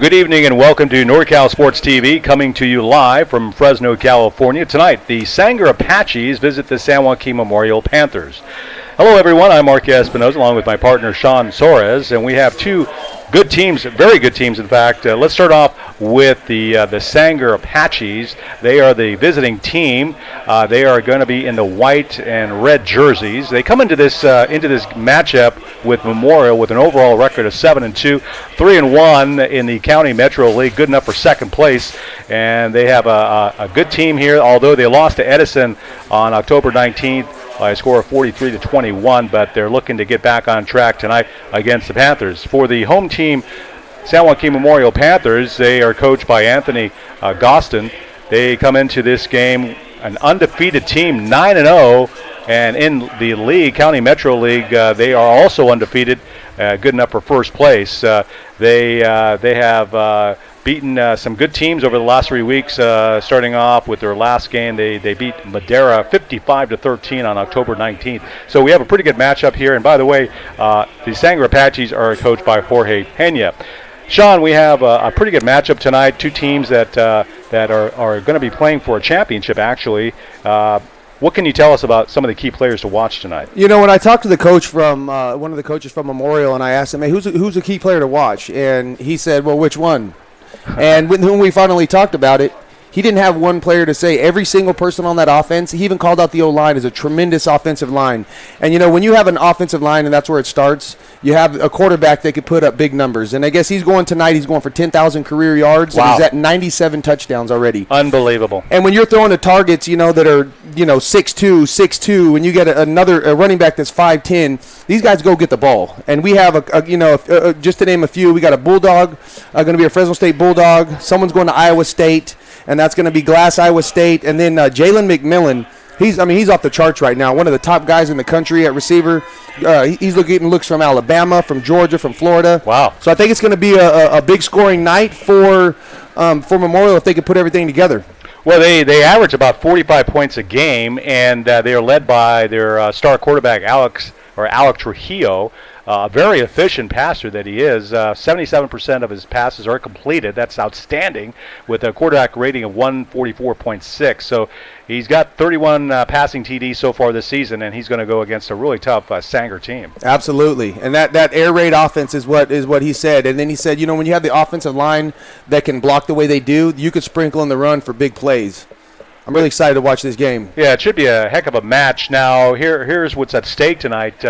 Good evening and welcome to NorCal Sports TV, coming to you live from Fresno, California. Tonight, the Sanger Apaches visit the San Joaquin Memorial Panthers. Hello everyone, I'm Mark Espinoza along with my partner Sean Soares, and we have two good teams, very good teams in fact. Let's start off with the Sanger Apaches. They are the visiting team. They are going to be in the white and red jerseys. They come into this matchup with Memorial with an overall record of 7-2, 3-1 in the County Metro League, good enough for second place. And they have a good team here, although they lost to Edison on October 19th. By a score of 43-21, but they're looking to get back on track tonight against the Panthers. For the home team, San Joaquin Memorial Panthers, they are coached by Anthony Gostin. They come into this game an undefeated team, 9-0, and in the league, County Metro League, they are also undefeated, good enough for first place. They have beaten some good teams over the last 3 weeks, starting off with their last game. They beat Madera 55-13 on October 19th. So we have a pretty good matchup here. And by the way, the Sanger Apaches are coached by Jorge Pena. Sean, we have a pretty good matchup tonight. Two teams that are going to be playing for a championship, actually. What can you tell us about some of the key players to watch tonight? You know, when I talked to the coach from one of the coaches from Memorial, and I asked him, "Hey, who's a key player to watch?" And he said, "Well, which one?" And when we finally talked about it, he didn't have one player to say. Every single person on that offense, he even called out the O-line as a tremendous offensive line. And, you know, when you have an offensive line and that's where it starts, you have a quarterback that could put up big numbers. And I guess he's going tonight, he's going for 10,000 career yards. Wow. And he's at 97 touchdowns already. Unbelievable. And when you're throwing to targets, you know, that are, 6'2", and you get a running back that's 5'10", these guys go get the ball. And we have, just to name a few, we got a Bulldog, going to be a Fresno State Bulldog. Someone's going to Iowa State. And that's going to be Glass, Iowa State. And then Jalen McMillan, he's off the charts right now. One of the top guys in the country at receiver. He's getting looks from Alabama, from Georgia, from Florida. Wow. So I think it's going to be a big scoring night for Memorial if they could put everything together. Well, they average about 45 points a game, and they are led by their star quarterback, Alex Trujillo. A very efficient passer that he is. 77% of his passes are completed. That's outstanding, with a quarterback rating of 144.6. So he's got 31 passing TDs so far this season, and he's going to go against a really tough Sanger team. Absolutely, and that air raid offense is what he said. And then he said, when you have the offensive line that can block the way they do, you could sprinkle in the run for big plays. I'm really excited to watch this game. Yeah, it should be a heck of a match. Now, here's what's at stake tonight.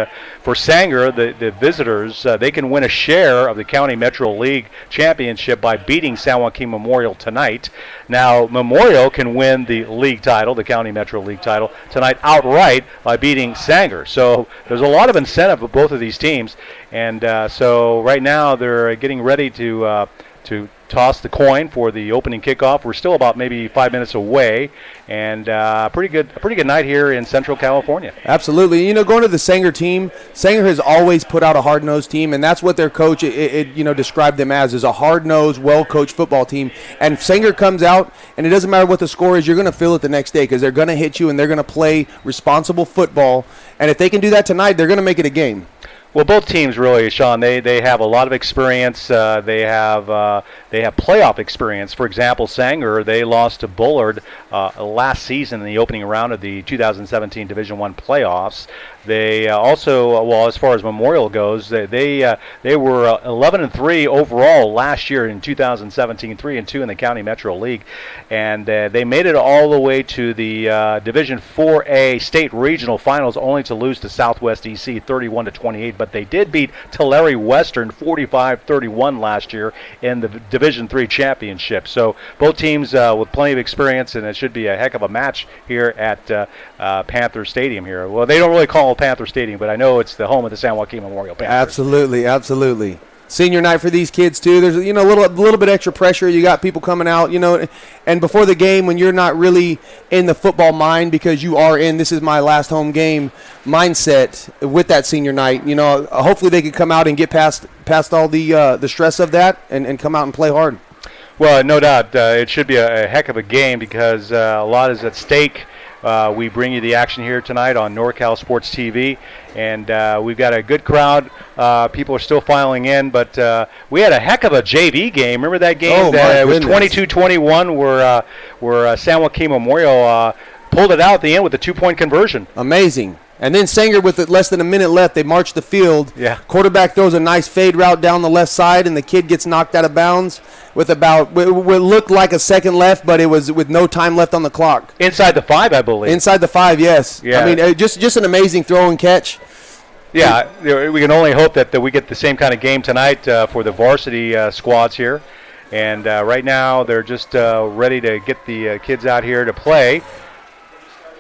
For Sanger, the visitors, they can win a share of the County Metro League championship by beating San Joaquin Memorial tonight. Now, Memorial can win the league title, the County Metro League title, tonight outright by beating Sanger. So there's a lot of incentive for both of these teams. And so right now they're getting ready to toss the coin for the opening kickoff. We're still about maybe 5 minutes away, and a pretty good night here in Central California. Absolutely. Going to the Sanger team, Sanger has always put out a hard-nosed team, and that's what their coach described them as, is a hard-nosed, well-coached football team. And Sanger comes out, and it doesn't matter what the score is, you're going to feel it the next day because they're going to hit you and they're going to play responsible football. And if they can do that tonight, they're going to make it a game. Well, both teams really, Sean. They have a lot of experience. They have playoff experience. For example, Sanger, they lost to Bullard last season in the opening round of the 2017 Division I playoffs. They also, as far as Memorial goes, they were 11-3 overall last year in 2017, 3-2 in the County Metro League, and they made it all the way to the Division 4A state regional finals, only to lose to Southwest EC 31-28. But they did beat Tulare Western 45-31 last year in the Division 3 championship. So both teams with plenty of experience, and it should be a heck of a match here at Panther Stadium here. Well, they don't really call it Panther Stadium, but I know it's the home of the San Joaquin Memorial Panthers. Absolutely. Senior night for these kids too. There's a little bit extra pressure. You got people coming out, and before the game when you're not really in the football mind because you are in this is my last home game mindset with that senior night. Hopefully they can come out and get past all the stress of that and come out and play hard. Well, no doubt it should be a heck of a game because a lot is at stake. we bring you the action here tonight on NorCal Sports TV, and we've got a good crowd. People are still filing in, but we had a heck of a JV game. Remember that game? It was 22-21 where San Joaquin Memorial pulled it out at the end with a 2-point conversion. Amazing. And then Sanger, with less than a minute left, they march the field. Yeah. Quarterback throws a nice fade route down the left side, and the kid gets knocked out of bounds with what looked like a second left, but it was with no time left on the clock. Inside the 5, I believe. Inside the 5, yes. Yeah. I mean, just an amazing throw and catch. Yeah, we can only hope that we get the same kind of game tonight for the varsity squads here. And right now they're just ready to get the kids out here to play.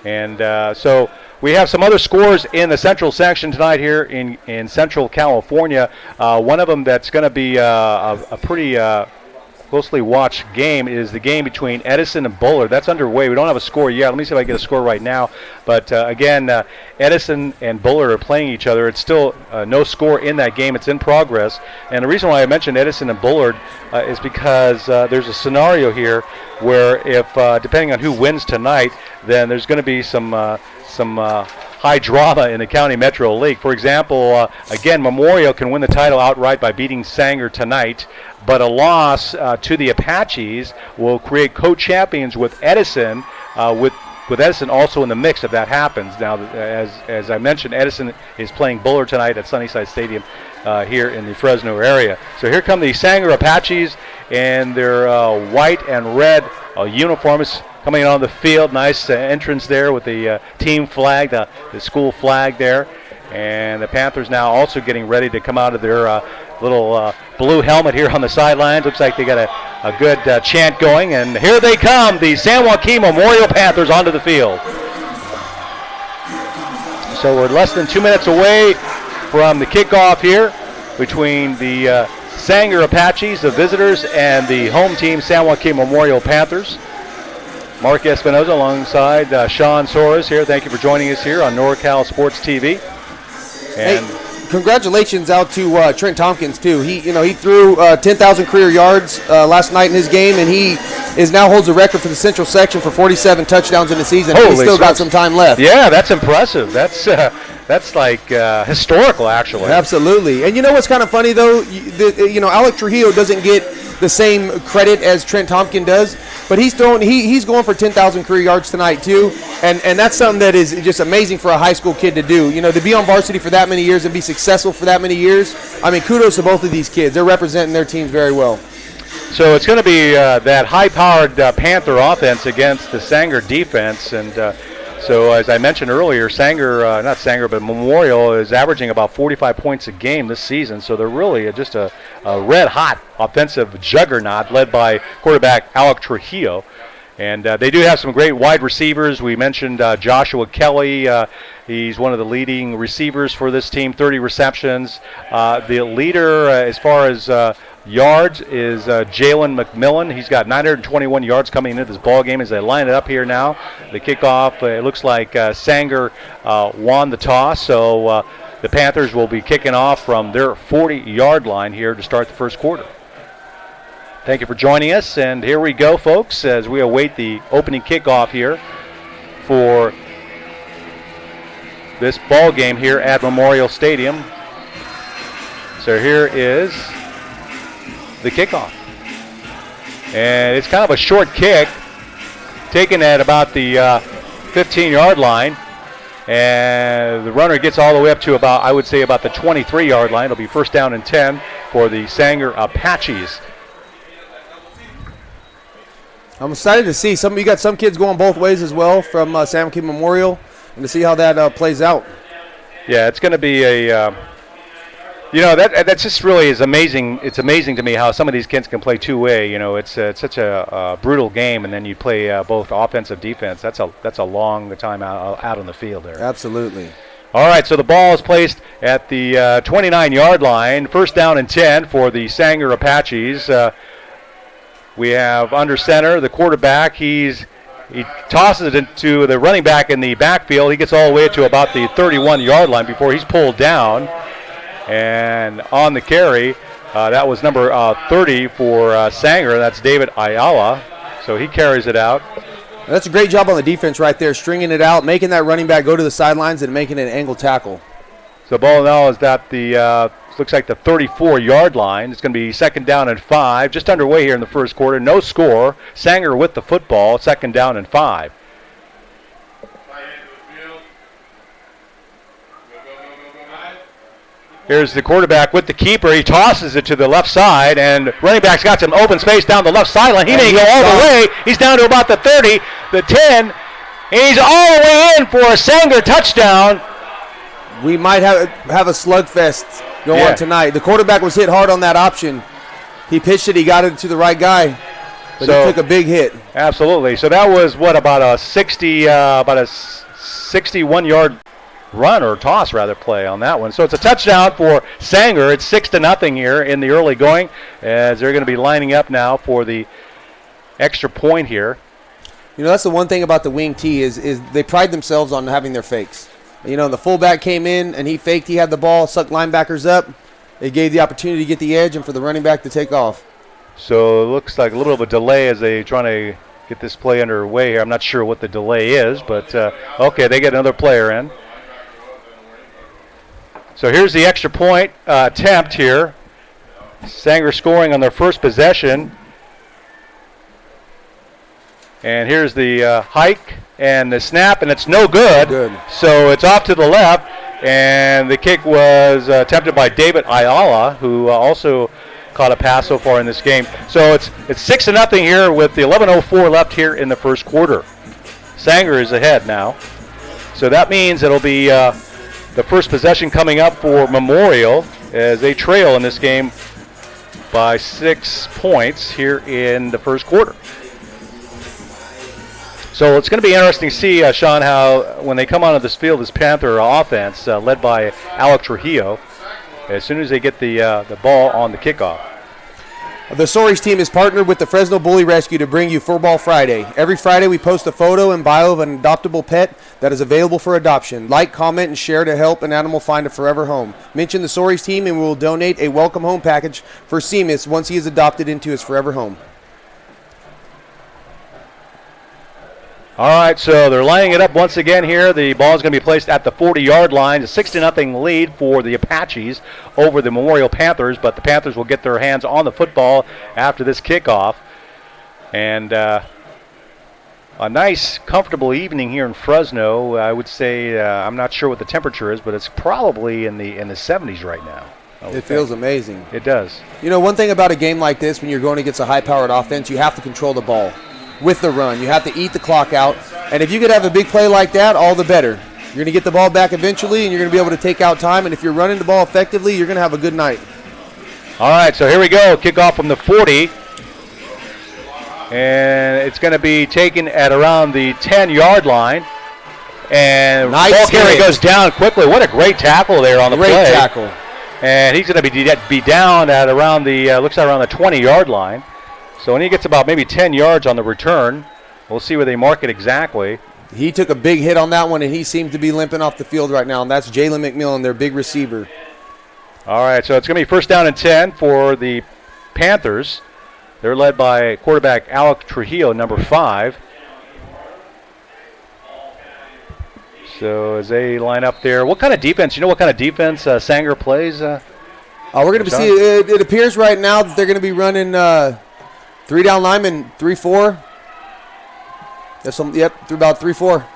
And so we have some other scores in the central section tonight here in Central California. One of them that's going to be a pretty closely watched game is the game between Edison and Bullard. That's underway. We don't have a score yet. Let me see if I can get a score right now. But again, Edison and Bullard are playing each other. It's still no score in that game. It's in progress. And the reason why I mentioned Edison and Bullard is because there's a scenario here where if, depending on who wins tonight, then there's going to be some high drama in the County Metro League. For example, again, Memorial can win the title outright by beating Sanger tonight, but a loss to the Apaches will create co-champions with Edison, with Edison also in the mix if that happens. Now, as I mentioned, Edison is playing Bullard tonight at Sunnyside Stadium here in the Fresno area. So here come the Sanger Apaches and their white and red uniforms coming on the field. Nice entrance there with the team flag, the school flag there. And the Panthers now also getting ready to come out of their little blue helmet here on the sidelines. Looks like they got a good chant going. And here they come, the San Joaquin Memorial Panthers onto the field. So we're less than 2 minutes away from the kickoff here between the Sanger Apaches, the visitors, and the home team, San Joaquin Memorial Panthers. Mark Espinoza alongside Sean Soares here. Thank you for joining us here on NorCal Sports TV. And hey, congratulations out to Trent Tompkins too. He threw 10,000 career yards last night in his game, and he now holds the record for the Central Section for 47 touchdowns in the season. He's still got some time left. Yeah, that's impressive. That's like historical, actually. Absolutely. And you know what's kind of funny though? Alec Trujillo doesn't get the same credit as Trent Tompkins does, but he's going for 10,000 career yards tonight too, and that's something that is just amazing for a high school kid to do. To be on varsity for that many years and be successful for that many years. I mean, kudos to both of these kids. They're representing their teams very well. So it's going to be that high-powered Panther offense against the Sanger defense, and so as I mentioned earlier, Memorial is averaging about 45 points a game this season. So they're really just a red-hot offensive juggernaut led by quarterback Alec Trujillo. And they do have some great wide receivers. We mentioned Joshua Kelly. He's one of the leading receivers for this team, 30 receptions. The leader as far as yards is Jalen McMillan. He's got 921 yards coming into this ball game as they line it up here now. The kickoff, it looks like Sanger won the toss, so the Panthers will be kicking off from their 40-yard line here to start the first quarter. Thank you for joining us, and here we go, folks, as we await the opening kickoff here for this ball game here at Memorial Stadium. So here is the kickoff. And it's kind of a short kick, taken at about the 15-yard line. And the runner gets all the way up to about the 23-yard line. It'll be first down and 10 for the Sanger Apaches. I'm excited to see you got some kids going both ways as well from San Joaquin Memorial, and to see how that plays out. Yeah, it's going to be that just really is amazing. It's amazing to me how some of these kids can play two-way. It's such a brutal game, and then you play both offensive, defense. That's a long time out on the field there. Absolutely. All right, so the ball is placed at the 29-yard line. First down and 10 for the Sanger Apaches. We have under center the quarterback. He tosses it into the running back in the backfield. He gets all the way to about the 31-yard line before he's pulled down. And on the carry, that was number 30 for Sanger. That's David Ayala. So he carries it out. That's a great job on the defense right there, stringing it out, making that running back go to the sidelines and making an angle tackle. So the ball now is at the, looks like the 34-yard line. It's going to be 2nd down and 5, just underway here in the first quarter. No score. Sanger with the football, 2nd down and 5. Here's the quarterback with the keeper. He tosses it to the left side, and running back's got some open space down the left sideline. He may go all the way. He's down to about the 30, the 10, and he's all the way in for a Sanger touchdown. We might have a slugfest go on tonight. The quarterback was hit hard on that option. He pitched it. He got it to the right guy, but he took a big hit. Absolutely. So that was about a 61-yard run or toss rather play on that one. So it's a touchdown for Sanger. It's 6-0 here in the early going, as they're going to be lining up now for the extra point here. You know, that's the one thing about the wing T is they pride themselves on having their fakes. You know, the fullback came in and he faked. He had the ball, sucked linebackers up. It gave the opportunity to get the edge and for the running back to take off. So it looks like a little bit of a delay as they trying to get this play underway here. I'm not sure what the delay is, but okay, they get another player in. So here's the extra point attempt here. Sanger scoring on their first possession. And here's the hike and the snap, and it's no good. So it's off to the left, and the kick was attempted by David Ayala, who also caught a pass so far in this game. So it's 6-0 here with the 11:04 left here in the first quarter. Sanger is ahead now. So that means it'll be the first possession coming up for Memorial as they trail in this game by 6 points here in the first quarter. So it's going to be interesting to see, Sean, how when they come onto this field, this Panther offense led by Alec Trujillo, as soon as they get the ball on the kickoff. The Sorries team is partnered with the Fresno Bully Rescue to bring you Furball Friday. Every Friday we post a photo and bio of an adoptable pet that is available for adoption. Like, comment, and share to help an animal find a forever home. Mention the Sorries team and we will donate a welcome home package for Seamus once he is adopted into his forever home. All right, so they're lining it up once again here. The ball is going to be placed at the 40-yard line. A 6-0 lead for the Apaches over the Memorial Panthers, but the Panthers will get their hands on the football after this kickoff. And a nice, comfortable evening here in Fresno. I would say I'm not sure what the temperature is, but it's probably in the 70s right now. It feels amazing. It does. You know, one thing about a game like this, when you're going against a high-powered offense, you have to control the ball. With the run, you have to eat the clock out, and if you could have a big play like that, all the better. You're going to get the ball back eventually, and you're going to be able to take out time, and if you're running the ball effectively, you're going to have a good night. All right, so here we go. Kickoff from the 40, and it's going to be taken at around the 10-yard line, and ball carry goes down quickly. What a great tackle there on the play. Great tackle. And he's going to be down at around the looks like around the 20-yard line. So when he gets about maybe 10 yards on the return, we'll see where they mark it exactly. He took a big hit on that one, and he seems to be limping off the field right now, and that's Jalen McMillan, their big receiver. All right, so it's going to be 1st down and 10 for the Panthers. They're led by quarterback Alec Trujillo, number 5. So as they line up there, what kind of defense? You know what kind of defense Sanger plays? We're going to see. It appears right now that they're going to be running 3 down linemen, 3-4. There's some, through about 3-4.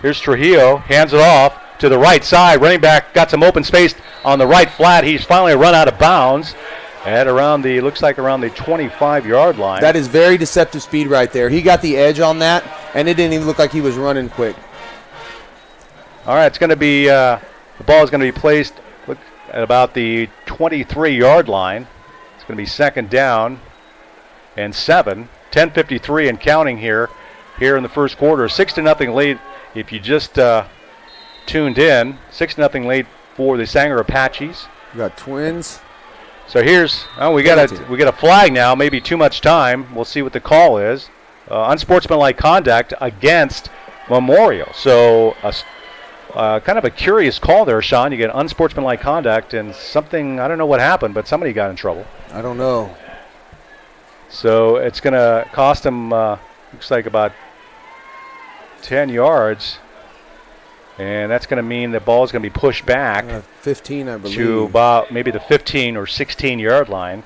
Here's Trujillo, hands it off to the right side. Running back got some open space on the right flat. He's finally run out of bounds at around the 25-yard line. That is very deceptive speed right there. He got the edge on that, and it didn't even look like he was running quick. All right, it's going to be the ball is going to be placed at about the 23-yard line. Going to be 2nd down and 7. 10:53 and counting here in the first quarter. 6-0 lead. If you just tuned in, 6-0 lead for the Sanger Apaches. We got Twins. So here's we got a flag now. Maybe too much time. We'll see what the call is. Unsportsmanlike conduct against Memorial. So kind of a curious call there, Sean. You get unsportsmanlike conduct and something. I don't know what happened, but somebody got in trouble. I don't know. So it's going to cost him, looks like about 10 yards. And that's going to mean the ball is going to be pushed back 15, I believe, to about maybe the 15 or 16-yard line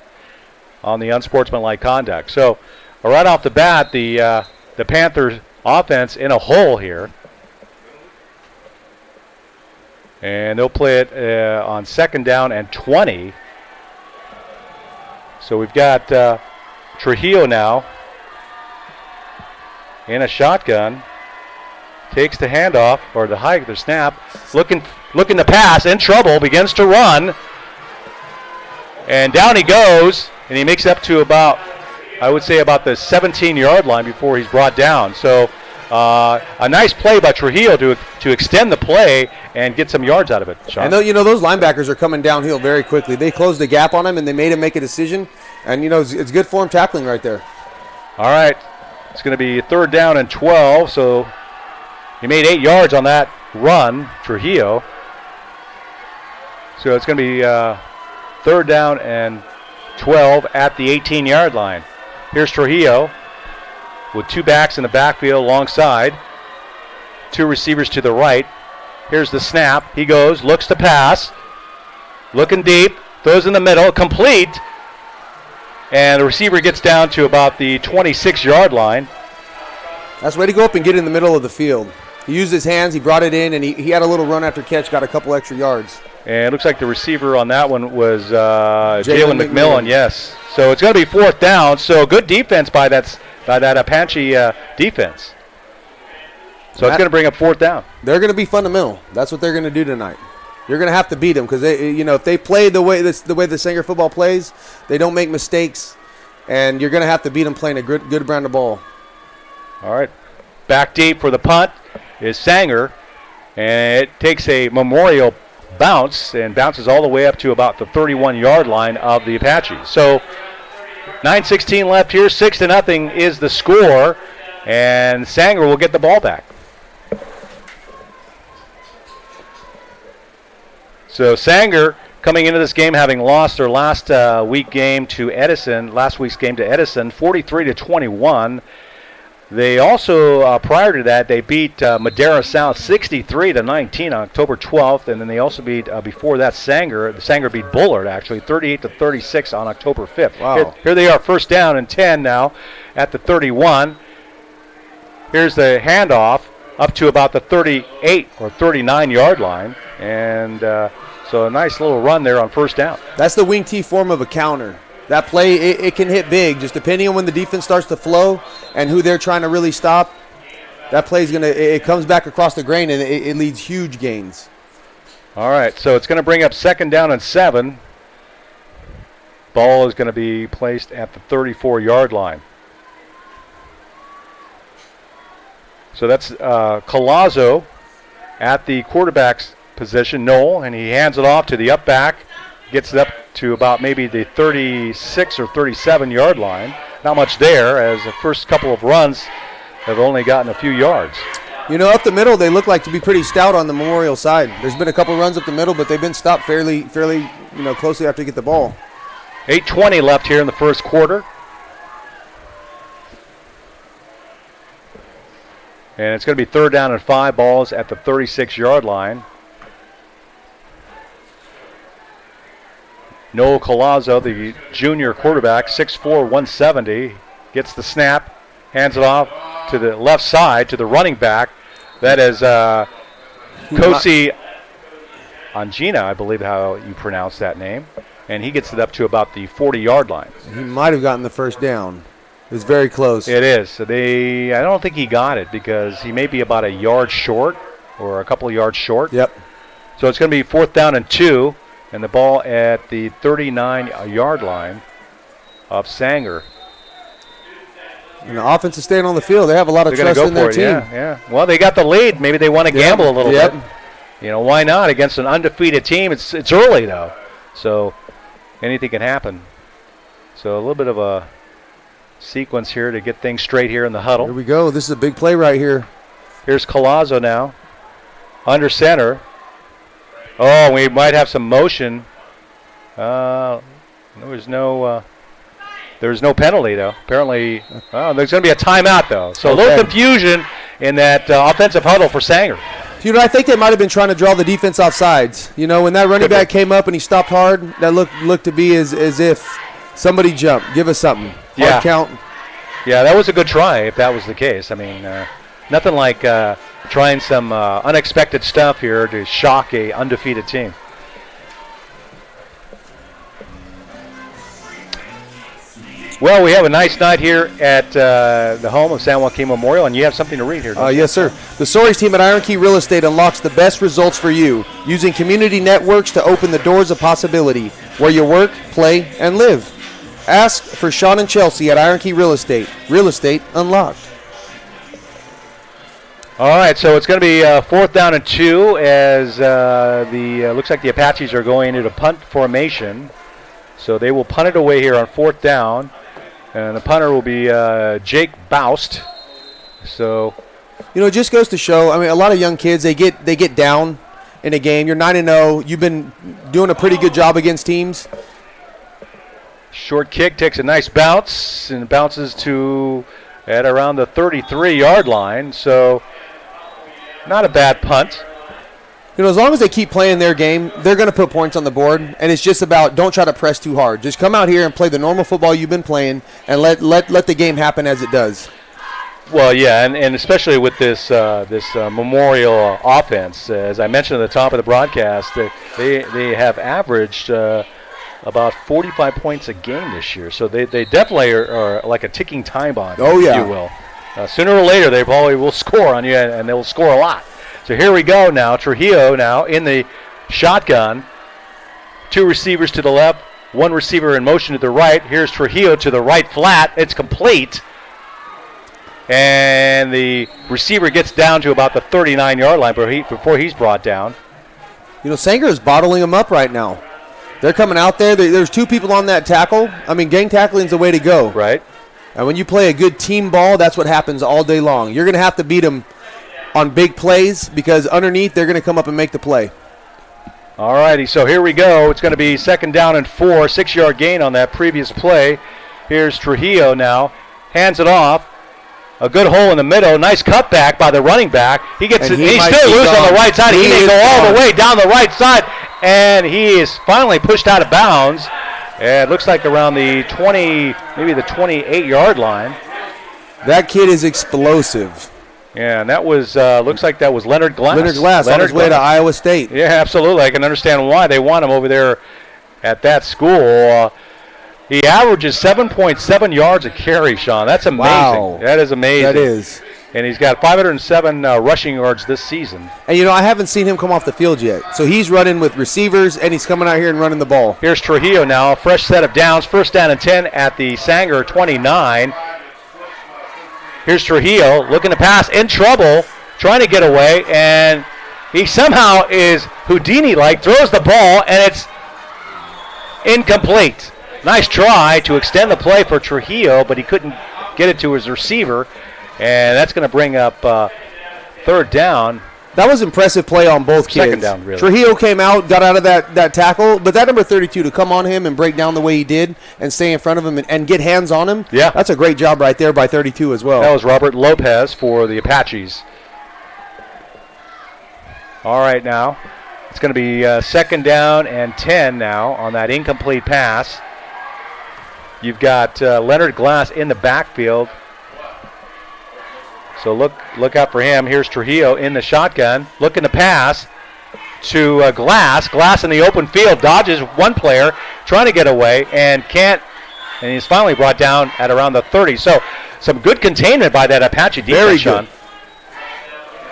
on the unsportsmanlike conduct. So right off the bat, the Panthers offense in a hole here. And they'll play it on 2nd down and 20. So we've got Trujillo now in a shotgun. Takes the handoff or the snap, looking to pass, in trouble, begins to run, and down he goes, and he makes up to about, I would say, about the 17-yard line before he's brought down. So a nice play by Trujillo to extend the play and get some yards out of it. Sean. And those linebackers are coming downhill very quickly. They closed the gap on him and they made him make a decision, and it's good for him tackling right there. All right, it's going to be 3rd down and 12. So. He made 8 yards on that run, Trujillo. So it's going to be 3rd down and 12 at the 18-yard line. Here's Trujillo with 2 backs in the backfield alongside. 2 receivers to the right. Here's the snap. He goes, looks to pass. Looking deep, throws in the middle, complete. And the receiver gets down to about the 26-yard line. That's way to go up and get in the middle of the field. He used his hands, he brought it in, and he had a little run after catch, got a couple extra yards. And it looks like the receiver on that one was Jalen McMillan, yes. So it's going to be 4th down, so good defense by that Apache defense. So it's going to bring up 4th down. They're going to be fundamental. That's what they're going to do tonight. You're going to have to beat them because if they play the way the Sanger football plays, they don't make mistakes, and you're going to have to beat them playing a good brand of ball. All right, back deep for the punt is Sanger, and it takes a memorial bounce and bounces all the way up to about the 31-yard line of the Apaches. So 9:16 left here, 6-0 is the score, and Sanger will get the ball back. So Sanger coming into this game having lost their last week's game to Edison, 43-21. They also, prior to that, they beat Madera South 63-19 on October 12th, and then they also beat, before that, Sanger. Sanger beat Bullard, actually, 38-36 on October 5th. Wow. Here they are, 1st down and 10 now at the 31. Here's the handoff up to about the 38 or 39-yard line, and so a nice little run there on 1st down. That's the wing T form of a counter. That play, it can hit big, just depending on when the defense starts to flow and who they're trying to really stop. That play is it comes back across the grain, and it leads huge gains. All right, so it's going to bring up 2nd down and 7. Ball is going to be placed at the 34-yard line. So that's Collazo at the quarterback's position, Noel, and he hands it off to the up back. Gets it up to about maybe the 36 or 37-yard line. Not much there, as the first couple of runs have only gotten a few yards. Up the middle, they look like to be pretty stout on the Memorial side. There's been a couple runs up the middle, but they've been stopped fairly, closely after they get the ball. 8:20 left here in the first quarter. And it's going to be 3rd down and 5, balls at the 36-yard line. Noel Collazo, the junior quarterback, 6'4", 170, gets the snap, hands it off to the left side to the running back. That is Kosi Angina, I believe how you pronounce that name. And he gets it up to about the 40-yard line. He might have gotten the 1st down. It was very close. It is. So I don't think he got it because he may be about a yard short or a couple of yards short. Yep. So it's going to be 4th down and 2. And the ball at the 39-yard line of Sanger. And the offense is staying on the field. They have a lot of trust in their team. Yeah. Well, they got the lead. Maybe they want to gamble a little bit. Why not? Against an undefeated team. It's early, though. So anything can happen. So a little bit of a sequence here to get things straight here in the huddle. Here we go. This is a big play right here. Here's Collazo now. Under center. Oh, we might have some motion. There was no There's no penalty, though. Apparently, there's going to be a timeout, though. So a little confusion in that offensive huddle for Sanger. I think they might have been trying to draw the defense off sides. When that running back came up and he stopped hard, that looked to be as if somebody jumped. Give us something. Hard count. Yeah, that was a good try if that was the case. I mean, nothing like trying some unexpected stuff here to shock a undefeated team. Well, we have a nice night here at the home of San Joaquin Memorial, and you have something to read here. Yes, sir. The Soaries team at Iron Key Real Estate unlocks the best results for you, using community networks to open the doors of possibility, where you work, play, and live. Ask for Sean and Chelsea at Iron Key Real Estate. Real Estate Unlocked. All right, so it's going to be 4th down and 2 as looks like the Apaches are going into punt formation. So they will punt it away here on 4th down. And the punter will be Jake Baust. So, it just goes to show. I mean, a lot of young kids they get down in a game. You're 9-0. You've been doing a pretty good job against teams. Short kick takes a nice bounce and bounces to at around the 33-yard line. So, not a bad punt. As long as they keep playing their game, they're going to put points on the board, and it's just about don't try to press too hard. Just come out here and play the normal football you've been playing, and let the game happen as it does. Well, yeah, and especially with this Memorial offense, as I mentioned at the top of the broadcast, they have averaged about 45 points a game this year. So they definitely are like a ticking time bomb, if you will. Sooner or later, they probably will score on you, and they will score a lot. So here we go now. Trujillo now in the shotgun. 2 receivers to the left, 1 receiver in motion to the right. Here's Trujillo to the right flat. It's complete. And the receiver gets down to about the 39-yard line before he's brought down. Sanger is bottling him up right now. They're coming out there. There's 2 people on that tackle. I mean, gang tackling is the way to go. Right. And when you play a good team ball, that's what happens all day long. You're going to have to beat them on big plays because underneath they're going to come up and make the play. All righty, so here we go. It's going to be 2nd down and 4, 6-yard gain on that previous play. Here's Trujillo now, hands it off. A good hole in the middle, nice cutback by the running back. He gets it. He's still loose on the right side. He may go all the way down the right side, and he is finally pushed out of bounds. And it looks like around the 20, maybe the 28-yard line. That kid is explosive. Yeah, and that was, looks like that was Leonard Glass. Leonard Glass on his way to Iowa State. Yeah, absolutely. I can understand why they want him over there at that school. He averages 7.7 yards a carry, Sean. That's amazing. Wow. That is amazing. That is. And he's got 507 rushing yards this season. And, I haven't seen him come off the field yet. So he's running with receivers, and he's coming out here and running the ball. Here's Trujillo now, a fresh set of downs. 1st down and 10 at the Sanger 29. Here's Trujillo looking to pass, in trouble, trying to get away, and he somehow is Houdini-like, throws the ball, and it's incomplete. Nice try to extend the play for Trujillo, but he couldn't get it to his receiver, and that's going to bring up 3rd down. That was impressive play on both kids. 2nd down, really. Trujillo came out, got out of that tackle, but that number 32 to come on him and break down the way he did and stay in front of him and get hands on him, that's a great job right there by 32 as well. That was Robert Lopez for the Apaches. All right, now it's going to be 2nd down and 10 now on that incomplete pass. You've got Leonard Glass in the backfield. So look out for him. Here's Trujillo in the shotgun, looking to pass to Glass. Glass in the open field, dodges one player, trying to get away, and can't. And he's finally brought down at around the 30. So some good containment by that Apache defense, Very Sean. good.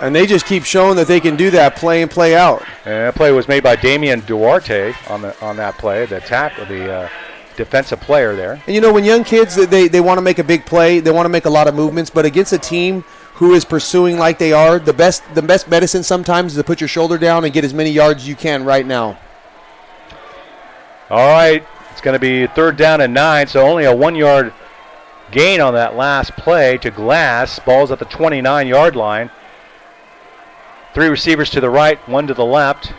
And they just keep showing that they can do that play and play out. And that play was made by Damian Duarte on that play, the defensive player there. And when young kids, they want to make a big play, they want to make a lot of movements, but against a team who is pursuing like they are, the best medicine sometimes is to put your shoulder down and get as many yards as you can right now. All right, it's going to be 3rd down and 9, so only a 1-yard gain on that last play to Glass. Ball's at the 29-yard line. 3 receivers to the right, 1 to the left.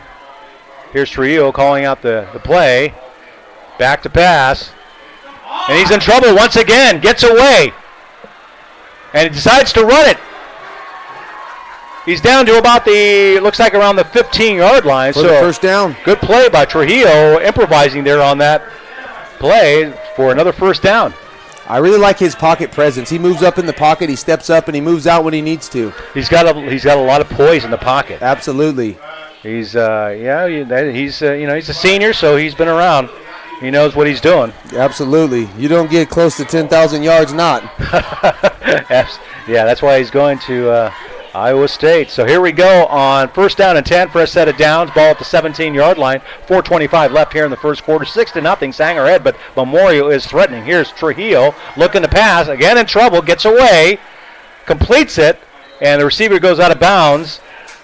Here's Trujillo calling out the play. Back to pass. And he's in trouble once again. Gets away. And he decides to run it. He's down to about looks like around the 15-yard line. For the first down. Good play by Trujillo, improvising there on that play for another first down. I really like his pocket presence. He moves up in the pocket, he steps up, and he moves out when he needs to. He's got a lot of poise in the pocket. Absolutely. He's he's a senior, so he's been around. He knows what he's doing. Absolutely. You don't get close to 10,000 yards not. Yeah, that's why he's going to Iowa State. So here we go on first down and 10 for a set of downs. Ball at the 17-yard line. 4:25 left here in the first quarter. 6-0. Sanger ahead, but Memorial is threatening. Here's Trujillo looking to pass. Again in trouble. Gets away. Completes it. And the receiver goes out of bounds.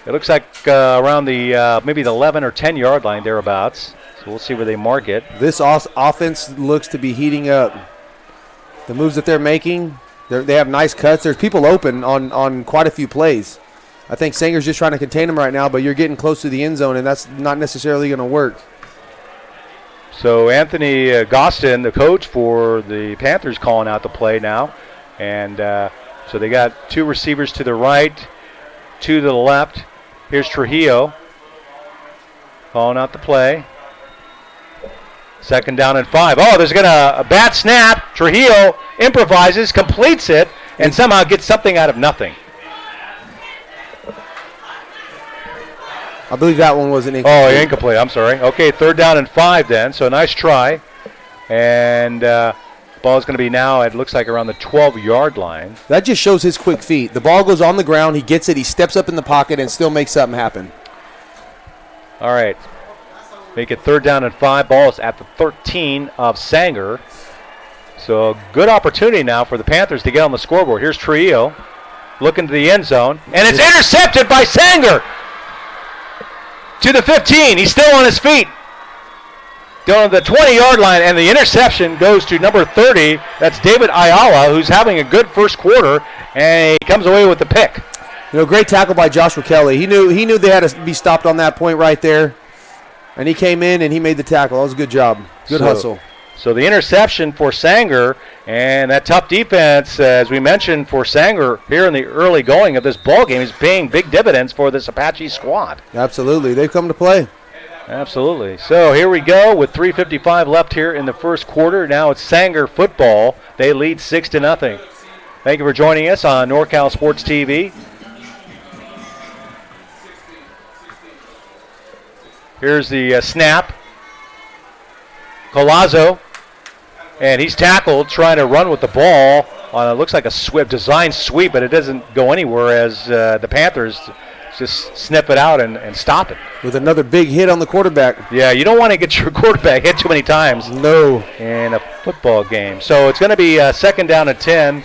It looks like around the maybe the 11 or 10-yard line thereabouts. So we'll see where they mark it. This offense looks to be heating up. The moves that they're making, they have nice cuts. There's people open on quite a few plays. I think Sanger's just trying to contain them right now, but you're getting close to the end zone, and that's not necessarily going to work. So Anthony Gostin, the coach for the Panthers, calling out the play now. And so they got two receivers to the right, two to the left. Here's Trujillo calling out the play. Second down and 5. Oh, there's a bad snap. Trujillo improvises, completes it, and somehow gets something out of nothing. I believe that one was an incomplete. Oh, incomplete. I'm sorry. Okay, third down and 5 then. So nice try. And ball is going to be now, it looks like, around the 12-yard line. That just shows his quick feet. The ball goes on the ground. He gets it. He steps up in the pocket and still makes something happen. All right. Make it third down and 5. Ball is at the 13 of Sanger. So a good opportunity now for the Panthers to get on the scoreboard. Here's Trujillo looking to the end zone. And it's intercepted by Sanger to the 15. He's still on his feet. Down to the 20-yard line, and the interception goes to number 30. That's David Ayala, who's having a good first quarter, and he comes away with the pick. Great tackle by Joshua Kelly. He knew they had to be stopped on that point right there. And he came in and he made the tackle. That was a good job. Good hustle. So the interception for Sanger, and that tough defense, as we mentioned, for Sanger here in the early going of this ball game is paying big dividends for this Apache squad. Absolutely. They've come to play. Absolutely. So here we go with 3:55 left here in the first quarter. Now it's Sanger football. They lead 6-0. Thank you for joining us on NorCal Sports TV. Here's the snap. Collazo. And he's tackled, trying to run with the ball on it looks like a design sweep, but it doesn't go anywhere as the Panthers just snip it out and stop it. With another big hit on the quarterback. Yeah, you don't want to get your quarterback hit too many times. No. In a football game. So it's going to be second down and 10.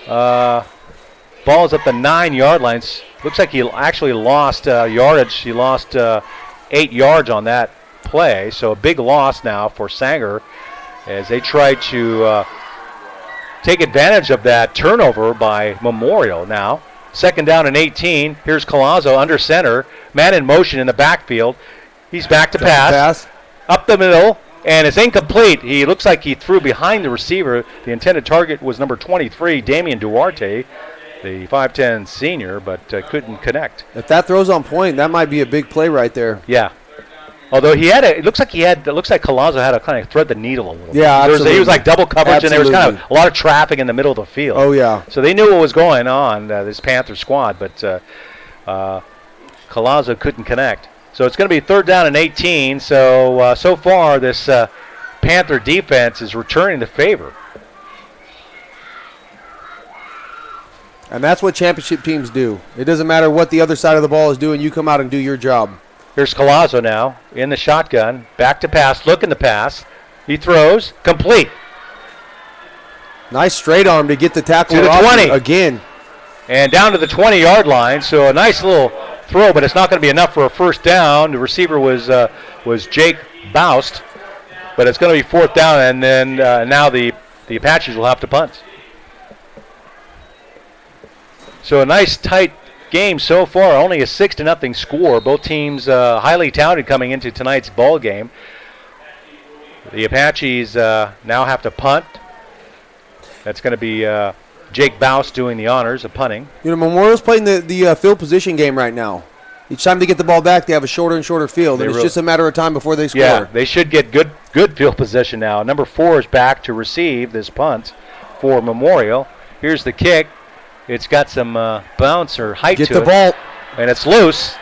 Ball's at the 9-yard line. Looks like he actually lost yardage. He lost 8 yards on that play. So a big loss now for Sanger as they try to take advantage of that turnover by Memorial now. Second down and 18. Here's Collazo under center. Man in motion in the backfield. He's back to pass. Up the middle, and it's incomplete. He looks like he threw behind the receiver. The intended target was number 23, Damian Duarte, the 5'10 senior, but couldn't connect. If that throws on point, that might be a big play right there. Yeah. Although it looks like Collazo had to kind of thread the needle a little bit. Yeah, absolutely. He was like double coverage, Absolutely. and there was kind of a lot of traffic in the middle of the field. Oh, yeah. So they knew what was going on, this Panther squad, but Collazo couldn't connect. So it's going to be third down and 18. So far, this Panther defense is returning the favor. And that's what championship teams do. It doesn't matter what the other side of the ball is doing. You come out and do your job. Here's Collazo now in the shotgun. Back to pass, looking to pass. He throws, complete. Nice straight arm to get the tackle to the 20 again. And down to the 20-yard line. So a nice little throw, but it's not going to be enough for a first down. The receiver was Jake Baust, but it's going to be fourth down, and then now the Apaches will have to punt. So a nice tight game so far, only a 6-0 score. Both teams highly touted coming into tonight's ball game. The Apaches now have to punt. That's going to be Jake Bouse doing the honors of punting. Memorial's playing the field position game right now. Each time they get the ball back, they have a shorter and shorter field, and it's just a matter of time before they score. Yeah, they should get good field position now. Number 4 is back to receive this punt for Memorial. Here's the kick. It's got some bounce or height to it. Get the ball. And it's loose.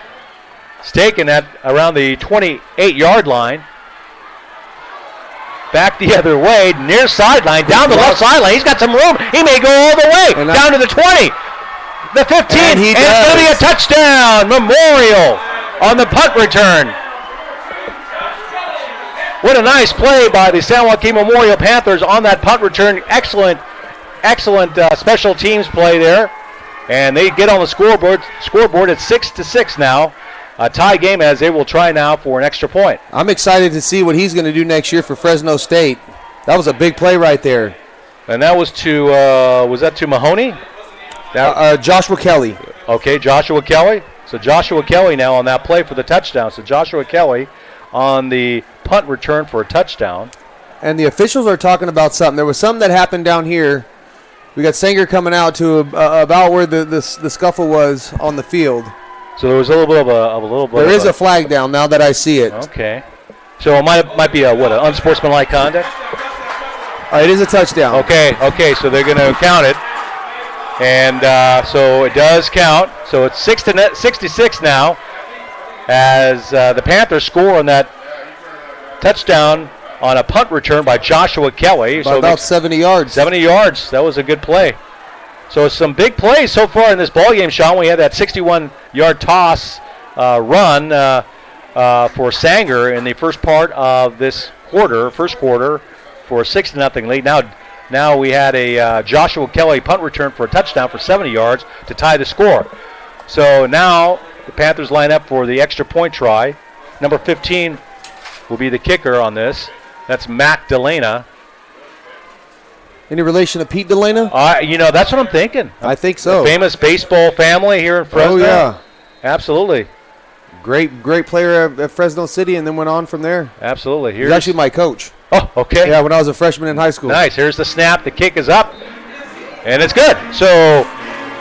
It's taken at around the 28-yard line. Back the other way, near sideline, down the left sideline. He's got some room. He may go all the way, down to the 20, the 15, and it's going to be a touchdown. Memorial on the punt return. What a nice play by the San Joaquin Memorial Panthers on that punt return. Excellent special teams play there. And they get on the scoreboard. It's 6-6 now. A tie game as they will try now for an extra point. I'm excited to see what he's going to do next year for Fresno State. That was a big play right there. And that was to, was that to Mahoney? Joshua Kelly. Okay, Joshua Kelly. So Joshua Kelly now on that play for the touchdown. So Joshua Kelly on the punt return for a touchdown. And the officials are talking about something. There was something that happened down here. We got Sanger coming out to about where the scuffle was on the field. So there was a little bit. There is a flag down now that I see it. Okay. So it might be an unsportsmanlike conduct? It is a touchdown. Okay. So they're going to count it. And so it does count. So it's 6-6 now as the Panthers score on that touchdown on a punt return by Joshua Kelly. So about 70 yards. 70 yards. That was a good play. So some big plays so far in this ballgame, Sean. We had that 61-yard toss run for Sanger in the first part of this first quarter, for a 6-0 lead. Now we had a Joshua Kelly punt return for a touchdown for 70 yards to tie the score. So now the Panthers line up for the extra point try. Number 15 will be the kicker on this. That's Matt Delana. Any relation to Pete Delana? That's what I'm thinking. I think so. The famous baseball family here in Fresno. Oh, yeah. Absolutely. Great player at Fresno City and then went on from there. Absolutely. He's actually my coach. Oh, okay. Yeah, when I was a freshman in high school. Nice. Here's the snap. The kick is up. And it's good. So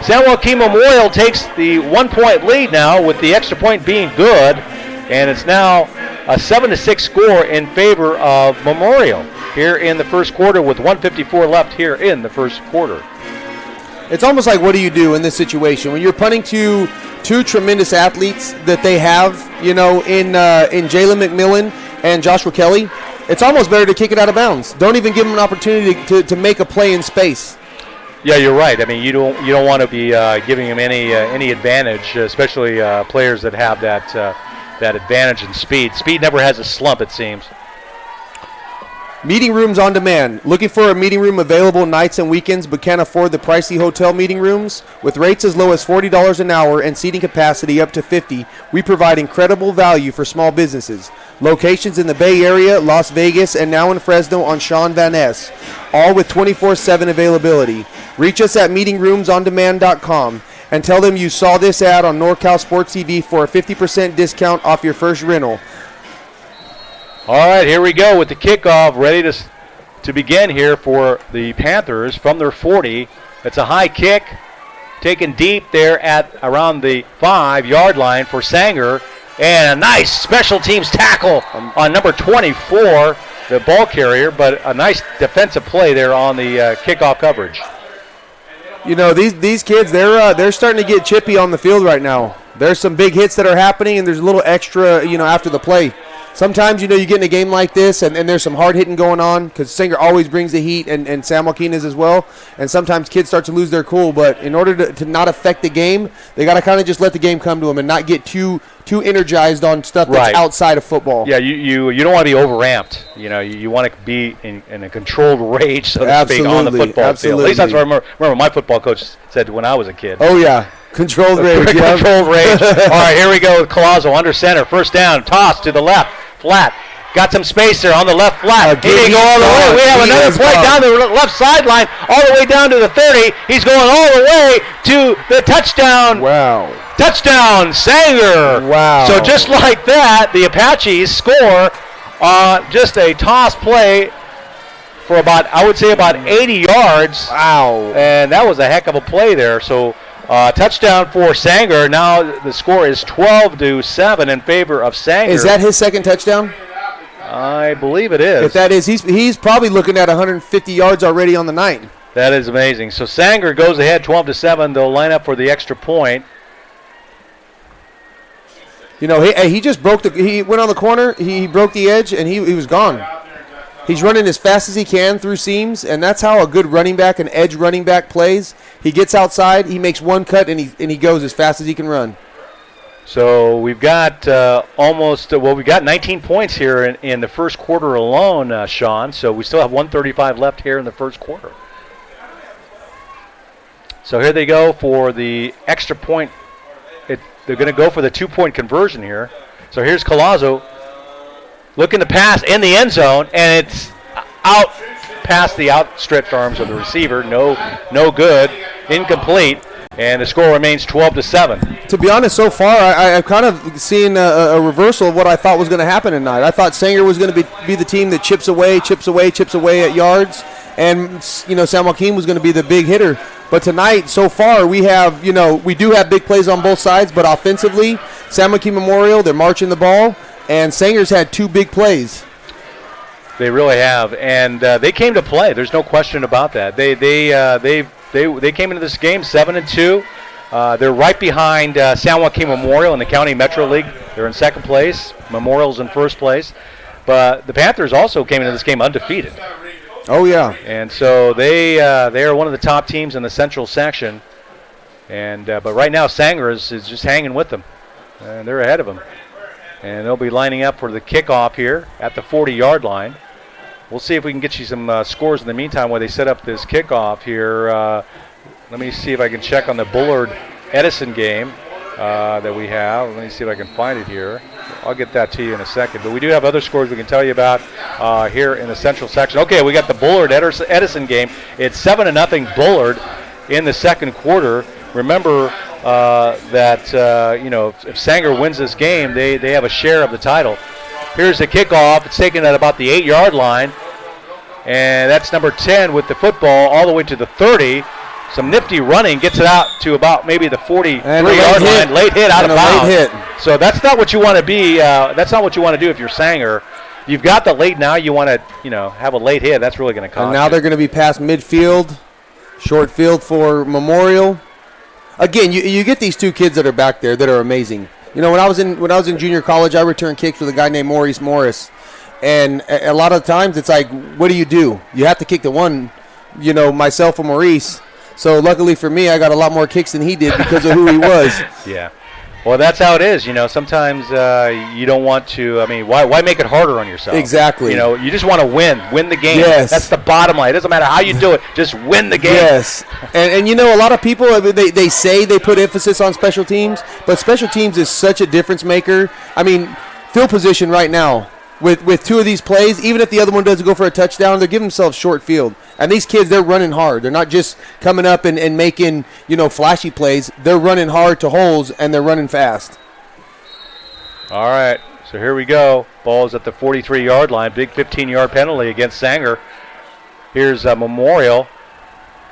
San Joaquin Memorial takes the 1-point lead now with the extra point being good. And it's now a 7-6 score in favor of Memorial here in the first quarter with 1:54 left here in the first quarter. It's almost like, what do you do in this situation when you're punting to two tremendous athletes that they have, in Jalen McMillan and Joshua Kelly? It's almost better to kick it out of bounds. Don't even give them an opportunity to make a play in space. Yeah, you're right. I mean, you don't want to be giving them any advantage, especially players that have that advantage in speed. Speed never has a slump, it seems. Meeting rooms on demand. Looking for a meeting room available nights and weekends but can't afford the pricey hotel meeting rooms? With rates as low as $40 an hour and seating capacity up to 50, we provide incredible value for small businesses. Locations in the Bay Area, Las Vegas, and now in Fresno on Sean Van Ness, all with 24/7 availability. Reach us at meetingroomsondemand.com and tell them you saw this ad on NorCal Sports TV for a 50% discount off your first rental. All right, here we go with the kickoff, ready to begin here for the Panthers from their 40. It's a high kick, taken deep there at around the 5-yard line for Sanger, and a nice special teams tackle on number 24, the ball carrier, but a nice defensive play there on the kickoff coverage. These kids, they're starting to get chippy on the field right now. There's some big hits that are happening, and there's a little extra, after the play. Sometimes, you get in a game like this, and there's some hard hitting going on because Sanger always brings the heat, and San Joaquin is as well. And sometimes kids start to lose their cool. But in order to not affect the game, they got to kind of just let the game come to them and not get too energized on stuff that's outside of football. Yeah, you don't want to be overamped. You want to be in a controlled rage, so to speak, on the football field. At least that's what I remember my football coach said when I was a kid. Oh, yeah. Controlled rage. Controlled rage. All right, here we go with Collazo under center. First down, toss to the left, flat. Got some space there on the left flat. He didn't go all the way. We have another play down the left sideline, all the way down to the 30. He's going all the way to the touchdown. Wow. Touchdown, Sanger. Wow. So just like that, the Apaches score Just a toss play for about 80 yards. Wow. And that was a heck of a play there. So touchdown for Sanger. Now the score is 12-7 in favor of Sanger. Is that his second touchdown? I believe it is. If that is, he's probably looking at 150 yards already on the night. That is amazing. So Sanger goes ahead 12-7. They'll line up for the extra point. You know, he just he went on the corner, he broke the edge, and he was gone. He's running as fast as he can through seams, and that's how a good running back, an edge running back, plays. He gets outside, he makes one cut, and he goes as fast as he can run. So we've got we've got 19 points here in the first quarter alone, Sean. So we still have 1:35 left here in the first quarter. So here they go for the extra point. They're going to go for the 2-point conversion here. So here's Collazo looking to pass in the end zone, and it's out past the outstretched arms of the receiver. No good, incomplete, and the score remains 12-7. To be honest, so far I've kind of seen a reversal of what I thought was going to happen tonight. I thought Sanger was going to be the team that chips away at yards, and San Joaquin was going to be the big hitter. But tonight, so far, we do have big plays on both sides, but offensively, San Joaquin Memorial, they're marching the ball, and Sanger's had 2 big plays. They really have, and they came to play. There's no question about that. They came into this game 7-2. They're right behind San Joaquin Memorial in the County Metro League. They're in second place. Memorial's in first place. But the Panthers also came into this game undefeated. Oh, yeah. And so they are one of the top teams in the central section. And but right now Sanger is just hanging with them. And they're ahead of them. And they'll be lining up for the kickoff here at the 40-yard line. We'll see if we can get you some scores in the meantime while they set up this kickoff here. Let me see if I can check on the Bullard-Edison game that we have. Let me see if I can find it here. I'll get that to you in a second. But we do have other scores we can tell you about here in the central section. Okay, we got the Bullard-Edison game. It's 7-0 Bullard in the second quarter. Remember that if Sanger wins this game, they have a share of the title. Here's the kickoff. It's taken at about the 8-yard line. And that's number 10 with the football all the way to the 30. Some nifty running, gets it out to about maybe the 43-yard line. Late hit out of bounds. Late hit. So that's not what you want to be. That's not what you want to do if you're Sanger. You've got the late now. You want to, have a late hit. That's really going to cost. And now they're going to be past midfield, short field for Memorial. Again, you get these 2 kids that are back there that are amazing. When I was in junior college, I returned kicks with a guy named Maurice Morris, and a lot of times it's like, what do? You have to kick the one, myself or Maurice. So luckily for me, I got a lot more kicks than he did because of who he was. Yeah. Well, that's how it is. Sometimes you don't want to. I mean, why make it harder on yourself? Exactly. You just want to win the game. Yes. That's the bottom line. It doesn't matter how you do it. Just win the game. Yes. And a lot of people, they say they put emphasis on special teams, but special teams is such a difference maker. I mean, field position right now, with 2 of these plays, even if the other one doesn't go for a touchdown, they're giving themselves short field. And these kids, they're running hard. They're not just coming up and making, flashy plays. They're running hard to holes, and they're running fast. All right, so here we go. Ball's at the 43-yard line. Big 15-yard penalty against Sanger. Here's Memorial.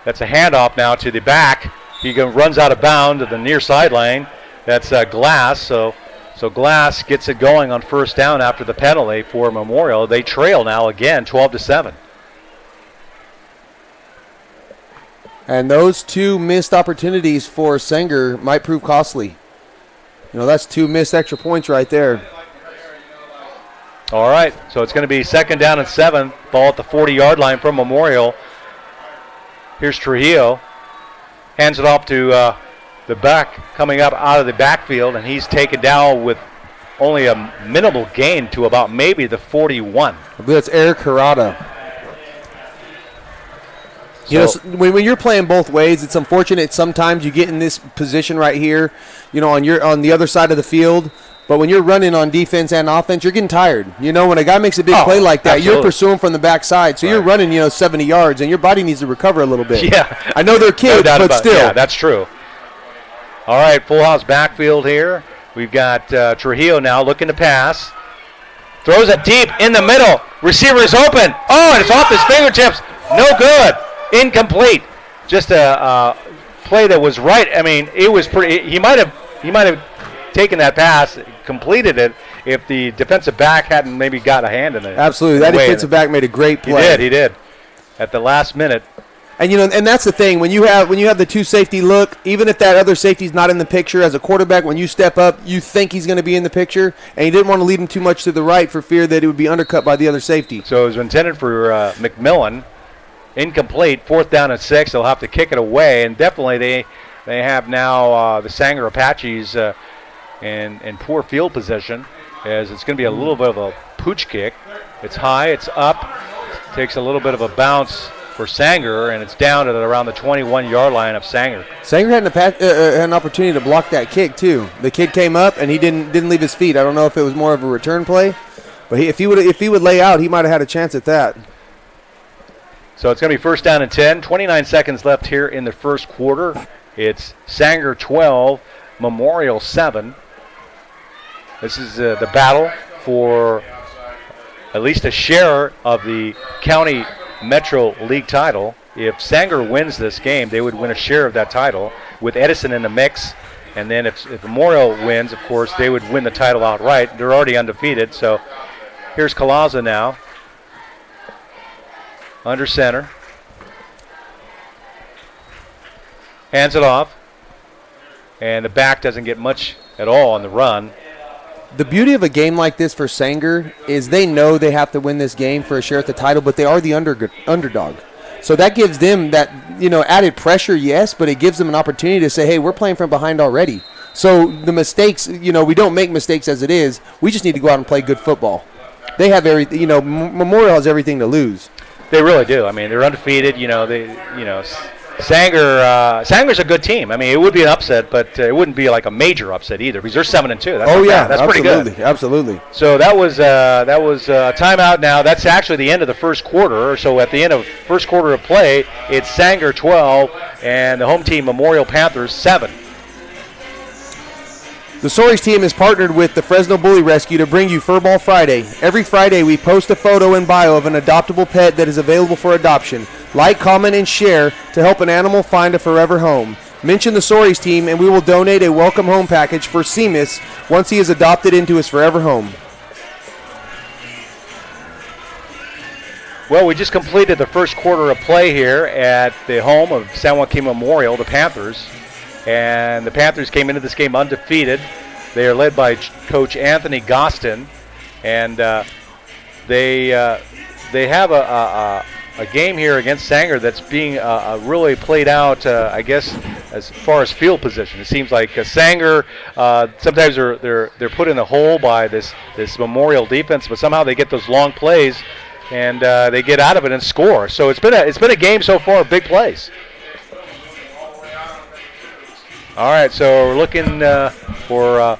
That's a handoff now to the back. He runs out of bounds to the near sideline. That's Glass. So Glass gets it going on first down after the penalty for Memorial. They trail now again, 12-7. And those 2 missed opportunities for Sanger might prove costly. That's 2 missed extra points right there. All right, so it's going to be 2nd down and 7. Ball at the 40-yard line from Memorial. Here's Trujillo. Hands it off to the back, coming up out of the backfield, and he's taken down with only a minimal gain to about maybe the 41. I believe that's Eric Harada. When you're playing both ways, it's unfortunate sometimes you get in this position right here, on the other side of the field. But when you're running on defense and offense, you're getting tired. When a guy makes a big play like that, absolutely. You're pursuing from the backside. So you're running, 70 yards, and your body needs to recover a little bit. Yeah. I know they're kids, no but still. Yeah, that's true. All right, full house backfield here. We've got Trujillo now looking to pass. Throws it deep in the middle. Receiver is open. Oh, and it's off his fingertips. No good. Incomplete. Just a play that was right. I mean, it was pretty. He might have taken that pass, completed it, if the defensive back hadn't maybe got a hand in it. Absolutely. That defensive back made a great play. He did. At the last minute. And and that's the thing, when you have the two safety look, even if that other safety's not in the picture, as a quarterback, when you step up, you think he's going to be in the picture, and you didn't want to lead him too much to the right for fear that it would be undercut by the other safety. So it was intended for McMillan. Incomplete. 4th down and 6. They'll have to kick it away, and definitely they have now the Sanger Apaches in poor field position, as it's going to be a little bit of a pooch kick. It's high. It's up. Takes a little bit of a bounce for Sanger, and it's down at around the 21-yard line of Sanger. Sanger had an opportunity to block that kick too. The kid came up and he didn't leave his feet. I don't know if it was more of a return play, but if he would lay out, he might have had a chance at that. So it's going to be 1st down and 10. 29 seconds left here in the first quarter. It's Sanger 12, Memorial 7. This is the battle for at least a share of the county Metro League title. If Sanger wins this game, they would win a share of that title with Edison in the mix. And then if Memorial wins, of course, they would win the title outright. They're already undefeated. So here's Colaza now. Under center. Hands it off. And the back doesn't get much at all on the run. The beauty of a game like this for Sanger is they know they have to win this game for a share at the title, but they are the underdog. So that gives them that, added pressure, yes, but it gives them an opportunity to say, hey, we're playing from behind already. So the mistakes, we don't make mistakes as it is. We just need to go out and play good football. They have everything, Memorial has everything to lose. They really do. I mean, they're undefeated. Sanger's a good team. I mean, it would be an upset, but it wouldn't be like a major upset either because they're 7-2. That's pretty good. Absolutely. So that was a timeout. Now that's actually the end of the first quarter. So at the end of first quarter of play, it's Sanger 12 and the home team Memorial Panthers 7. The Soaries team is partnered with the Fresno Bully Rescue to bring you Furball Friday. Every Friday, we post a photo and bio of an adoptable pet that is available for adoption. Like, comment, and share to help an animal find a forever home. Mention the Soaries team, and we will donate a welcome home package for Seamus once he is adopted into his forever home. Well, we just completed the first quarter of play here at the home of San Joaquin Memorial, the Panthers. And the Panthers came into this game undefeated. They are led by Coach Anthony Gostin, and they have a game here against Sanger that's being really played out, I guess, as far as field position. It seems like Sanger sometimes they're put in the hole by this Memorial defense, but somehow they get those long plays and they get out of it and score. So it's been a game so far of big plays. All right, so we're looking for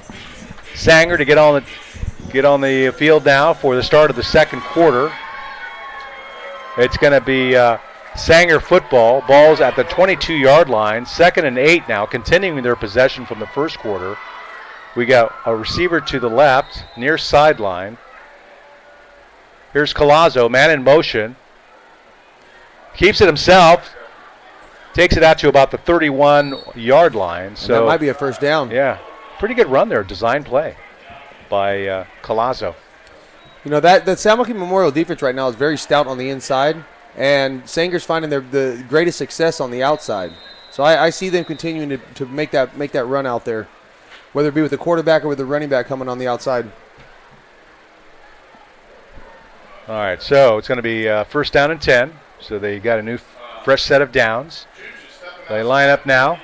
Sanger to get on the field now for the start of the second quarter. It's going to be Sanger football. Ball's at the 22-yard line. 2nd and 8 now, continuing their possession from the first quarter. We got a receiver to the left, near sideline. Here's Colazo, man in motion. Keeps it himself. Takes it out to about the 31-yard line. So that might be a first down. Yeah, pretty good run there, design play by Colazo. That San Joaquin Memorial defense right now is very stout on the inside, and Sanger's finding the greatest success on the outside. So I see them continuing to make that run out there, whether it be with the quarterback or with the running back coming on the outside. All right, so it's going to be 1st down and 10. So they got a new fresh set of downs. They line up now.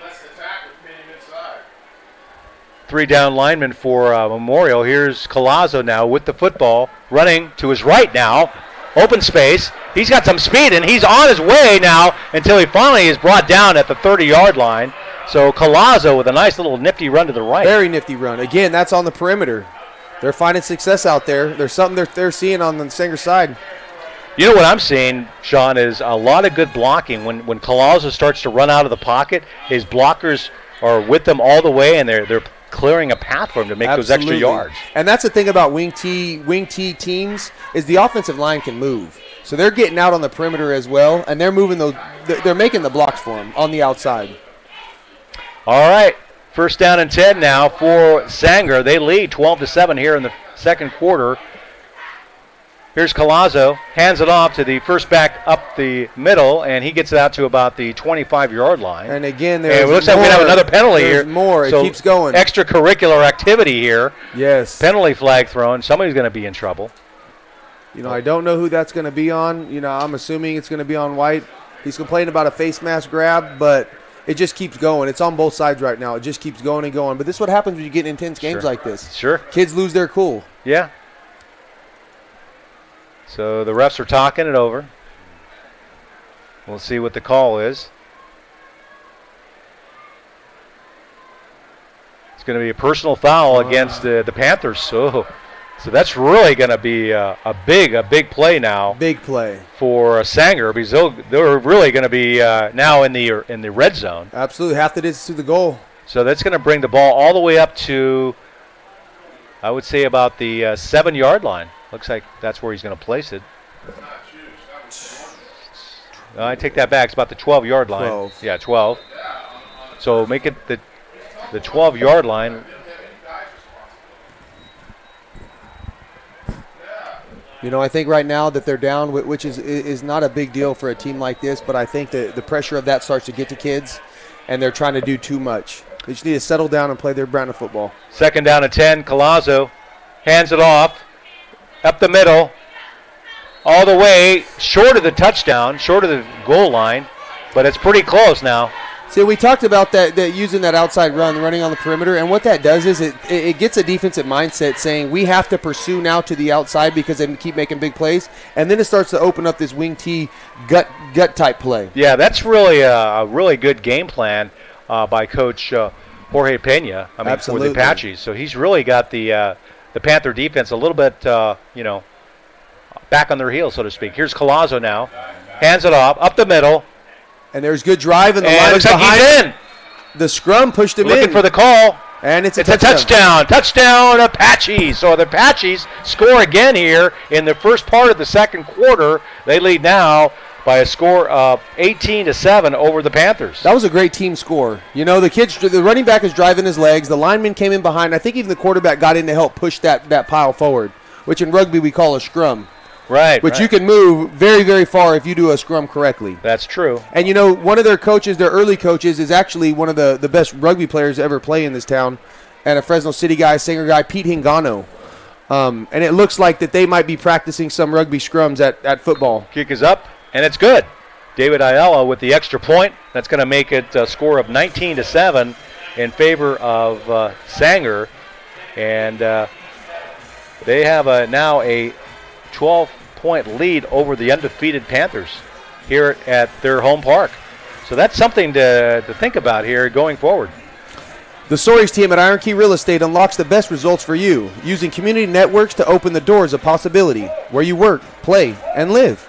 3 down linemen for Memorial. Here's Colazo now with the football, running to his right now. Open space. He's got some speed, and he's on his way now until he finally is brought down at the 30-yard line. So Colazo with a nice little nifty run to the right. Very nifty run. Again, that's on the perimeter. They're finding success out there. There's something they're seeing on the Sanger side. You know what I'm seeing, Sean, is a lot of good blocking. When Colazo starts to run out of the pocket, his blockers are with them all the way, and they're clearing a path for him to make those extra yards. And that's the thing about wing T teams is the offensive line can move. So they're getting out on the perimeter as well, and they're moving those. They're making the blocks for them on the outside. All right, first down and 10 now for Sanger. They lead 12-7 here in the second quarter. Here's Collazo, hands it off to the first back up the middle, and he gets it out to about the 25-yard line. And again, it looks like we have another penalty here. More. So it keeps going. Extracurricular activity here. Yes. Penalty flag thrown. Somebody's going to be in trouble. I don't know who that's going to be on. I'm assuming it's going to be on White. He's complaining about a face mask grab, but it just keeps going. It's on both sides right now. It just keeps going and going. But this is what happens when you get in intense games like this. Sure. Kids lose their cool. Yeah. So the refs are talking it over. We'll see what the call is. It's going to be a personal foul against the Panthers. So that's really going to be a big play now. Big play for Sanger, because they're really going to be now in the red zone. Absolutely, half the distance to the goal. So that's going to bring the ball all the way up to, I would say, about the 7-yard line. Looks like that's where he's going to place it. I take that back. It's about the 12-yard line. 12. Yeah, 12. So make it the 12-yard line. I think right now that they're down, which is not a big deal for a team like this, but I think that the pressure of that starts to get to kids, and they're trying to do too much. They just need to settle down and play their brand of football. Second down and 10. Collazo hands it off. Up the middle, all the way, short of the touchdown, short of the goal line, but it's pretty close now. See, we talked about that using that outside run, running on the perimeter, and what that does is it gets a defensive mindset saying we have to pursue now to the outside because they keep making big plays, and then it starts to open up this wing T gut type play. Yeah, that's really a really good game plan by Coach Jorge Pena. For the Apaches. So he's really got the Panther defense a little bit, back on their heels, so to speak. Here's Collazo now. Hands it off, up the middle. And there's good drive, and the line looks is like behind. He's in. The scrum pushed him in. Looking for the call. And it's a touchdown. Touchdown, Apaches. So the Apaches score again here in the first part of the second quarter. They lead now by a score of 18-7 over the Panthers. That was a great team score. The running back is driving his legs. The lineman came in behind. I think even the quarterback got in to help push that pile forward, which in rugby we call a scrum. Right. Which you can move very, very far if you do a scrum correctly. That's true. And, one of their coaches, their early coaches, is actually one of the best rugby players to ever play in this town, and a Fresno City guy, singer guy, Pete Hingano. And it looks like that they might be practicing some rugby scrums at football. Kick is up. And it's good. David Ayala with the extra point. That's going to make it a score of 19-7 in favor of Sanger. And they have now a 12-point lead over the undefeated Panthers here at their home park. So that's something to think about here going forward. The Soaries team at Iron Key Real Estate unlocks the best results for you, using community networks to open the doors of possibility, where you work, play, and live.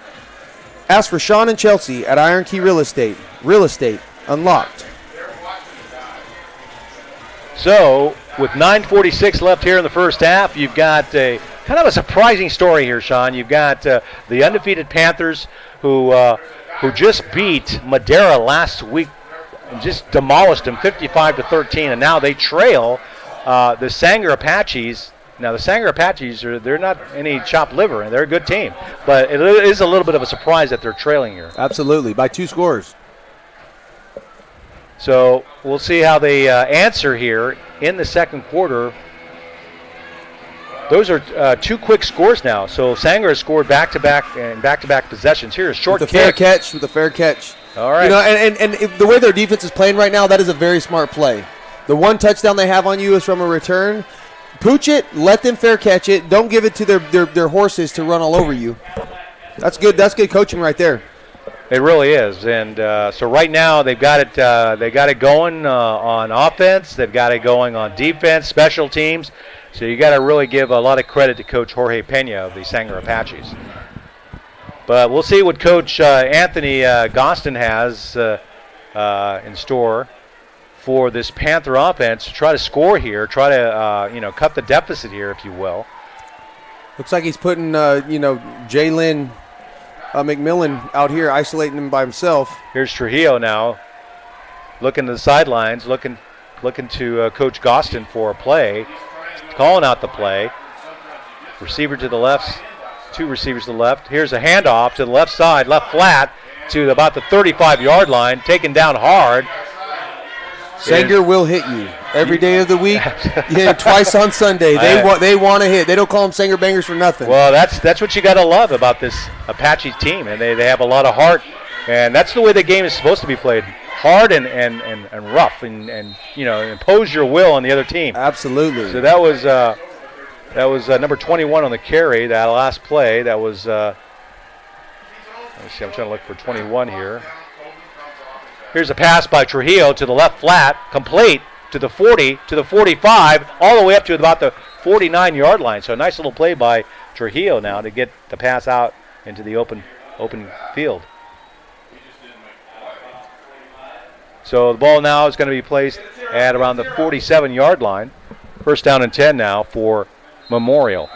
Ask for Sean and Chelsea at Iron Key Real Estate. Real estate unlocked. So, with 9:46 left here in the first half, you've got kind of a surprising story here, Sean. You've got the undefeated Panthers who just beat Madera last week and just demolished them 55-13, and now they trail the Sanger Apaches. Now, the Sanger Apaches, they're not any chopped liver, and they're a good team. But it is a little bit of a surprise that they're trailing here. Absolutely, by 2 scores. So we'll see how they answer here in the second quarter. Those are 2 quick scores now. So Sanger has scored back-to-back and back-to-back possessions. Here, a short kick. With a fair catch. All right. And the way their defense is playing right now, that is a very smart play. The one touchdown they have on you is from a return. Pooch it, let them fair catch it. Don't give it to their horses to run all over you. That's good. That's good coaching right there. It really is. And so right now they've got it. They got it going on offense. They've got it going on defense, special teams. So you got to really give a lot of credit to Coach Jorge Pena of the Sanger Apaches. But we'll see what Coach Anthony Gostin has in store for this Panther offense to try to score here, try to cut the deficit here, if you will. Looks like he's putting Jalen McMillan out here, isolating him by himself. Here's Trujillo now, looking to the sidelines, looking to Coach Gostin for a play, calling out the play. Receiver to the left, two receivers to the left. Here's a handoff to the left side, left flat to about the 35-yard line, taken down hard. Sanger will hit you every day of the week. Yeah, twice on Sunday. They want to hit. They don't call them Sanger bangers for nothing. Well, that's what you got to love about this Apache team, and they have a lot of heart, and that's the way the game is supposed to be played. Hard and rough, and impose your will on the other team. Absolutely. So that was number 21 on the carry. That last play. That was. Let me see. I'm trying to look for 21 here. Here's a pass by Trujillo to the left flat, complete to the 40, to the 45, all the way up to about the 49-yard line. So a nice little play by Trujillo now to get the pass out into the open field. So the ball now is going to be placed at around the 47-yard line. First down and 10 now for Memorial.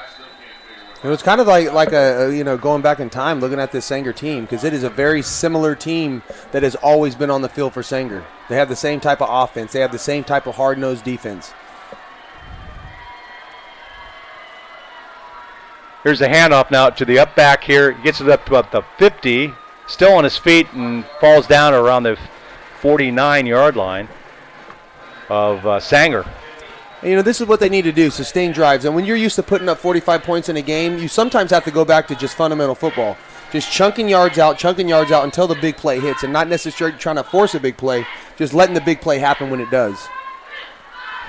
It was kind of like a going back in time, looking at this Sanger team, because it is a very similar team that has always been on the field for Sanger. They have the same type of offense. They have the same type of hard-nosed defense. Here's a handoff now to the up back here. Gets it up to about the 50, still on his feet, and falls down around the 49-yard line of Sanger. And, this is what they need to do, sustain drives. And when you're used to putting up 45 points in a game, you sometimes have to go back to just fundamental football. Just chunking yards out until the big play hits, and not necessarily trying to force a big play, just letting the big play happen when it does.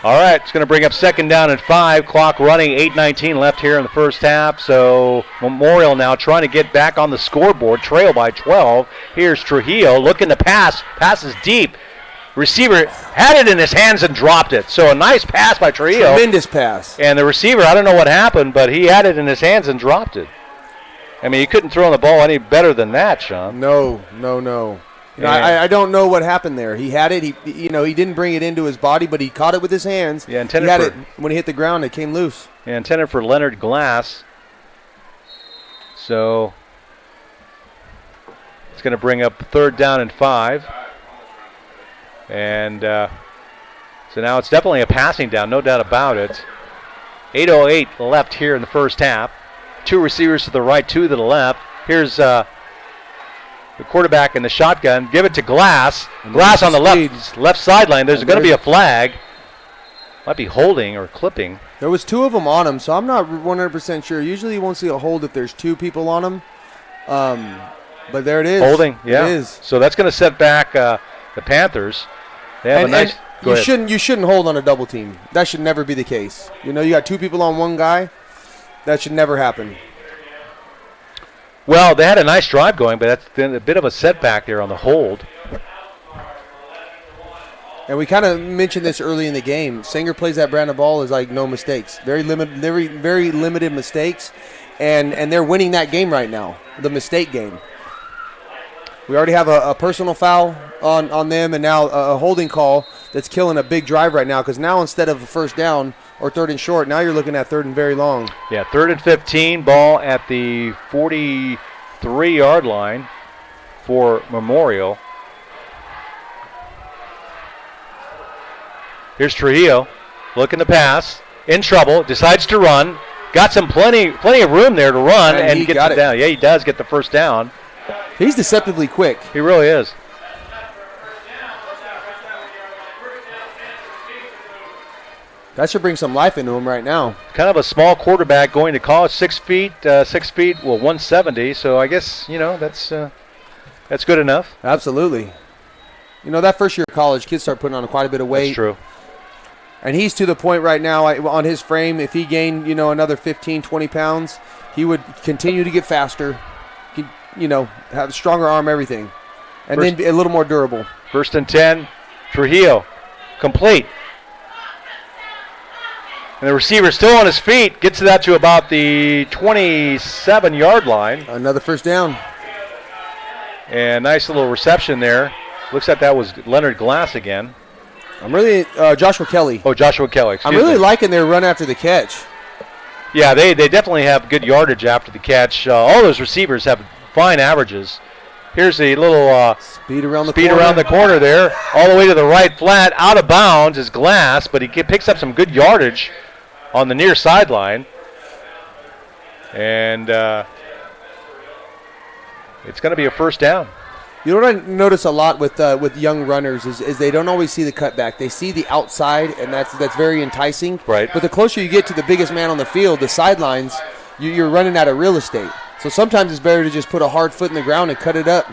All right, it's going to bring up second down and 5. Clock running, 8:19 left here in the first half. So Memorial now trying to get back on the scoreboard, trail by 12. Here's Trujillo looking to pass. Passes deep. Receiver had it in his hands and dropped it. So a nice pass by Trujillo. Tremendous pass. And the receiver, I don't know what happened, but he had it in his hands and dropped it. I mean, he couldn't throw the ball any better than that, Sean. No. I don't know what happened there. He had it. He didn't bring it into his body, but he caught it with his hands. Yeah, he had it when he hit the ground. It came loose. Yeah, intended for Leonard Glass. So it's going to bring up third down and 5. And so now it's definitely a passing down, no doubt about it. 8:08 left here in the first half. Two receivers to the right, two to the left. Here's the quarterback in the shotgun. Give it to Glass. Glass on the left sideline. There's going to be a flag. Might be holding or clipping. There was two of them on him, so I'm not 100% sure. Usually you won't see a hold if there's two people on him. But there it is. Holding, yeah. It is. So that's going to set back the Panthers. They have a nice. You shouldn't hold on a double team. That should never be the case. You got two people on one guy. That should never happen. Well, they had a nice drive going, but that's been a bit of a setback there on the hold. And we kind of mentioned this early in the game. Sanger plays that brand of ball is like no mistakes. Very limited mistakes, and they're winning that game right now, the mistake game. We already have a personal foul on them, and now a holding call that's killing a big drive right now, because now instead of a first down or third and short, now you're looking at third and very long. Yeah, third and 15, ball at the 43-yard line for Memorial. Here's Trujillo looking to pass, in trouble, decides to run, got plenty of room there to run, and gets it down. Yeah, he does get the first down. He's deceptively quick. He really is. That should bring some life into him right now. Kind of a small quarterback going to college, 6 feet, 170. So I guess, that's good enough. Absolutely. That first year of college, kids start putting on quite a bit of weight. That's true. And he's to the point right now on his frame, if he gained, another 15, 20 pounds, he would continue to get faster, have a stronger arm, everything. And then be a little more durable. First and 10, Trujillo, complete. And the receiver still on his feet, gets that to about the 27-yard line. Another first down. And nice little reception there. Looks like that was Leonard Glass again. I'm really Joshua Kelly. Oh, Joshua Kelly. Excuse I'm really me. liking their run after the catch. Yeah, they definitely have good yardage after the catch. All those receivers have fine averages. Here's a little speed around the corner there, all the way to the right flat. Out of bounds is Glass, but he picks up some good yardage on the near sideline. And it's going to be a first down. You know what I notice a lot with young runners is they don't always see the cutback. They see the outside, and that's very enticing. Right. But the closer you get to the biggest man on the field, the sidelines, you're running out of real estate. So sometimes it's better to just put a hard foot in the ground and cut it up.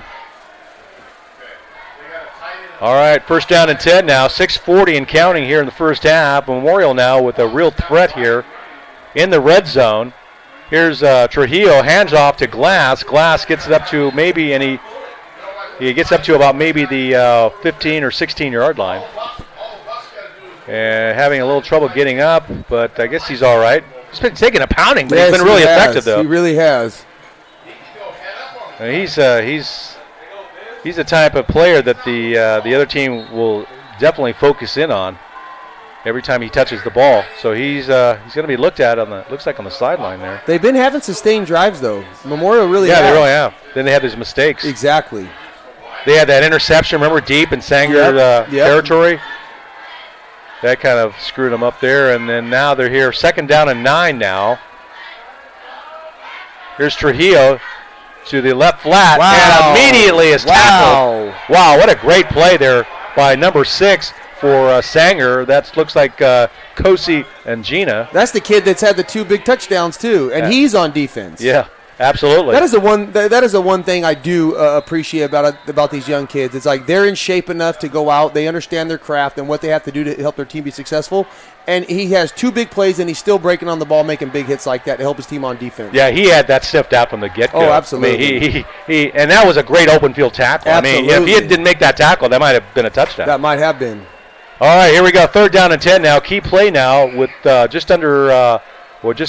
All right, first down and 10 now. 6:40 and counting here in the first half. Memorial now with a real threat here in the red zone. Here's Trujillo, hands off to Glass. Glass gets it up to maybe, and he gets up to about maybe the 15 or 16-yard line. And having a little trouble getting up, but I guess he's all right. He's been taking a pounding, but he's been really effective, though. He really has. And he's the type of player that the other team will definitely focus in on every time he touches the ball. So he's going to be looked at on the sideline there. They've been having sustained drives, though. Memorial really has. Yeah, they really have. Then they have these mistakes. Exactly. They had that interception, remember, deep in Sanger territory. That kind of screwed them up there. And then now they're here, second down and 9 now. Here's Trujillo to the left flat. Wow. And immediately is tackled. Wow, what a great play there by number 6 for Sanger. That looks like Kosi and Gina. That's the kid that's had the 2 big touchdowns, too. And he's on defense. Yeah. Absolutely. That is the one thing I do appreciate about these young kids. It's like they're in shape enough to go out. They understand their craft and what they have to do to help their team be successful. And he has 2 big plays, and he's still breaking on the ball, making big hits like that to help his team on defense. Yeah, he had that sniffed out from the get-go. Oh, absolutely. I mean, he and that was a great open field tackle. Absolutely. I mean, if he didn't make that tackle, that might have been a touchdown. That might have been. All right, here we go. Third down and 10 now. Key play now with just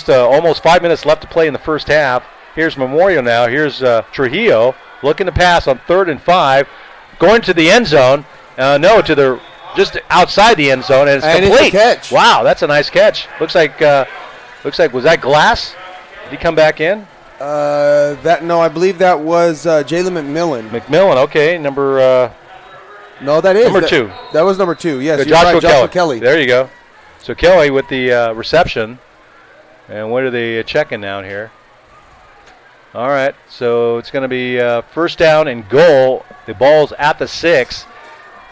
almost 5 minutes left to play in the first half. Here's Memorial now. Here's Trujillo looking to pass on 3rd and 5. Going to the end zone. Just outside the end zone, and it's complete. It's a catch. Wow, that's a nice catch. Looks like was that Glass? Did he come back in? I believe that was Jalen McMillan. McMillan, okay, number 2. That was number 2. Yes, Joshua Kelly. There you go. So Kelly with the reception, and what are they checking down here? All right, so it's going to be first down and goal. The ball's at the 6.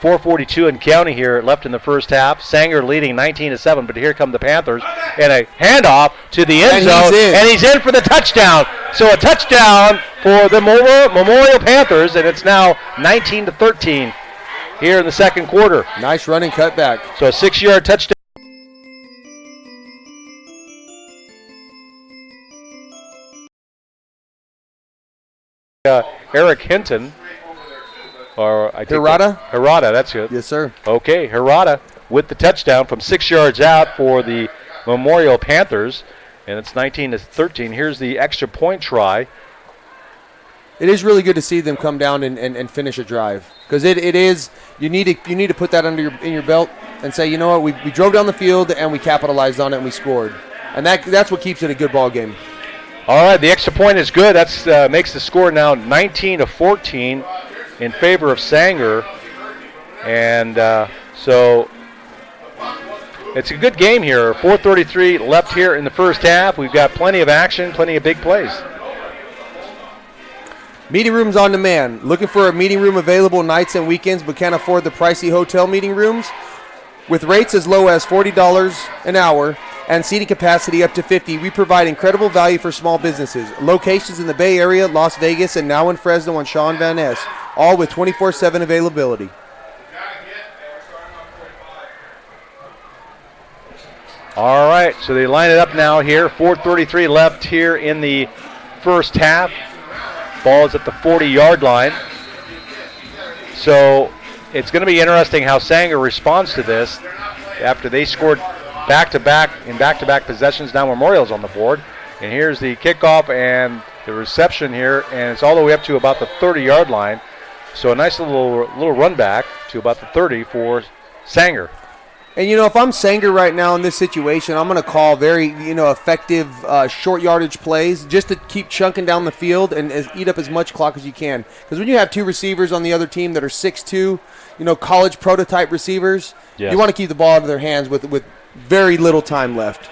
4:42 and counting here left in the first half. Sanger leading 19-7, but here come the Panthers. And a handoff to the end zone, and he's in for the touchdown. So a touchdown for the Memorial Panthers, and it's now 19-13 here in the second quarter. Nice running cutback. So a 6-yard touchdown. Eric Hinton. Hirata, that's good. Yes, sir. Okay, Hirata with the touchdown from 6 yards out for the Memorial Panthers, and it's 19-13. Here's the extra point try. It is really good to see them come down and finish a drive, because it is you need to put that in your belt and say, you know what, we drove down the field and we capitalized on it and we scored, and that's what keeps it a good ball game. All right, the extra point is good. That's makes the score now 19-14 in favor of Sanger, and so it's a good game here. 4:33 left here in the first half. We've got plenty of action, plenty of big plays. Meeting rooms on demand. Looking for a meeting room available nights and weekends but can't afford the pricey hotel meeting rooms? With rates as low as $40 an hour and seating capacity up to 50, we provide incredible value for small businesses. Locations in the Bay Area, Las Vegas, and now in Fresno on Sean Van Ness, all with 24/7 availability. All right, so they line it up now here. 4:33 left here in the first half. Ball is at the 40-yard line. So it's going to be interesting how Sanger responds to this after they scored back-to-back possessions. Now Memorial's on the board. And here's the kickoff and the reception here, and it's all the way up to about the 30-yard line. So a nice little run back to about the 30 for Sanger. And, if I'm Sanger right now in this situation, I'm going to call very, effective short yardage plays just to keep chunking down the field and eat up as much clock as you can. Because when you have two receivers on the other team that are 6'2", college prototype receivers, you want to keep the ball out of their hands with very little time left.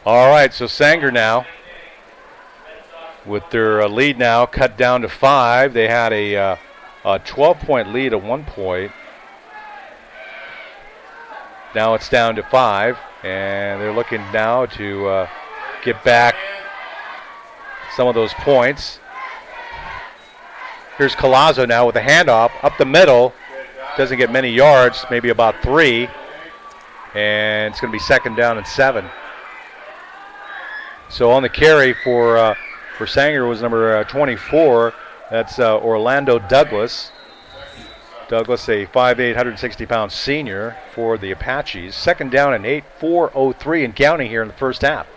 All right, so Sanger now, with their lead now cut down to 5. They had a 12-point lead at one point. Now it's down to 5, and they're looking now to get back some of those points. Here's Collazo now with a handoff up the middle. Doesn't get many yards, maybe about 3. And it's going to be second down and 7. So on the carry for Sanger was number 24. That's Orlando Douglas. Douglas, a 5'8", 160-pound senior for the Apaches. Second down and 8, 4:03 and counting here in the first half.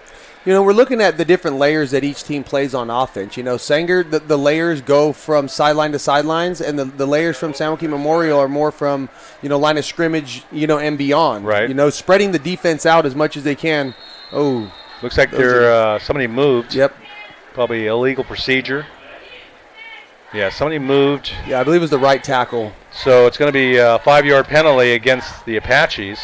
We're looking at the different layers that each team plays on offense. Sanger, the layers go from sideline to sidelines, and the layers from San Joaquin Memorial are more from, line of scrimmage, and beyond. Right. Spreading the defense out as much as they can. Oh. Looks like somebody moved. Yep. Probably illegal procedure. Yeah, somebody moved. Yeah, I believe it was the right tackle. So it's going to be a 5-yard penalty against the Apaches.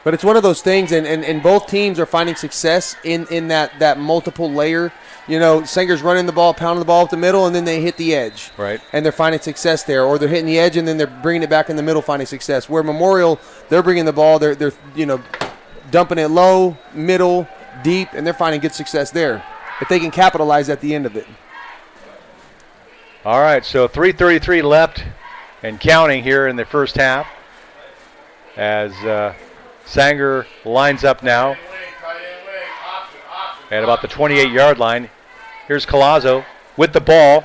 But it's one of those things, and both teams are finding success in that multiple layer. Sanger's running the ball, pounding the ball up the middle, and then they hit the edge. Right. And they're finding success there. Or they're hitting the edge, and then they're bringing it back in the middle, finding success. Where Memorial, they're bringing the ball, they're dumping it low, middle, deep, and they're finding good success there. If they can capitalize at the end of it. All right, so 3:33 left and counting here in the first half as Sanger lines up now at about the 28-yard line. Here's Collazo with the ball,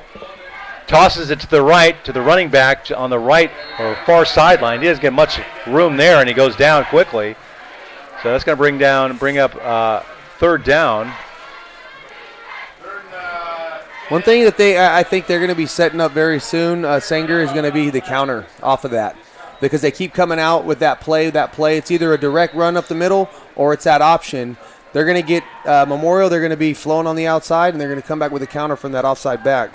tosses it to the right, to the running back on the right or far sideline. He doesn't get much room there, and he goes down quickly. So that's going to bring up third down. One thing that I think they're going to be setting up very soon, Sanger, is going to be the counter off of that. Because they keep coming out with that play. It's either a direct run up the middle or it's that option. They're going to get Memorial. They're going to be flowing on the outside, and they're going to come back with a counter from that offside back.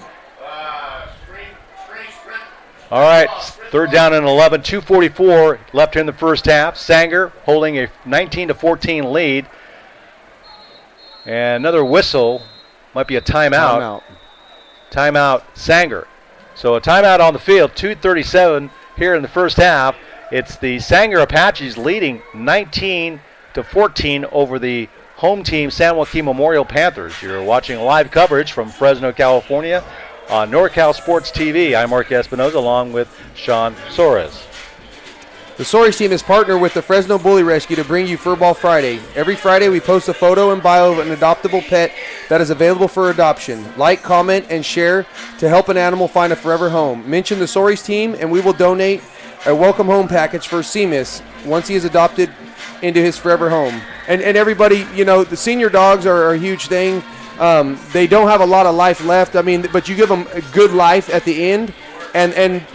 All right, third down and 11, 2:44 left here in the first half. Sanger holding a 19-14 lead. And another whistle, might be a timeout. Timeout, Sanger. So a timeout on the field, 2:37 here in the first half. It's the Sanger Apaches leading 19-14 over the home team, San Joaquin Memorial Panthers. You're watching live coverage from Fresno, California on NorCal Sports TV. I'm Mark Espinoza along with Sean Soares. The Soares team is partnered with the Fresno Bully Rescue to bring you Furball Friday. Every Friday we post a photo and bio of an adoptable pet that is available for adoption. Like, comment, and share to help an animal find a forever home. Mention the Soares team and we will donate a welcome home package for Seamus once he is adopted into his forever home. And everybody, the senior dogs are a huge thing. They don't have a lot of life left. But you give them a good life at the end. And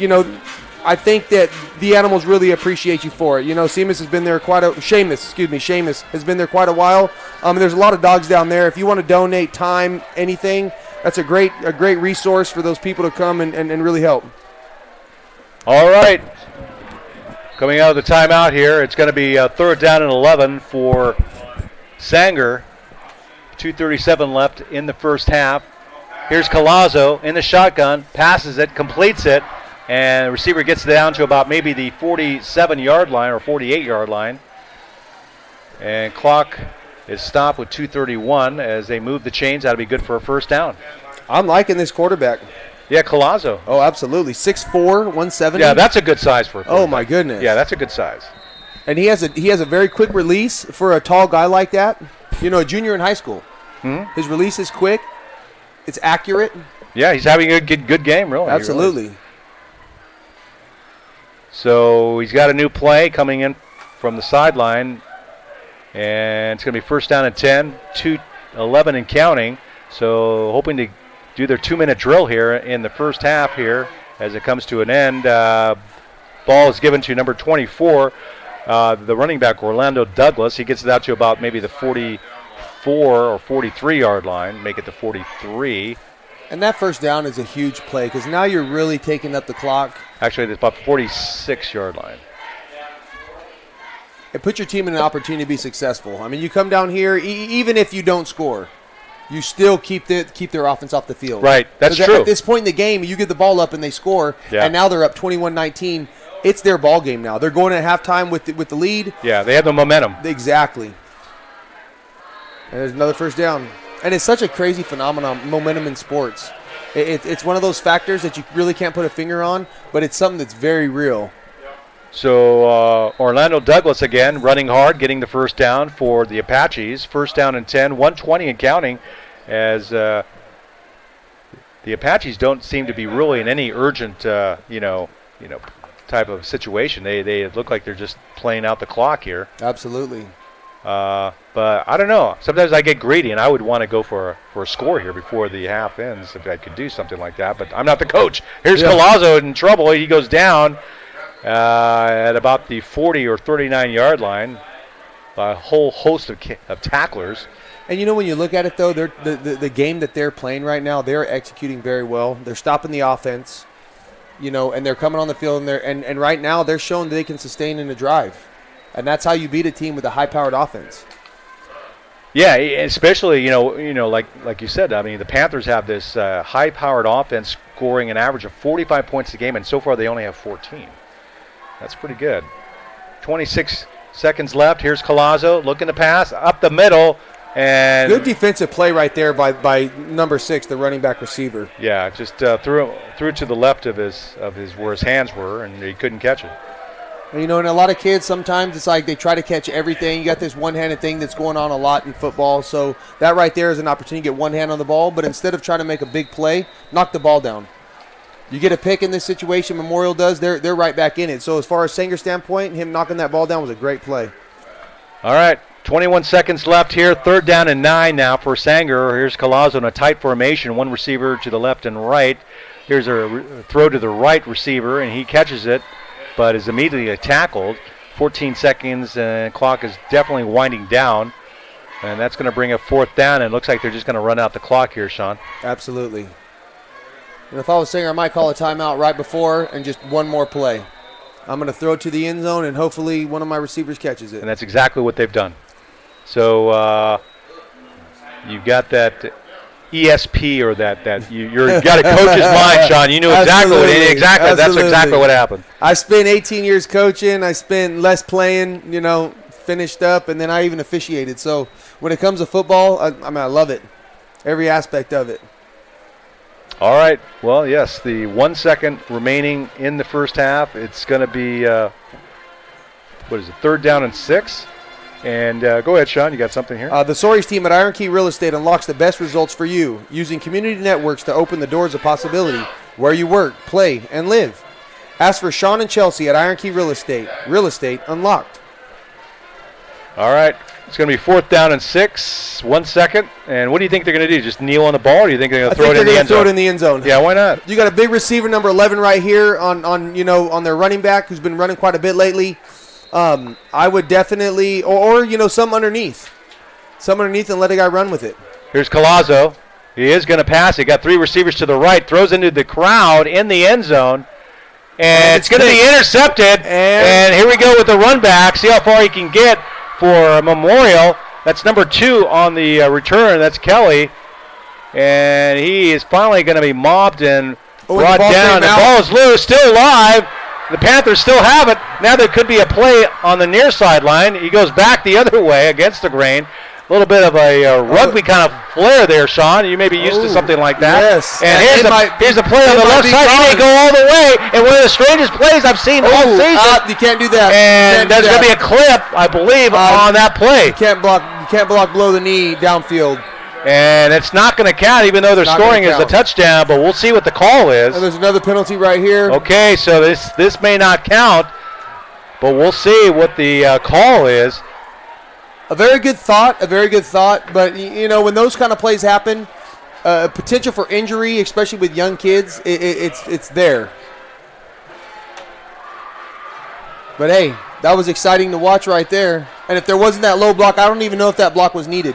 I think that the animals really appreciate you for it. Seamus has been there Seamus has been there quite a while. There's a lot of dogs down there. If you want to donate time, anything, that's a great resource for those people to come and really help. All right. Coming out of the timeout here, it's going to be third down and 11 for Sanger. 2:37 left in the first half. Here's Collazo in the shotgun, passes it, completes it, and the receiver gets down to about maybe the 47-yard line or 48-yard line. And clock is stopped with 2:31 as they move the chains. That'll be good for a first down. I'm liking this quarterback. Yeah, Collazo. Oh, absolutely. 6'4", 170. Yeah, that's a good size for a quarterback. Oh, my goodness. Yeah, that's a good size. And he has a very quick release for a tall guy like that. A junior in high school. Mm-hmm. His release is quick. It's accurate. Yeah, he's having a good game, really. Absolutely. Really. So he's got a new play coming in from the sideline. And it's going to be first down and 10, 2:11 and counting. So hoping to do their 2-minute drill here in the first half here as it comes to an end. Ball is given to number 24, the running back, Orlando Douglas. He gets it out to about maybe the 44 or 43-yard line, make it the 43. And that first down is a huge play because now you're really taking up the clock. Actually, it's about 46-yard line. It puts your team in an opportunity to be successful. I mean, you come down here, even if you don't score, you still keep their offense off the field. Right, that's true. At this point in the game, you get the ball up and they score, and now they're up 21-19. It's their ball game now. They're going at halftime with the lead. Yeah, they have the momentum. Exactly. And there's another first down. And it's such a crazy phenomenon, momentum in sports. It's one of those factors that you really can't put a finger on, but it's something that's very real. So Orlando Douglas again running hard, getting the first down for the Apaches. First down and 10, 120 and counting, as the Apaches don't seem to be really in any urgent, type of situation. They look like they're just playing out the clock here. Absolutely. But I don't know. Sometimes I get greedy, and I would want to go for a score here before the half ends if I could do something like that. But I'm not the coach. Here's Collazo in trouble. He goes down at about the 40 or 39-yard line by a whole host of tacklers. And when you look at it, though, the game that they're playing right now, they're executing very well. They're stopping the offense, and they're coming on the field, and right now they're showing that they can sustain in a drive. And that's how you beat a team with a high-powered offense. Yeah, especially, like you said, I mean, the Panthers have this high-powered offense scoring an average of 45 points a game, and so far they only have 14. That's pretty good. 26 seconds left. Here's Collazo looking to pass up the middle. And good defensive play right there by number 6, the running back receiver. Yeah, just threw it to the left of his where his hands were, and he couldn't catch it. And a lot of kids, sometimes it's like they try to catch everything. You got this one-handed thing that's going on a lot in football. So that right there is an opportunity to get one hand on the ball. But instead of trying to make a big play, knock the ball down. You get a pick in this situation, Memorial does, they're right back in it. So as far as Sanger's standpoint, him knocking that ball down was a great play. All right, 21 seconds left here. 3rd down and 9 now for Sanger. Here's Collazo in a tight formation, one receiver to the left and right. Here's a throw to the right receiver, and he catches it, but is immediately tackled. 14 seconds, and clock is definitely winding down. And that's going to bring a 4th down, and it looks like they're just going to run out the clock here, Sean. Absolutely. And if I was Sanger, I might call a timeout right before and just one more play. I'm going to throw it to the end zone, and hopefully one of my receivers catches it. And that's exactly what they've done. So you've got that ESP or that you've got a coach's mind, Sean. You knew exactly that's exactly what happened. I spent 18 years coaching. I spent less playing, finished up, and then I even officiated. So when it comes to football, I love it, every aspect of it. All right. Well, yes, the 1 second remaining in the first half. It's going to be, 3rd down and 6? And go ahead, Sean. You got something here? The Soaries team at Iron Key Real Estate unlocks the best results for you, using community networks to open the doors of possibility where you work, play, and live. Ask for Sean and Chelsea at Iron Key Real Estate. Real Estate unlocked. All right. It's going to be 4th down and 6, 1 second. And what do you think they're going to do? Just kneel on the ball, or do you think they're going to throw it in the end zone? Throw it in the end zone. Yeah, why not? You got a big receiver, number 11, right here on their running back, who's been running quite a bit lately. I would definitely, or some underneath, and let a guy run with it. Here's Collazo. He is going to pass. He got 3 receivers to the right, throws into the crowd in the end zone. And it's going to be intercepted. And here we go with the run back. See how far he can get for Memorial. That's number 2 on the return. That's Kelly. And he is finally going to be mobbed and brought down. The ball is loose, still alive. The Panthers still have it. Now there could be a play on the near sideline. He goes back the other way against the grain. A little bit of a rugby kind of flair there, Sean. You may be used to something like that. Yes. And here's a play on the left side. He may go all the way. And one of the strangest plays I've seen all season. You can't do that. And there's going to be a clip, I believe, on that play. You can't block below the knee downfield. And it's not going to count, even though they're scoring as a touchdown. But we'll see what the call is. And there's another penalty right here. Okay, so this may not count, but we'll see what the call is. A very good thought. But, when those kind of plays happen, potential for injury, especially with young kids, it's there. But, hey, that was exciting to watch right there. And if there wasn't that low block, I don't even know if that block was needed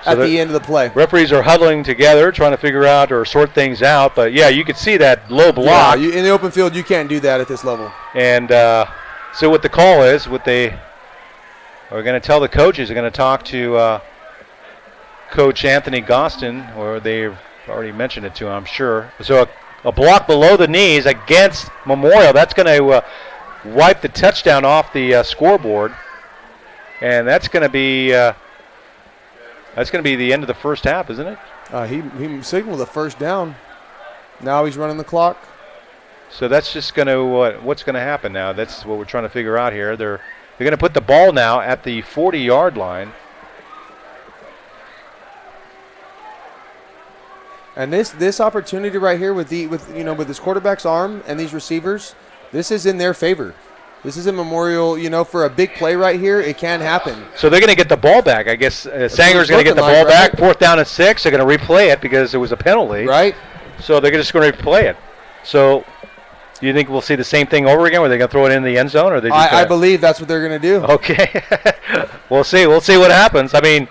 at the end of the play. Referees are huddling together, trying to figure out or sort things out. But, yeah, you could see that low block. Yeah, in the open field, you can't do that at this level. And so what the call is, what they are going to tell the coaches, they're going to talk to Coach Anthony Gostin, or they've already mentioned it to him, I'm sure. So a block below the knees against Memorial, that's going to wipe the touchdown off the scoreboard. And that's going to be the end of the first half, isn't it? He signaled the first down. Now he's running the clock. So that's just going to what's going to happen now? That's what we're trying to figure out here. They're going to put the ball now at the 40-yard line. And this opportunity right here with this quarterback's arm and these receivers, this is in their favor. This is a Memorial, for a big play right here. It can happen. So they're going to get the ball back. I guess Sanger's going to get the ball back. 4th down and 6. They're going to replay it because it was a penalty. Right. So they're just going to replay it. So do you think we'll see the same thing over again? Where they're going to throw it in the end zone, or they? I believe that's what they're going to do. Okay. We'll see. We'll see what happens. I mean,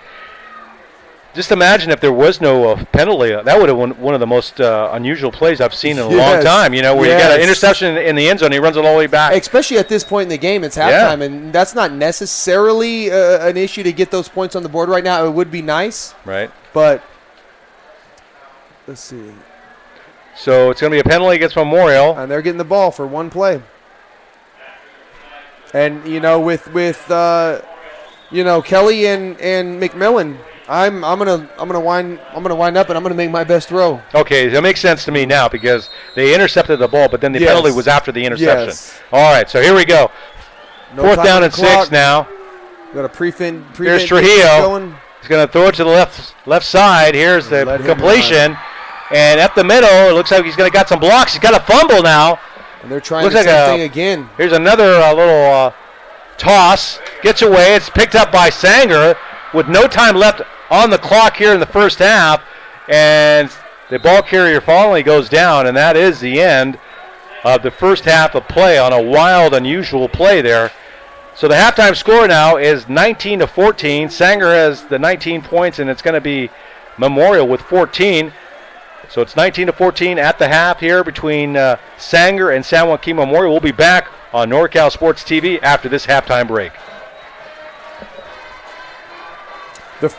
just imagine if there was no penalty. That would have been one of the most unusual plays I've seen in a long time. Where you got an interception in the end zone, he runs it all the way back. Especially at this point in the game, it's halftime, and that's not necessarily an issue to get those points on the board right now. It would be nice, right? But let's see. So it's going to be a penalty against Memorial, and they're getting the ball for one play. And with Kelly and McMillan, I'm gonna wind up and I'm gonna make my best throw. Okay, that makes sense to me now because they intercepted the ball, but then the penalty was after the interception. Yes. All right, so here we go. 4th down and 6 now. Got a prevent. Here's Trujillo. He's going to throw it to the left side. Here's the completion. And up the middle, it looks like he's got some blocks. He's got a fumble now. And they're trying the same thing again. Here's another little toss. Gets away. It's picked up by Sanger with no time left on the clock here in the first half. And the ball carrier finally goes down, and that is the end of the first half of play on a wild, unusual play there. So the halftime score now is 19-14. Sanger has the 19 points, and it's going to be Memorial with 14. So it's 19-14 at the half here between Sanger and San Joaquin Memorial. We'll be back on NorCal Sports TV after this halftime break.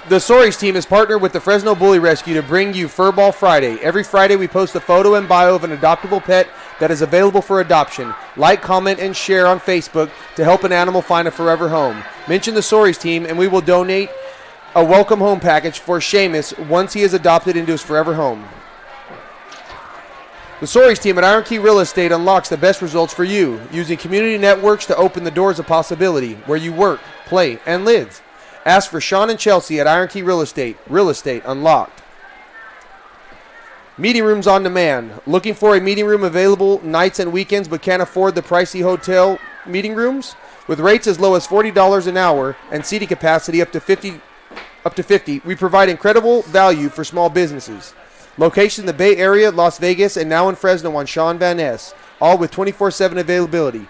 The Soaries team is partnered with the Fresno Bully Rescue to bring you Furball Friday. Every Friday we post a photo and bio of an adoptable pet that is available for adoption. Like, comment, and share on Facebook to help an animal find a forever home. Mention the Soaries team and we will donate a welcome home package for Seamus once he is adopted into his forever home. The Soaries team at Iron Key Real Estate unlocks the best results for you, using community networks to open the doors of possibility where you work, play, and live. Ask for Sean and Chelsea at Iron Key Real Estate Unlocked. Meeting Rooms on Demand. Looking for a meeting room available nights and weekends but can't afford the pricey hotel meeting rooms? With rates as low as $40 an hour and seating capacity up to 50, we provide incredible value for small businesses. Location in the Bay Area, Las Vegas, and now in Fresno on Sean Van Ness, all with 24/7 availability.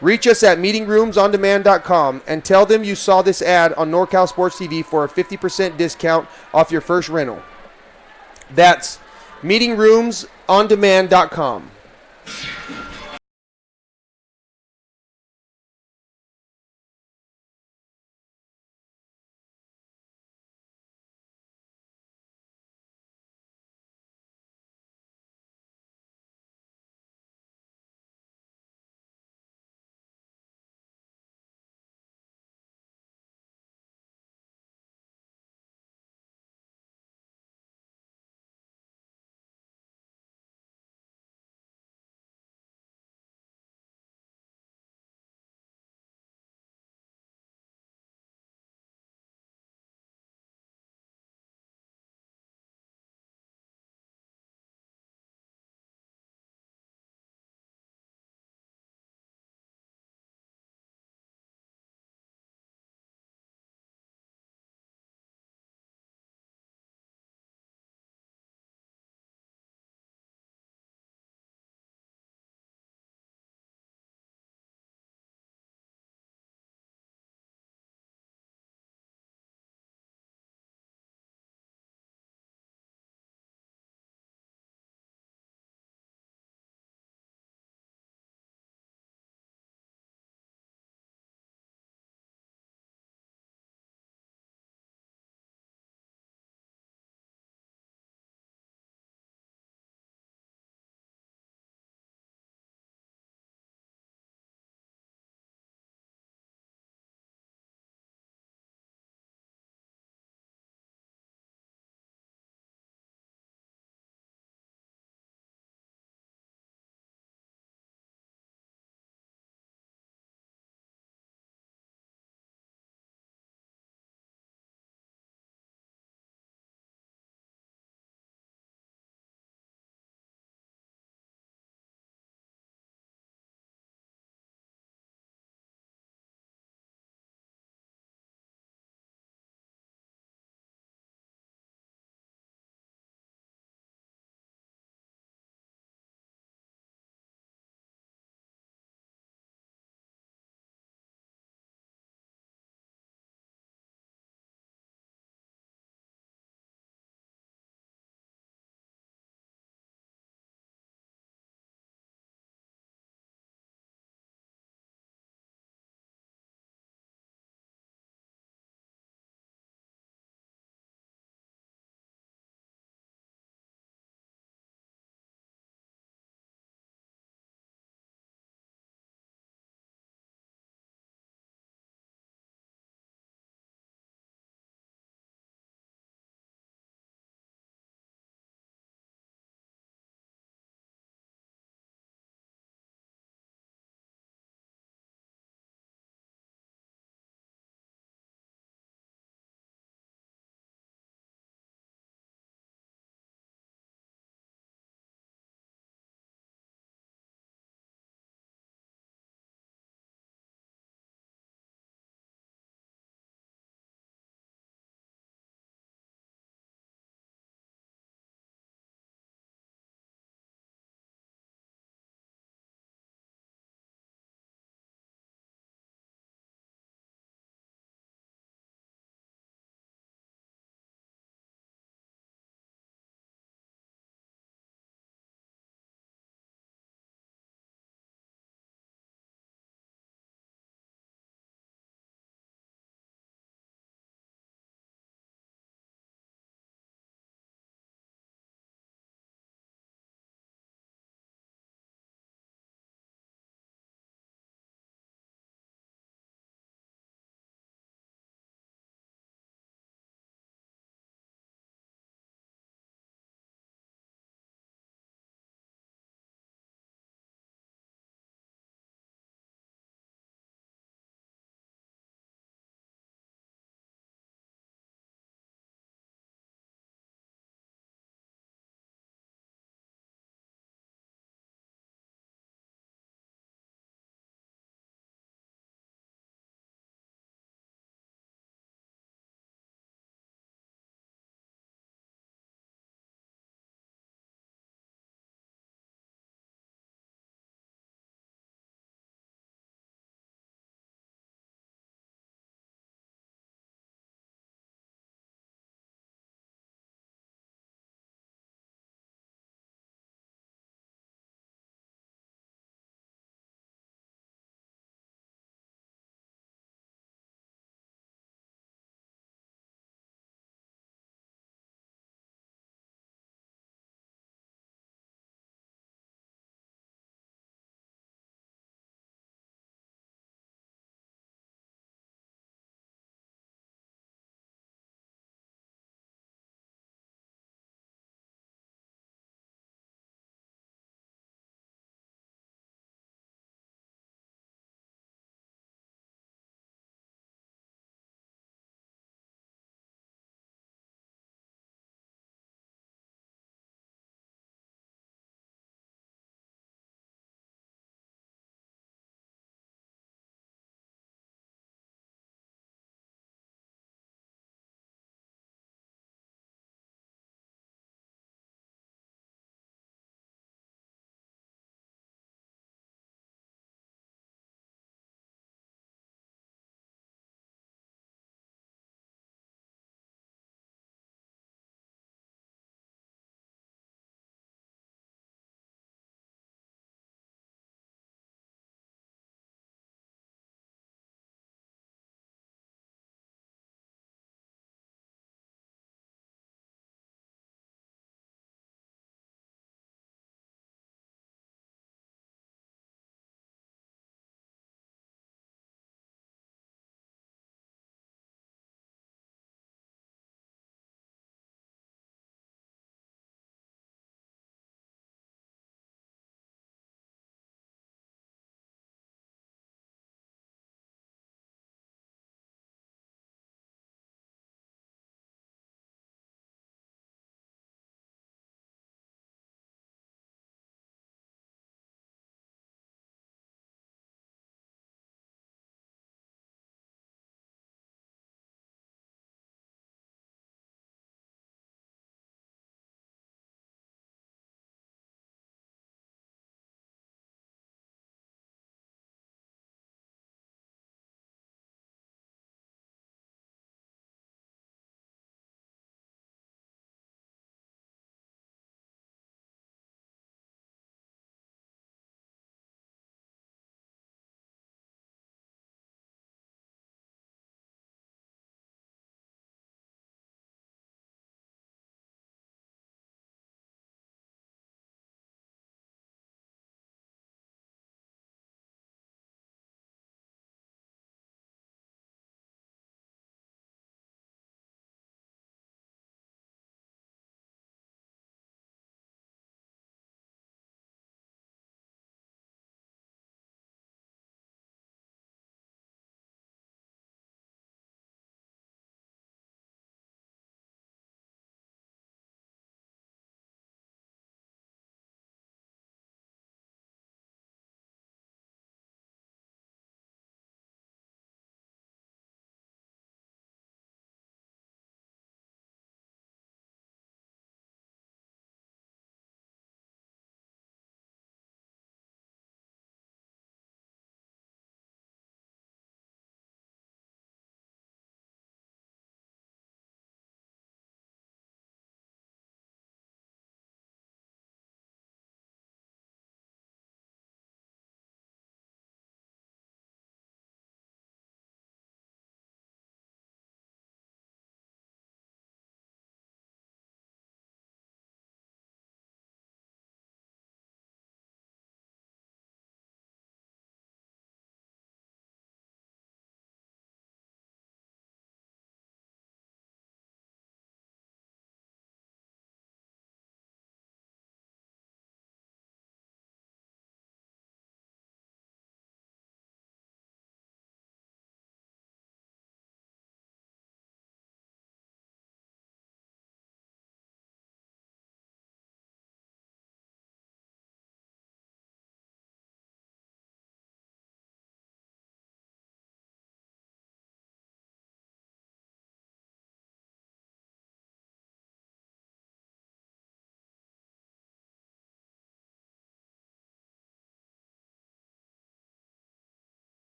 Reach us at meetingroomsondemand.com and tell them you saw this ad on NorCal Sports TV for a 50% discount off your first rental. That's meetingroomsondemand.com.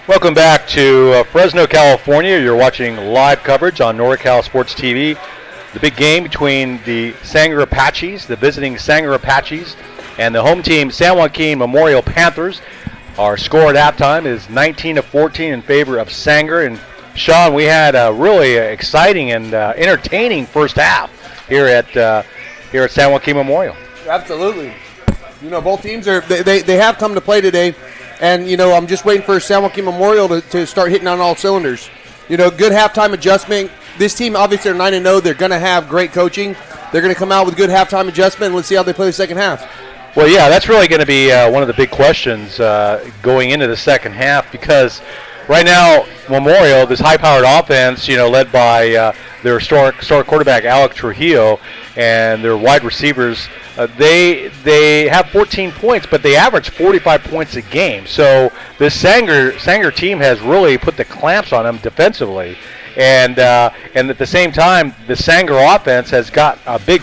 Welcome back to Fresno, California. You're watching live coverage on NorCal Sports TV. The big game between the Sanger Apaches, the visiting Sanger Apaches, and the home team San Joaquin Memorial Panthers. Our score at halftime is 19-14 in favor of Sanger. And Sean, we had a really exciting and entertaining first half here at San Joaquin Memorial. Absolutely. Both teams they have come to play today. And, I'm just waiting for San Joaquin Memorial to start hitting on all cylinders. Good halftime adjustment. This team, obviously, they're 9-0. They're going to have great coaching. They're going to come out with good halftime adjustment, and let's see how they play the second half. Well, yeah, that's really going to be one of the big questions going into the second half, because right now, Memorial, this high-powered offense, led by their star quarterback, Alex Trujillo, and their wide receivers, they have 14 points, but they average 45 points a game. So this Sanger team has really put the clamps on them defensively, and at the same time, the Sanger offense has got a big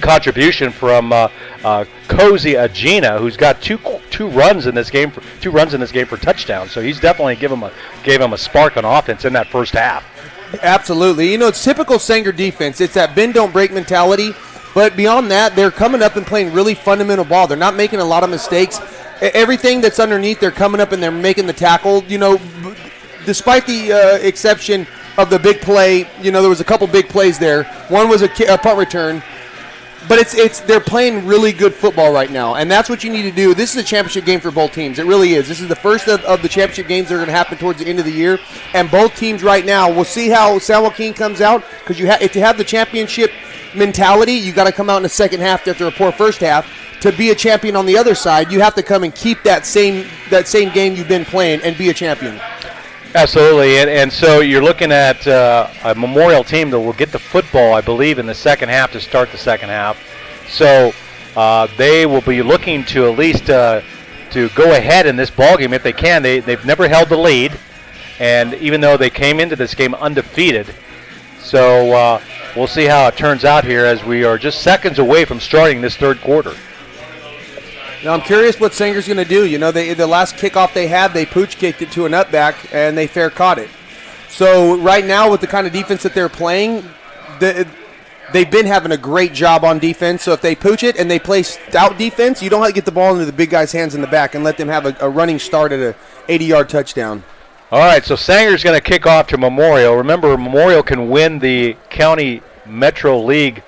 contribution from Cozy Agina, who's got two runs in this game for touchdowns. So he's definitely gave him a spark on offense in that first half. Absolutely. It's typical Sanger defense. It's that bend don't break mentality. But beyond that, they're coming up and playing really fundamental ball. They're not making a lot of mistakes. Everything that's underneath, they're coming up and they're making the tackle. Despite the exception of the big play, there was a couple big plays there. One was a punt return. But they're playing really good football right now, and that's what you need to do. This is a championship game for both teams. It really is. This is the first of the championship games that are going to happen towards the end of the year, and both teams right now, we'll see how San Joaquin comes out, because if you have the championship mentality, you got to come out in the second half after a poor first half. To be a champion on the other side, you have to come and keep that same game you've been playing and be a champion. Absolutely, and so you're looking at a Memorial team that will get the football, I believe, in the second half to start the second half. So they will be looking to at least to go ahead in this ballgame if they can. They've never held the lead, and even though they came into this game undefeated. So we'll see how it turns out here as we are just seconds away from starting this third quarter. Now, I'm curious what Sanger's going to do. The last kickoff they had, they pooch kicked it to a nutback, and they fair caught it. So right now, with the kind of defense that they're playing, they've been having a great job on defense. So if they pooch it and they play stout defense, you don't have to get the ball into the big guy's hands in the back and let them have a running start at a 80-yard touchdown. All right, so Sanger's going to kick off to Memorial. Remember, Memorial can win the County Metro League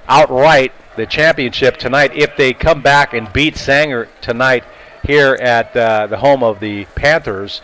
outright, the championship tonight, if they come back and beat Sanger tonight here at the home of the Panthers.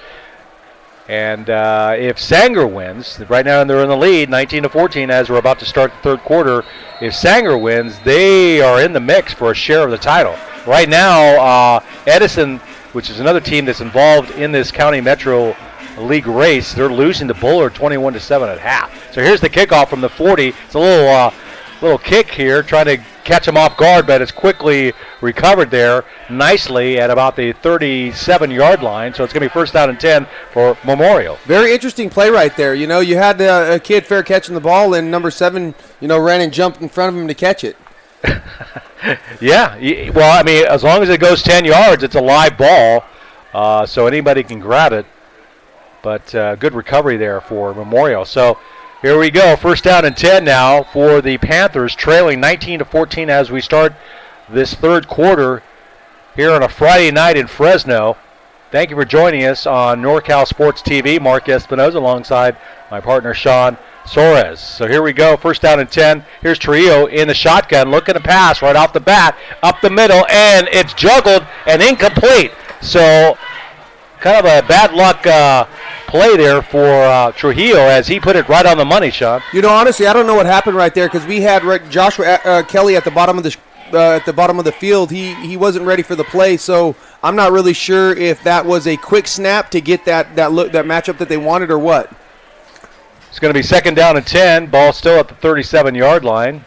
And if Sanger wins, right now they're in the lead, 19-14, as we're about to start the third quarter. If Sanger wins, they are in the mix for a share of the title. Right now, Edison, which is another team that's involved in this County Metro League race, they're losing to Bullard 21-7 at half. So here's the kickoff from the 40. It's a little kick here, trying to catch him off guard, but it's quickly recovered there nicely at about the 37-yard line. So it's going to be first down and 10 for Memorial. Very interesting play right there. You had a kid fair catching the ball, and number 7, ran and jumped in front of him to catch it. Yeah. Well, I mean, as long as it goes 10 yards, it's a live ball, so anybody can grab it. But good recovery there for Memorial. So here we go. First down and 10 now for the Panthers, trailing 19-14 as we start this third quarter here on a Friday night in Fresno. Thank you for joining us on NorCal Sports TV. Mark Espinoza alongside my partner Sean Soares. So here we go. First down and 10. Here's Trujillo in the shotgun, looking to pass right off the bat, up the middle, and it's juggled and incomplete. So kind of a bad luck play there for Trujillo as he put it right on the money, Sean. Honestly, I don't know what happened right there, because we had Joshua Kelly at the bottom of the field. He wasn't ready for the play, so I'm not really sure if that was a quick snap to get that matchup that they wanted or what. It's going to be second down and 10. Ball still at the 37-yard line,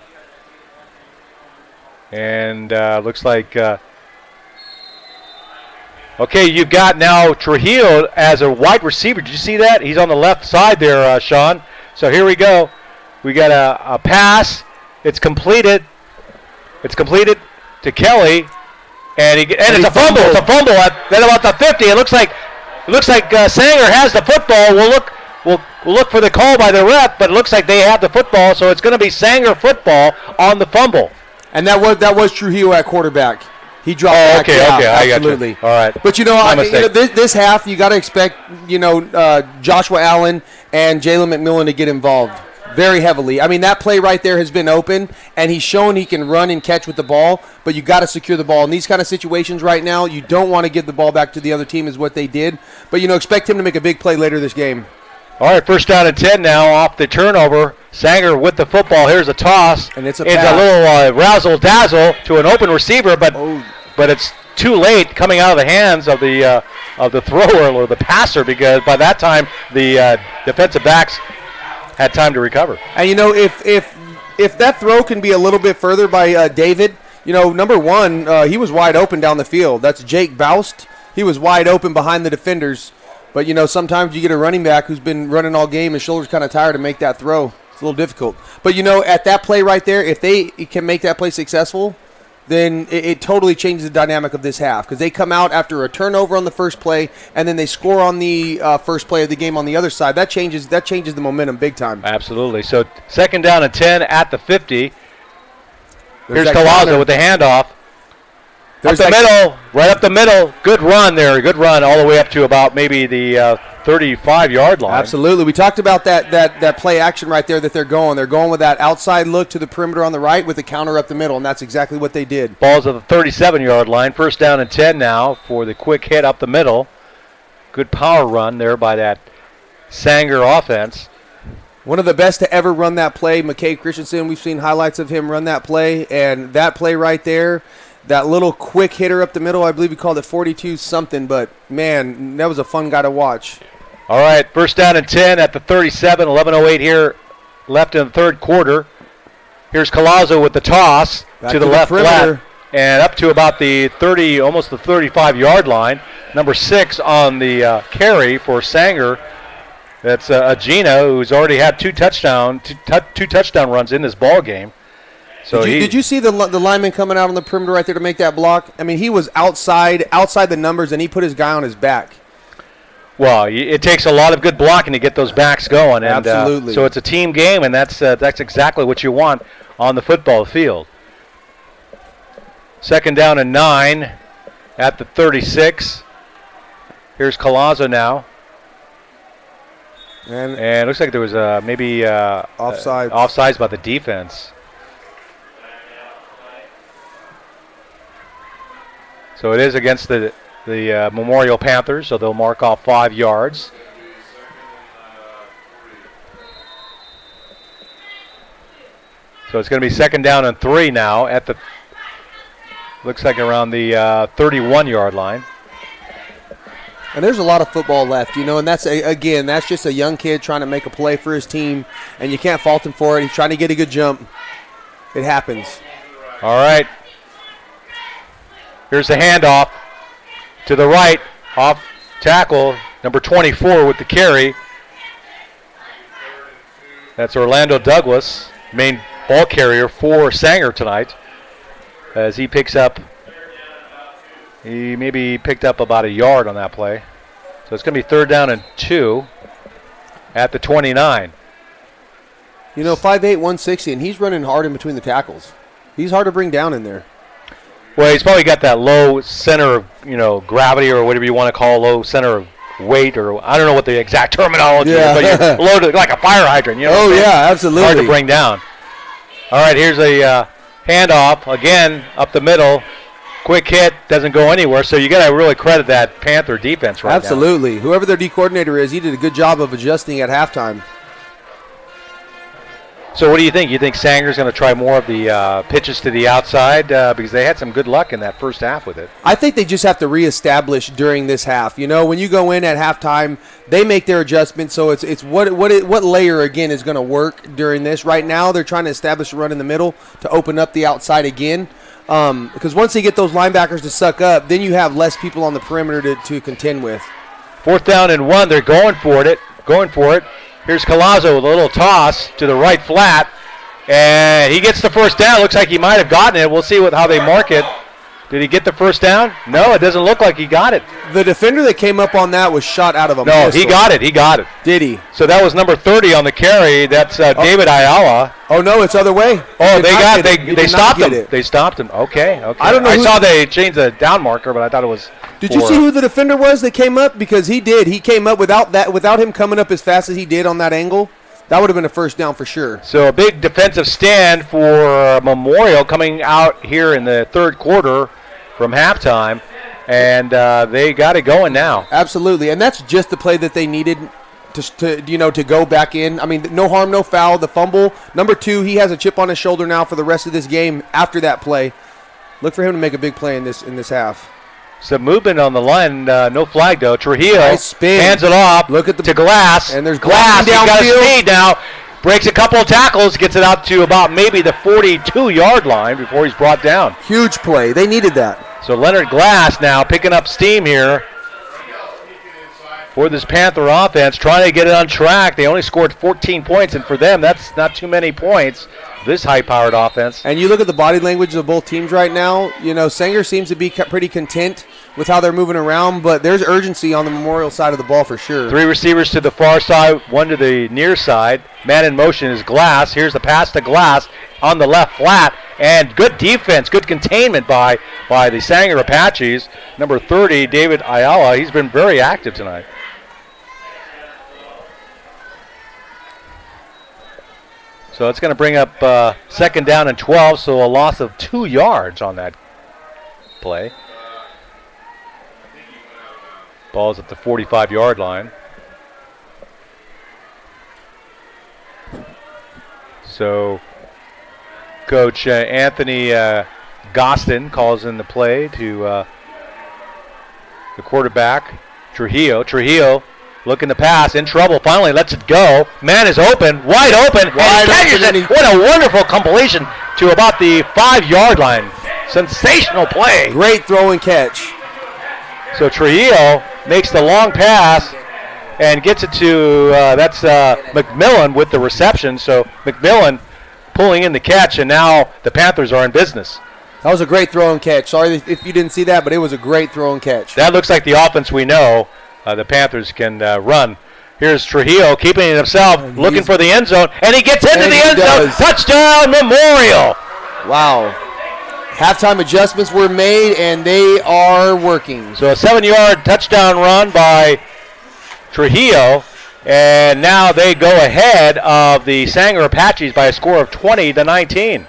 and looks like. Okay, you've got now Trujillo as a wide receiver. Did you see that? He's on the left side there, Sean. So here we go. We got a pass. It's completed. It's completed to Kelly, and it's a fumble. It's a fumble at about the 50. It looks like It looks like Sanger has the football. We'll look for the call by the ref, but it looks like they have the football, so it's going to be Sanger football on the fumble. And that was Trujillo at quarterback. He dropped back. Okay, out. I Absolutely. got you. All right. But this half, you got to expect Joshua Allen and Jalen McMillan to get involved very heavily. I mean, that play right there has been open, and he's shown he can run and catch with the ball, but you got to secure the ball. In these kind of situations right now, you don't want to give the ball back to the other team is what they did. But, expect him to make a big play later this game. All right, first down and 10 now off the turnover. Sanger with the football. Here's a toss. And it's a little razzle-dazzle to an open receiver, but it's too late coming out of the hands of the thrower or the passer, because by that time the defensive backs had time to recover. And, if that throw can be a little bit further by David, number one, he was wide open down the field. That's Jake Boust. He was wide open behind the defenders. But, sometimes you get a running back who's been running all game, his shoulder's kind of tired to make that throw. It's a little difficult. But, at that play right there, if they can make that play successful, then it totally changes the dynamic of this half, because they come out after a turnover on the first play, and then they score on the first play of the game on the other side. That changes the momentum big time. Absolutely. So second down and 10 at the 50. Here's Colazo with the handoff. Right up the middle. Good run there. Good run all the way up to about maybe the 35-yard line. Absolutely. We talked about that play action right there that they're going. They're going with that outside look to the perimeter on the right with the counter up the middle, and that's exactly what they did. Ball's at the 37-yard line. First down and 10 now for the quick hit up the middle. Good power run there by that Sanger offense. One of the best to ever run that play, McKay Christensen. We've seen highlights of him run that play, and that play right there, that little quick hitter up the middle, I believe he called it 42-something, but, man, that was a fun guy to watch. All right, first down and 10 at the 37, 11:08 here left in the third quarter. Here's Colazo with the toss to the left flat and up to about the 30, almost the 35-yard line. Number 6 on the carry for Sanger. That's Agina, who's already had two touchdown runs in this ball game. So did you see the lineman coming out on the perimeter right there to make that block? I mean, he was outside the numbers, and he put his guy on his back. Well, it takes a lot of good blocking to get those backs going. And, absolutely. So it's a team game, and that's exactly what you want on the football field. Second down and 9 at the 36. Here's Colazo now. And it looks like there was maybe offsides by the defense. So it is against the Memorial Panthers, so they'll mark off 5 yards. So it's going to be second down and 3 now at the, looks like around the 31-yard line. And there's a lot of football left, and that's just a young kid trying to make a play for his team, and you can't fault him for it. He's trying to get a good jump. It happens. All right. Here's the handoff to the right, off tackle, number 24 with the carry. That's Orlando Douglas, main ball carrier for Sanger tonight, as he maybe picked up about a yard on that play. So it's going to be third down and 2 at the 29. 5'8", 160, and he's running hard in between the tackles. He's hard to bring down in there. Well, he's probably got that low center of, gravity or whatever you want to call low center of weight, or I don't know what the exact terminology is, but you're loaded like a fire hydrant. Oh, yeah, absolutely. Hard to bring down. All right, here's a handoff, again, up the middle. Quick hit, doesn't go anywhere, so you got to really credit that Panther defense right now. Absolutely. Whoever their D coordinator is, he did a good job of adjusting at halftime. So what do you think? You think Sanger's going to try more of the pitches to the outside because they had some good luck in that first half with it? I think they just have to reestablish during this half. When you go in at halftime, they make their adjustments. So it's what layer again is going to work during this. Right now, they're trying to establish a run in the middle to open up the outside again. Because once they get those linebackers to suck up, then you have less people on the perimeter to contend with. Fourth down and 1. They're going for it. Here's Colazo with a little toss to the right flat, and he gets the first down. Looks like he might have gotten it. We'll see how they mark it. Did he get the first down? No, it doesn't look like he got it. The defender that came up on that was shot out of a No, pistol. he got it. He got it. Did he? So that was number 30 on the carry. That's David Ayala. Oh, no, it's other way. Oh, they stopped him. They stopped him. Okay. I don't know. I saw they changed the down marker, but I thought it was. Did you see who the defender was that came up? Because he did. He came up without him coming up as fast as he did on that angle. That would have been a first down for sure. So a big defensive stand for Memorial coming out here in the third quarter from halftime, and they got it going now. Absolutely, and that's just the play that they needed to go back in. I mean, no harm, no foul. The fumble, number 2, he has a chip on his shoulder now for the rest of this game. After that play, look for him to make a big play in this half. Some movement on the line, no flag though. Trujillo nice hands it off. Look at to Glass, and there's Glass. He's got his downfield. speed now. Breaks a couple of tackles, gets it out to about maybe the 42-yard line before he's brought down. Huge play. They needed that. So Leonard Glass now picking up steam here for this Panther offense, trying to get it on track. They only scored 14 points, and for them, that's not too many points. This high-powered offense. And you look at the body language of both teams right now. You know, Sanger seems to be pretty content with how they're moving around, but there's urgency on the Memorial side of the ball for sure. 3 receivers to the far side, 1 to the near side. Man in motion is Glass. Here's the pass to Glass on the left flat, and good defense, good containment by the Sanger Apaches. Number 30, David Ayala, he's been very active tonight. So it's going to bring up second down and 12, so a loss of 2 yards on that play. Ball's at the 45-yard line. So Coach Anthony Gostin calls in the play to the quarterback, Trujillo. Trujillo looking to pass, in trouble, finally lets it go. Man is open, wide open, and catches it. What a wonderful completion to about the 5-yard line. Sensational play. Great throw and catch. So Trujillo makes the long pass and gets it to, that's McMillan with the reception. So McMillan pulling in the catch, and now the Panthers are in business. That was a great throw and catch. Sorry if you didn't see that, but it was a great throw and catch. That looks like the offense we know the Panthers can run. Here's Trujillo keeping it himself, looking for the end zone, and he gets into the end zone. Touchdown, Memorial. Wow. Halftime adjustments were made, and they are working. So a 7-yard touchdown run by Trujillo, and now they go ahead of the Sanger Apaches by a score of 20-19.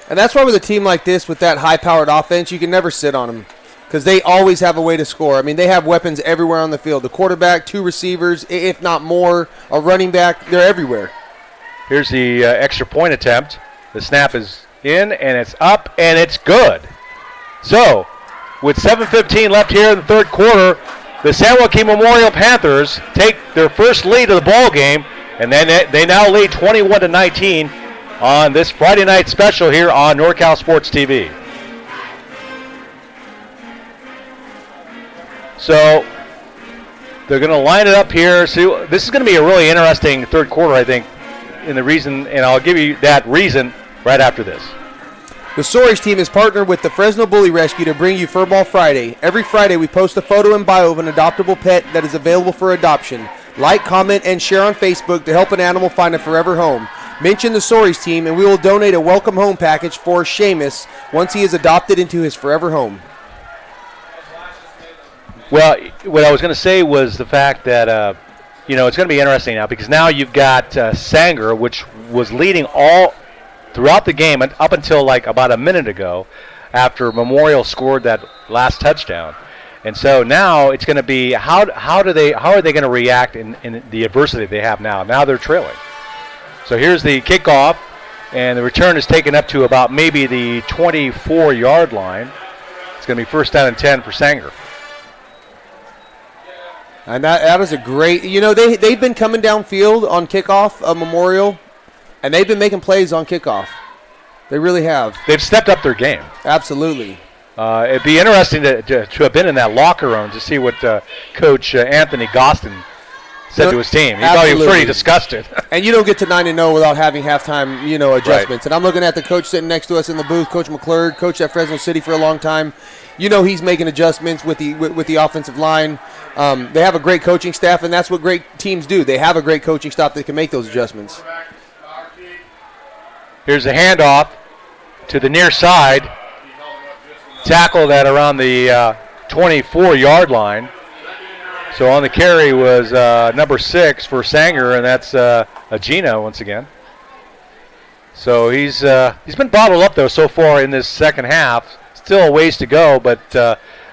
And that's why with a team like this, with that high-powered offense, you can never sit on them because they always have a way to score. I mean, they have weapons everywhere on the field. The quarterback, 2 receivers, if not more, a running back, they're everywhere. Here's the extra point attempt. The snap is in, and it's up, and it's good. So, with 7:15 left here in the third quarter, the San Joaquin Memorial Panthers take their first lead of the ball game, and then they now lead 21-19 on this Friday night special here on NorCal Sports TV. So they're going to line it up here. So this is going to be a really interesting third quarter, I think, and I'll give you that reason right after this. The Storage team is partnered with the Fresno Bully Rescue to bring you Furball Friday. Every Friday we post a photo and bio of an adoptable pet that is available for adoption. Like, comment, and share on Facebook to help an animal find a forever home. Mention the Storage team and we will donate a welcome home package for Seamus once he is adopted into his forever home. Well, what I was going to say was the fact that, it's going to be interesting now because now you've got Sanger, which was leading all throughout the game up until like about a minute ago after Memorial scored that last touchdown. And so now it's going to be how are they going to react in the adversity they have now? Now they're trailing. So here's the kickoff, and the return is taken up to about maybe the 24-yard line. It's going to be first down and 10 for Sanger. And that is a great, they've been coming downfield on kickoff of Memorial, and they've been making plays on kickoff. They really have. They've stepped up their game. Absolutely. It'd be interesting to have been in that locker room to see what Coach Anthony Gostin said to his team. He thought he was pretty disgusted. And you don't get to 9-0 without having halftime, adjustments. Right. And I'm looking at the coach sitting next to us in the booth, Coach McClure, coach at Fresno City for a long time. He's making adjustments with the offensive line. They have a great coaching staff, and that's what great teams do. They have a great coaching staff that can make those adjustments. Here's a handoff to the near side. Tackled at around the 24-yard line. So on the carry was number 6 for Sanger, and that's Agina once again. So he's been bottled up, though, so far in this second half. Still a ways to go, but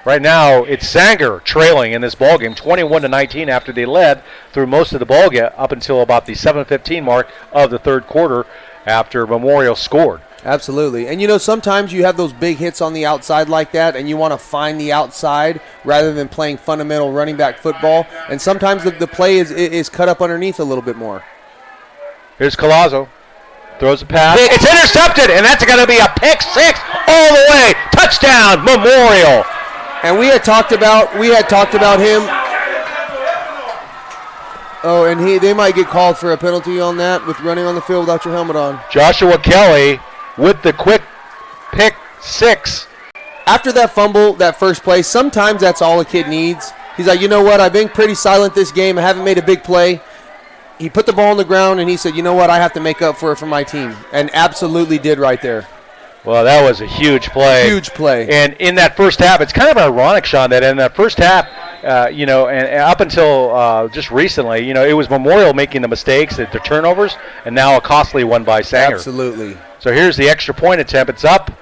right now it's Sanger trailing in this ballgame, 21-19 after they led through most of the ballgame up until about the 7:15 mark of the third quarter after Memorial scored. Absolutely. And, sometimes you have those big hits on the outside like that, and you want to find the outside rather than playing fundamental running back football. And sometimes the play is cut up underneath a little bit more. Here's Collazo. Throws a pass. It's intercepted, and that's going to be a pick 6 all the way. Touchdown, Memorial. And we had talked about him. Oh, and they might get called for a penalty on that with running on the field without your helmet on. Joshua Kelly with the quick pick 6. After that fumble, that first play, sometimes that's all a kid needs. He's like, you know what, I've been pretty silent this game. I haven't made a big play. He put the ball on the ground, and he said, you know what, I have to make up for it for my team. And absolutely did right there. Well, that was a huge play. Huge play. And in that first half, it's kind of ironic, Sean, that in that first half, and up until just recently, it was Memorial making the mistakes, the turnovers, and now a costly one by Sanger. Absolutely. So here's the extra point attempt. It's up,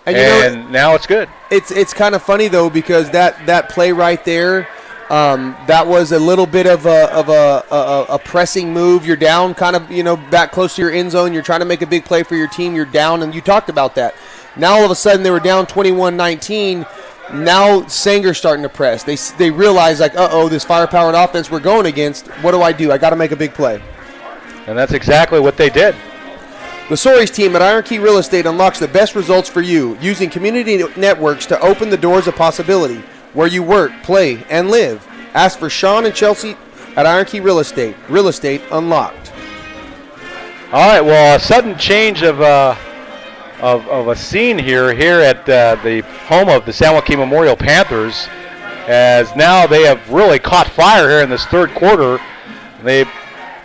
and now it's good. It's kind of funny, though, because that play right there, that was a little bit of a pressing move. You're down kind of, back close to your end zone. You're trying to make a big play for your team. You're down, and you talked about that. Now all of a sudden they were down 21-19. Now Sanger's starting to press. They realize, like, this firepowered offense we're going against, what do? I got to make a big play. And that's exactly what they did. The Soares team at Iron Key Real Estate unlocks the best results for you using community networks to open the doors of possibility where you work, play, and live. Ask for Sean and Chelsea at Iron Key Real Estate. Real Estate Unlocked. All right, well, a sudden change of a scene here at the home of the San Joaquin Memorial Panthers, as now they have really caught fire here in this third quarter. They've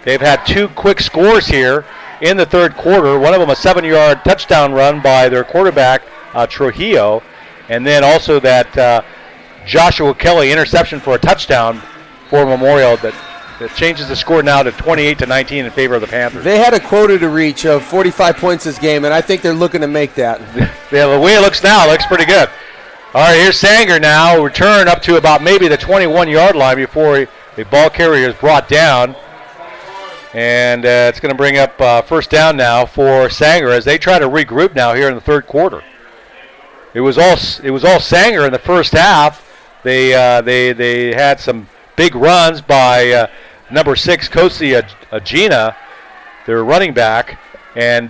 had 2 quick scores here in the third quarter. One of them a 7-yard touchdown run by their quarterback, Trujillo, and then also that Joshua Kelly interception for a touchdown for Memorial that changes the score now to 28-19 in favor of the Panthers. They had a quota to reach of 45 points this game, and I think they're looking to make that. Yeah, the way it looks now, it looks pretty good. All right, here's Sanger now. Return up to about maybe the 21-yard line before the ball carrier is brought down. And it's going to bring up first down now for Sanger as they try to regroup now here in the third quarter. It was all Sanger in the first half. They had some big runs by number 6 Kosi Agina, their running back, and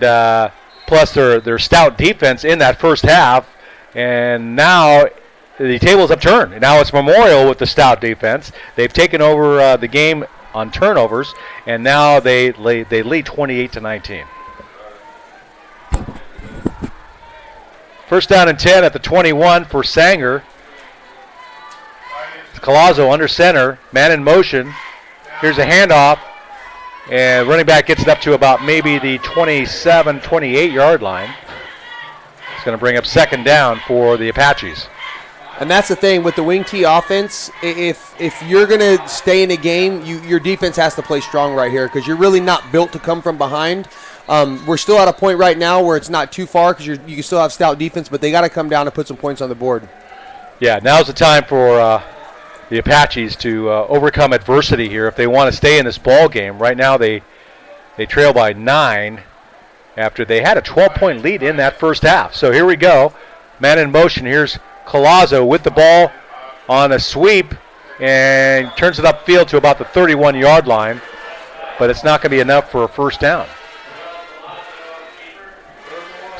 plus their stout defense in that first half. And now the tables have turned. Now it's Memorial with the stout defense. They've taken over the game on turnovers, and now they lead 28-19. First down and 10 at the 21 for Sanger. Collazo under center, man in motion. Here's a handoff, and running back gets it up to about maybe the 27, 28-yard line. It's going to bring up second down for the Apaches. And that's the thing with the wing T offense. If you're going to stay in a game, your defense has to play strong right here because you're really not built to come from behind. We're still at a point right now where it's not too far because you can still have stout defense, but they got to come down and put some points on the board. Yeah, now's the time for the Apaches to overcome adversity here if they want to stay in this ball game. Right now they trail by 9 after they had a 12-point lead in that first half. So here we go. Man in motion. Here's Collazo with the ball on a sweep and turns it upfield to about the 31-yard line, but it's not going to be enough for a first down.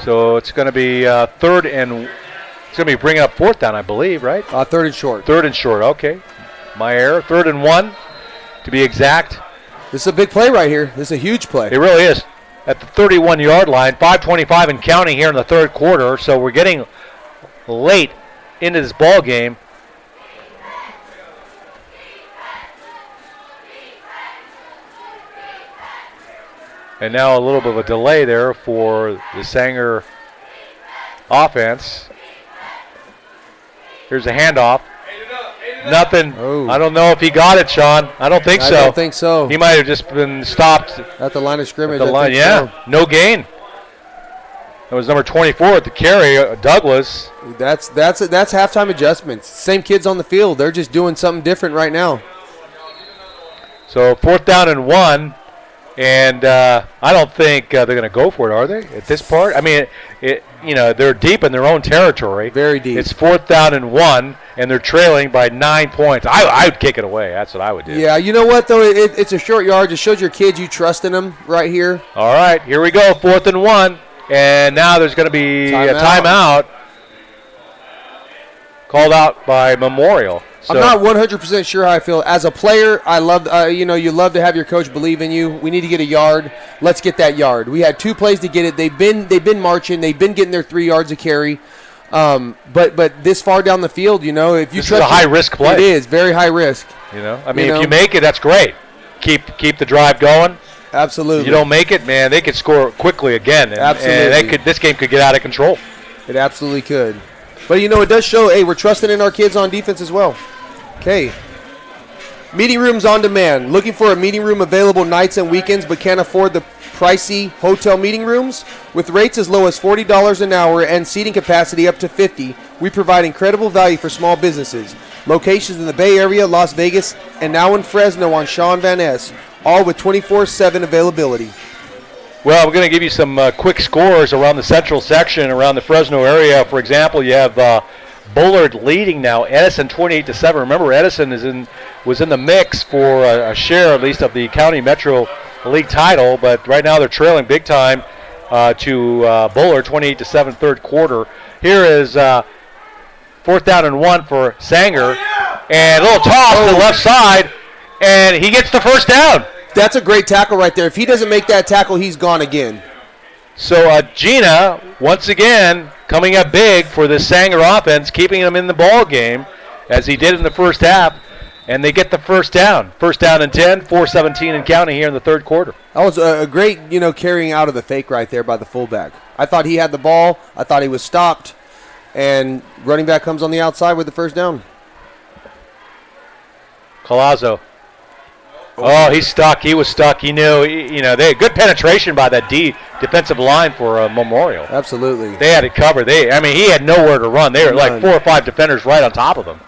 So it's going to be it's going to be bringing up fourth down, I believe, right? Third and short. Third and short, okay. My error. 3rd and 1 to be exact. This is a big play right here. This is a huge play. It really is. At the 31-yard line, 5:25 and counting here in the third quarter, so we're getting late into this ball game. And now a little bit of a delay there for the Sanger offense. Here's a handoff. Nothing. Oh. I don't know if he got it, Sean. I don't think so. I don't think so. He might have just been stopped. At the line of scrimmage. At the line, yeah. So. No gain. That was number 24 at the carry, Douglas. That's halftime adjustments. Same kids on the field. They're just doing something different right now. So 4th down and 1. And I don't think they're going to go for it, are they, at this part? I mean, they're deep in their own territory. Very deep. It's 4th down and 1, and they're trailing by 9 points. I would kick it away. That's what I would do. Yeah, you know what, though? It's a short yard. It shows your kids you trust in them right here. All right, here we go, 4th and 1. And now there's going to be a timeout called out by Memorial. So I'm not 100% sure how I feel. As a player, I love, you love to have your coach believe in you. We need to get a yard. Let's get that yard. We had 2 plays to get it. They've been marching. They've been getting their 3 yards of carry. But this far down the field, if you this is a high risk play. It is very high risk. If you make it, that's great. Keep the drive going. Absolutely. If you don't make it, man, they could score quickly again. Absolutely. And this game could get out of control. It absolutely could. But, it does show, hey, we're trusting in our kids on defense as well. Okay. Meeting rooms on demand. Looking for a meeting room available nights and weekends but can't afford the pricey hotel meeting rooms? With rates as low as $40 an hour and seating capacity up to 50, we provide incredible value for small businesses. Locations in the Bay Area, Las Vegas, and now in Fresno on Sean Van Ness, all with 24/7 availability. Well, we're going to give you some quick scores around the central section, around the Fresno area. For example, you have Bullard leading now, Edison 28-7. Remember, Edison was in the mix for a share, at least, of the County Metro League title, but right now they're trailing big time to Bullard, 28-7, third quarter. Here is 4th down and 1 for Sanger, and a little toss to the left side, and he gets the first down. That's a great tackle right there. If he doesn't make that tackle, he's gone again. So Gina, once again, coming up big for the Sanger offense, keeping them in the ball game, as he did in the first half, and they get the first down. First down and 10, 4:17 and counting here in the third quarter. That was a great, carrying out of the fake right there by the fullback. I thought he had the ball. I thought he was stopped, and running back comes on the outside with the first down. Collazo. Oh, he's stuck. He was stuck. He knew. They had good penetration by that defensive line for Memorial. Absolutely. They had it covered. He had nowhere to run. They were like 4 or 5 defenders right on top of him.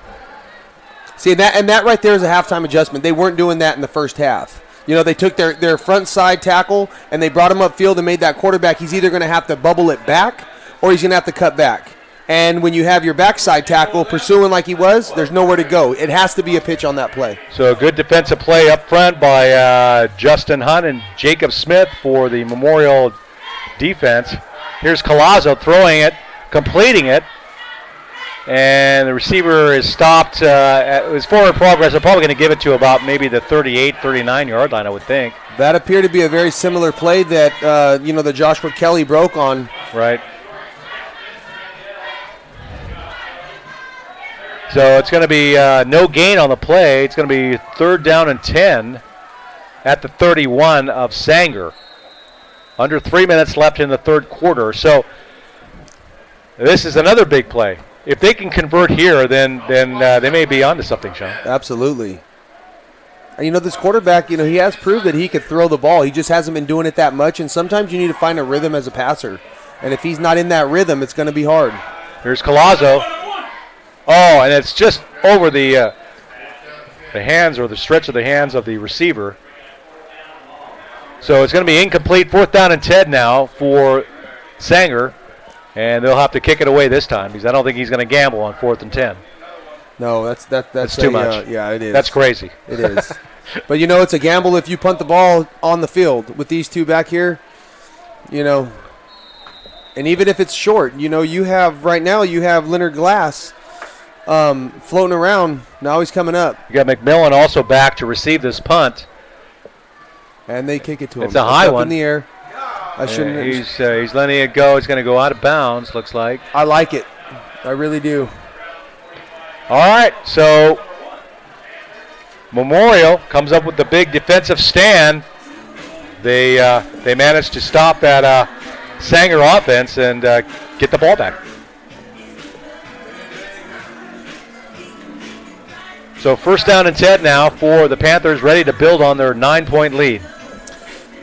See, that right there is a halftime adjustment. They weren't doing that in the first half. They took their front side tackle and they brought him upfield and made that quarterback. He's either going to have to bubble it back or he's going to have to cut back. And when you have your backside tackle pursuing like he was, there's nowhere to go. It has to be a pitch on that play. So a good defensive play up front by Justin Hunt and Jacob Smith for the Memorial defense. Here's Collazo throwing it, completing it. And the receiver is stopped. It was forward progress. They're probably going to give it to about maybe the 38, 39-yard line, I would think. That appeared to be a very similar play that, that Joshua Kelly broke on. Right. So it's going to be no gain on the play. It's going to be 3rd down and 10 at the 31 of Sanger. Under 3 minutes left in the third quarter. So this is another big play. If they can convert here, then they may be onto something, Sean. Absolutely. And, this quarterback, he has proved that he could throw the ball. He just hasn't been doing it that much, and sometimes you need to find a rhythm as a passer. And if he's not in that rhythm, it's going to be hard. Here's Collazo. Oh, and it's just over the hands or the stretch of the hands of the receiver. So it's going to be incomplete. 4th down and 10 now for Sanger. And they'll have to kick it away this time because I don't think he's going to gamble on 4th and 10. No, that's too much. Yeah, it is. That's crazy. It is. But, it's a gamble if you punt the ball on the field with these two back here, And even if it's short, you have right now you have Leonard Glass floating around. Now he's coming up. You got McMillan also back to receive this punt. And they kick it to him. It's a high one. In the air. I shouldn't. He's letting it go. It's going to go out of bounds, looks like. I like it. I really do. All right, so Memorial comes up with the big defensive stand. They managed to stop that Sanger offense and get the ball back. So 1st down and 10 now for the Panthers, ready to build on their 9-point lead.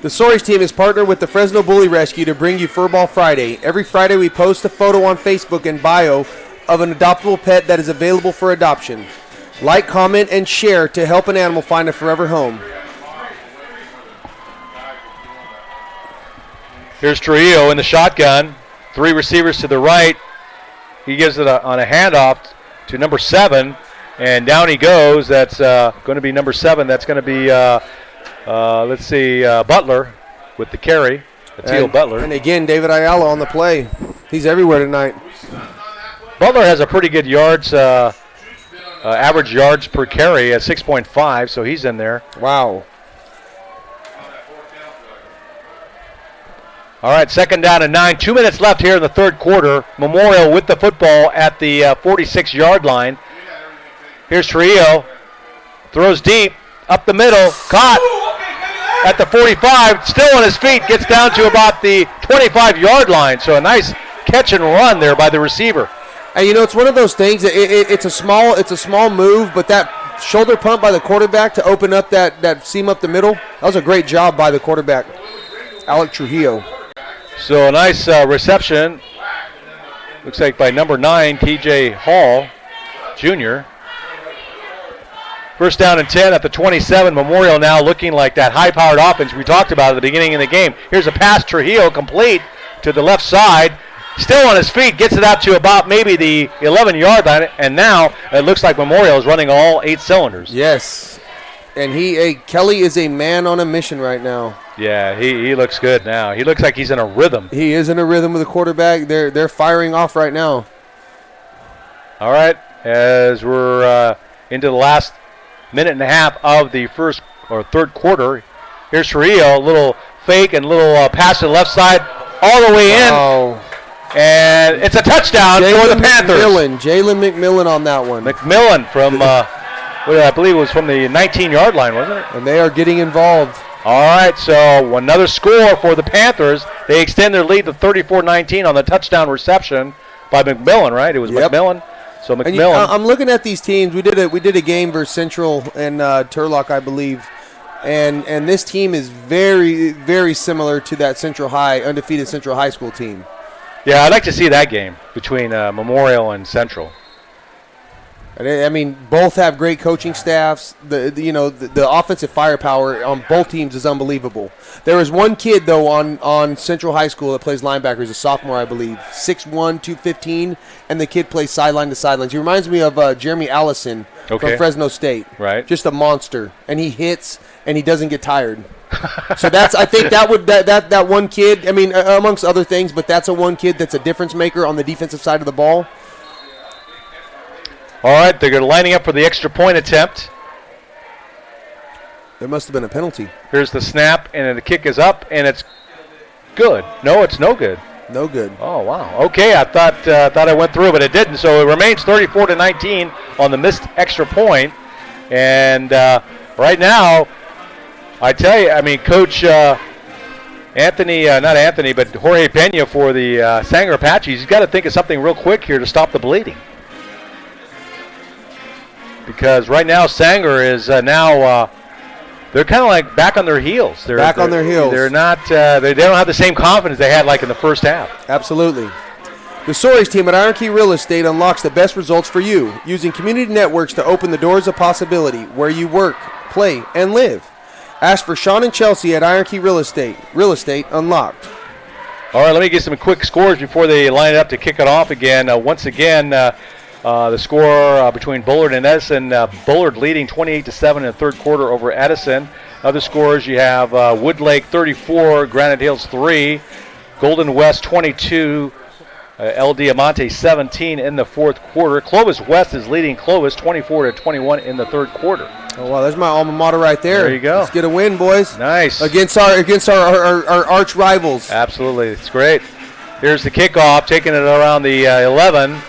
The Soaries team is partnered with the Fresno Bully Rescue to bring you Furball Friday. Every Friday we post a photo on Facebook and bio of an adoptable pet that is available for adoption. Like, comment, and share to help an animal find a forever home. Here's Trujillo in the shotgun. 3 receivers to the right. He gives it on a handoff to number 7, and down he goes. That's going to be number 7. That's going to be... Butler with the carry. Atiel Butler. And again, David Ayala on the play. He's everywhere tonight. Butler has a pretty good yards, average yards per carry at 6.5, so he's in there. Wow. All right, 2nd down and 9. 2 minutes left here in the 3rd quarter. Memorial with the football at the 46-yard line. Here's Trujillo. Throws deep, up the middle, caught. At the 45, still on his feet, gets down to about the 25-yard line. So a nice catch and run there by the receiver. And it's one of those things. It's a small move, but that shoulder pump by the quarterback to open up that seam up the middle, that was a great job by the quarterback, Alec Trujillo. So a nice reception. Looks like by number 9, TJ Hall, Jr. 1st down and 10 at the 27. Memorial now looking like that high-powered offense we talked about at the beginning of the game. Here's a pass, Trujillo complete to the left side. Still on his feet, gets it out to about maybe the 11-yard line, and now it looks like Memorial is running all 8 cylinders. Yes, and Kelly is a man on a mission right now. Yeah, he looks good now. He looks like he's in a rhythm. He is in a rhythm with the quarterback. They're firing off right now. All right, as we're into the last minute and a half of the 3rd quarter. Here's Trujillo, a little fake and little pass to the left side, all the way in. Oh. And it's a touchdown for the Panthers. Jalen McMillan on that one. McMillan from, I believe it was from the 19-yard line, wasn't it? And they are getting involved. All right, so another score for the Panthers. They extend their lead to 34-19 on the touchdown reception by McMillan, right? It was McMillan. So McMillan. I'm looking at these teams. We did a game versus Central and Turlock, I believe, and this team is very, very similar to that undefeated Central High School team. Yeah, I'd like to see that game between Memorial and Central. I mean, both have great coaching staffs. The offensive firepower on both teams is unbelievable. There is one kid, though, on Central High School that plays linebacker. He's a sophomore, I believe, 6'1", 215, and the kid plays sideline to sideline. He reminds me of Jeremy Allison from Fresno State. Right. Just a monster, and he hits, and he doesn't get tired. So I think that one kid, I mean, amongst other things, but that's one kid that's a difference maker on the defensive side of the ball. All right, they're lining up for the extra point attempt. There must have been a penalty. Here's the snap, and the kick is up, and it's good. No, it's no good. No good. Oh, wow. Okay, I thought I went through, but it didn't. So it remains 34-19 on the missed extra point. And right now, I tell you, I mean, Coach Jorge Pena for the Sanger Apaches, he's got to think of something real quick here to stop the bleeding. Because right now Sanger is they're kind of like back on their heels. They're on their heels. They're not. They don't have the same confidence they had like in the first half. Absolutely. The Soaries team at Iron Key Real Estate unlocks the best results for you, using community networks to open the doors of possibility where you work, play, and live. Ask for Sean and Chelsea at Iron Key Real Estate. Real Estate unlocked. All right, let me get some quick scores before they line it up to kick it off again. Once again. The score between Bullard and Edison. Bullard leading 28-7 in the 3rd quarter over Edison. Other scores, you have Woodlake 34, Granite Hills 3, Golden West 22, El Diamante 17 in the fourth quarter. Clovis West is leading Clovis 24-21 in the third quarter. Oh, wow, there's my alma mater right there. There you go. Let's get a win, boys. Nice. Against our arch rivals. Absolutely. It's great. Here's the kickoff, taking it around the 11.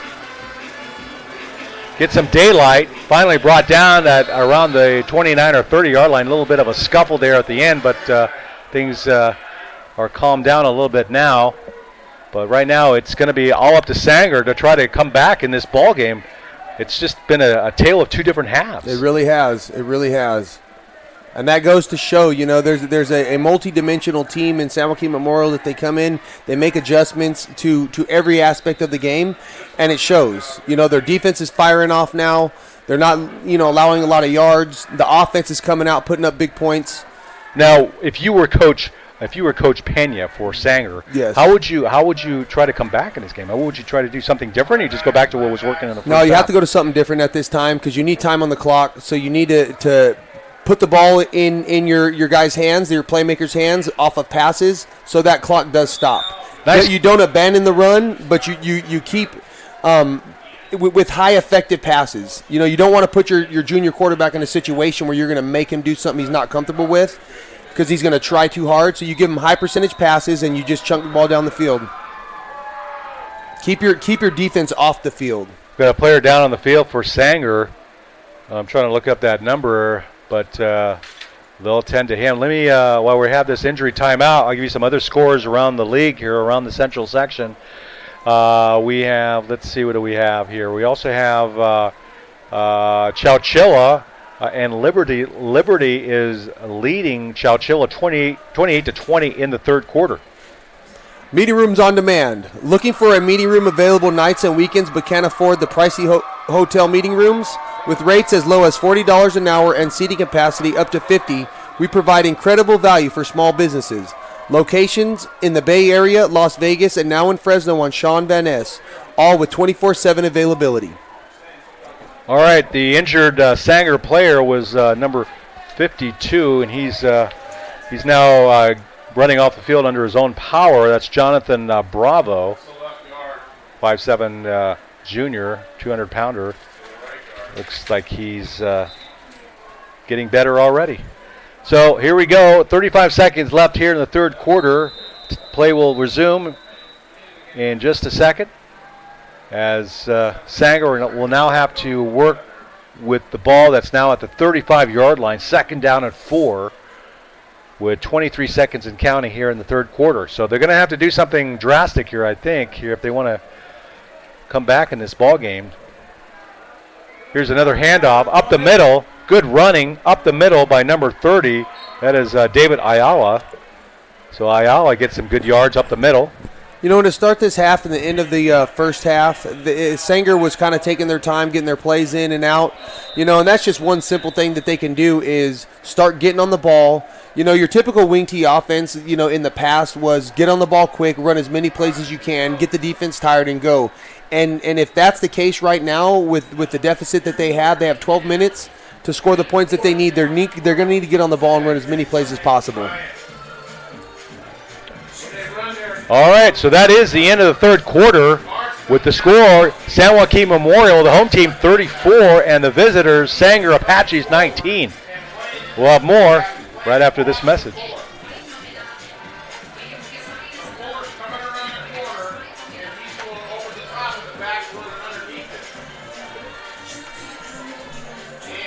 Get some daylight. Finally brought down at around the 29 or 30-yard line. A little bit of a scuffle there at the end, but things are calmed down a little bit now. But right now it's going to be all up to Sanger to try to come back in this ball game. It's just been a tale of two different halves. It really has. It really has. And that goes to show, there's a multi-dimensional team in San Joaquin Memorial that they come in, they make adjustments to every aspect of the game, and it shows. Their defense is firing off now. They're not, allowing a lot of yards. The offense is coming out, putting up big points. Now, if you were Coach Pena for Sanger, yes. How would you try to come back in this game? How would you try to do something different, or you just go back to what was working in the first No, you half? have to go to something different at this time because you need time on the clock. So you need to put the ball in your guys' hands, your playmakers' hands, off of passes, so that clock does stop. Nice. You don't abandon the run, but you keep with high effective passes. You don't want to put your junior quarterback in a situation where you're going to make him do something he's not comfortable with because he's going to try too hard. So you give him high percentage passes and you just chunk the ball down the field. Keep your defense off the field. Got a player down on the field for Sanger. I'm trying to look up that number, but they'll tend to him. Let me, while we have this injury timeout, I'll give you some other scores around the league here, around the central section. We have, let's see, what do we have here? We also have Chowchilla and Liberty. Liberty is leading Chowchilla 28-20 in the third quarter. Meeting rooms on demand. Looking for a meeting room available nights and weekends but can't afford the pricey hotel meeting rooms? With rates as low as $40 an hour and seating capacity up to 50, we provide incredible value for small businesses. Locations in the Bay Area, Las Vegas, and now in Fresno on Sean Van Ness, all with 24/7 availability. All right, the injured Sanger player was number 52, and he's now running off the field under his own power. That's Jonathan Bravo, 5'7", junior, 200-pounder. Looks like he's getting better already. So here we go. 35 seconds left here in the third quarter. Play will resume in just a second as Sanger will now have to work with the ball that's now at the 35-yard line, second down and 4, with 23 seconds and counting here in the third quarter. So they're going to have to do something drastic here, I think, here if they want to come back in this ball game. Here's another handoff up the middle. Good running up the middle by number 30. That is David Ayala. So Ayala gets some good yards up the middle. To start this half and the end of the first half, Sanger was kind of taking their time, getting their plays in and out. And that's just one simple thing that they can do is start getting on the ball. Your typical wing T offense, in the past was get on the ball quick, run as many plays as you can, get the defense tired and go. And if that's the case right now with the deficit that they have 12 minutes to score the points that they need. They're going to need to get on the ball and run as many plays as possible. All right, so that is the end of the third quarter with the score, San Joaquin Memorial, the home team 34, and the visitors, Sanger Apaches 19. We'll have more right after this message.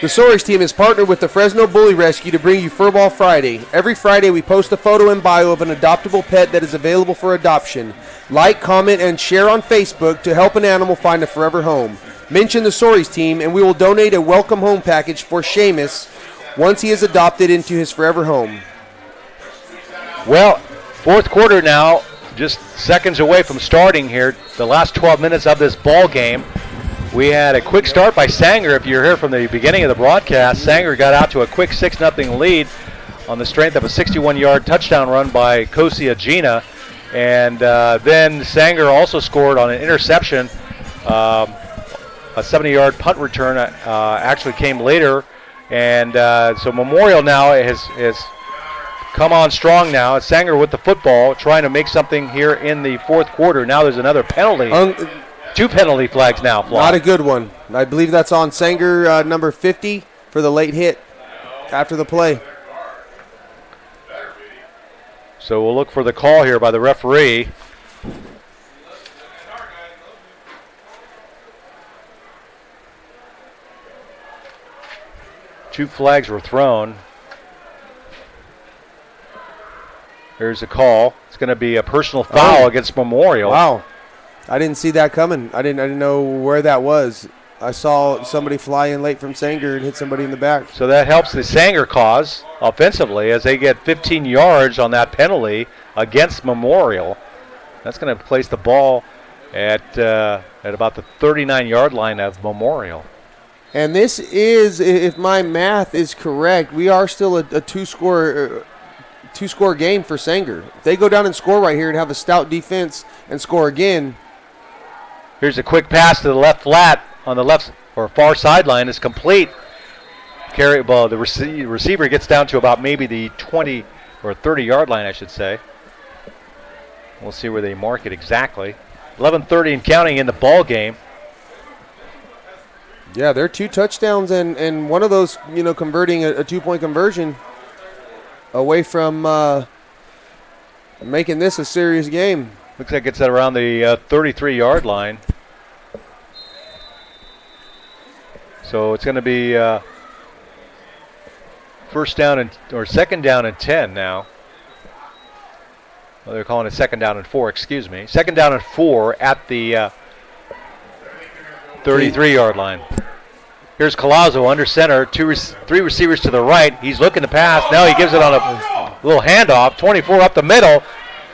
The Soares team is partnered with the Fresno Bully Rescue to bring you Furball Friday. Every Friday we post a photo and bio of an adoptable pet that is available for adoption. Like, comment, and share on Facebook to help an animal find a forever home. Mention the Soares team and we will donate a welcome home package for Seamus once he is adopted into his forever home. Well, fourth quarter now, just seconds away from starting here. The last 12 minutes of this ball game. We had a quick start by Sanger. If you're here from the beginning of the broadcast, Sanger got out to a quick 6-0 lead on the strength of a 61-yard touchdown run by Kosia Gina. And then Sanger also scored on an interception. A 70-yard punt return actually came later. And so Memorial now has come on strong now. It's Sanger with the football, trying to make something here in the fourth quarter. Now there's another penalty. 2 penalty flags now fly. Not a good one. I believe that's on Sanger, number 50, for the late hit after the play. So we'll look for the call here by the referee. Two flags were thrown. Here's a call. It's going to be a personal foul against Memorial. Wow. I didn't see that coming. I didn't know where that was. I saw somebody fly in late from Sanger and hit somebody in the back. So that helps the Sanger cause offensively as they get 15 yards on that penalty against Memorial. That's going to place the ball at about the 39-yard line of Memorial. And this is, if my math is correct, we are still a two-score game for Sanger. If they go down and score right here and have a stout defense and score again. Here's a quick pass to the left flat on the left or far sideline is complete. Carry ball. The receiver gets down to about maybe the 20 or 30-yard line, I should say. We'll see where they mark it exactly. 11:30 and counting in the ball game. Yeah, they're 2 touchdowns and one of those, converting a 2-point conversion away from making this a serious game. Looks like it's at around the 33-yard line. So it's going to be second down and 10 now. Well, they're calling it second down and 4, excuse me. Second down and 4 at the 33-yard line. Here's Collazo under center, 3 receivers to the right. He's looking to pass. Now he gives it on a little handoff. 24 up the middle.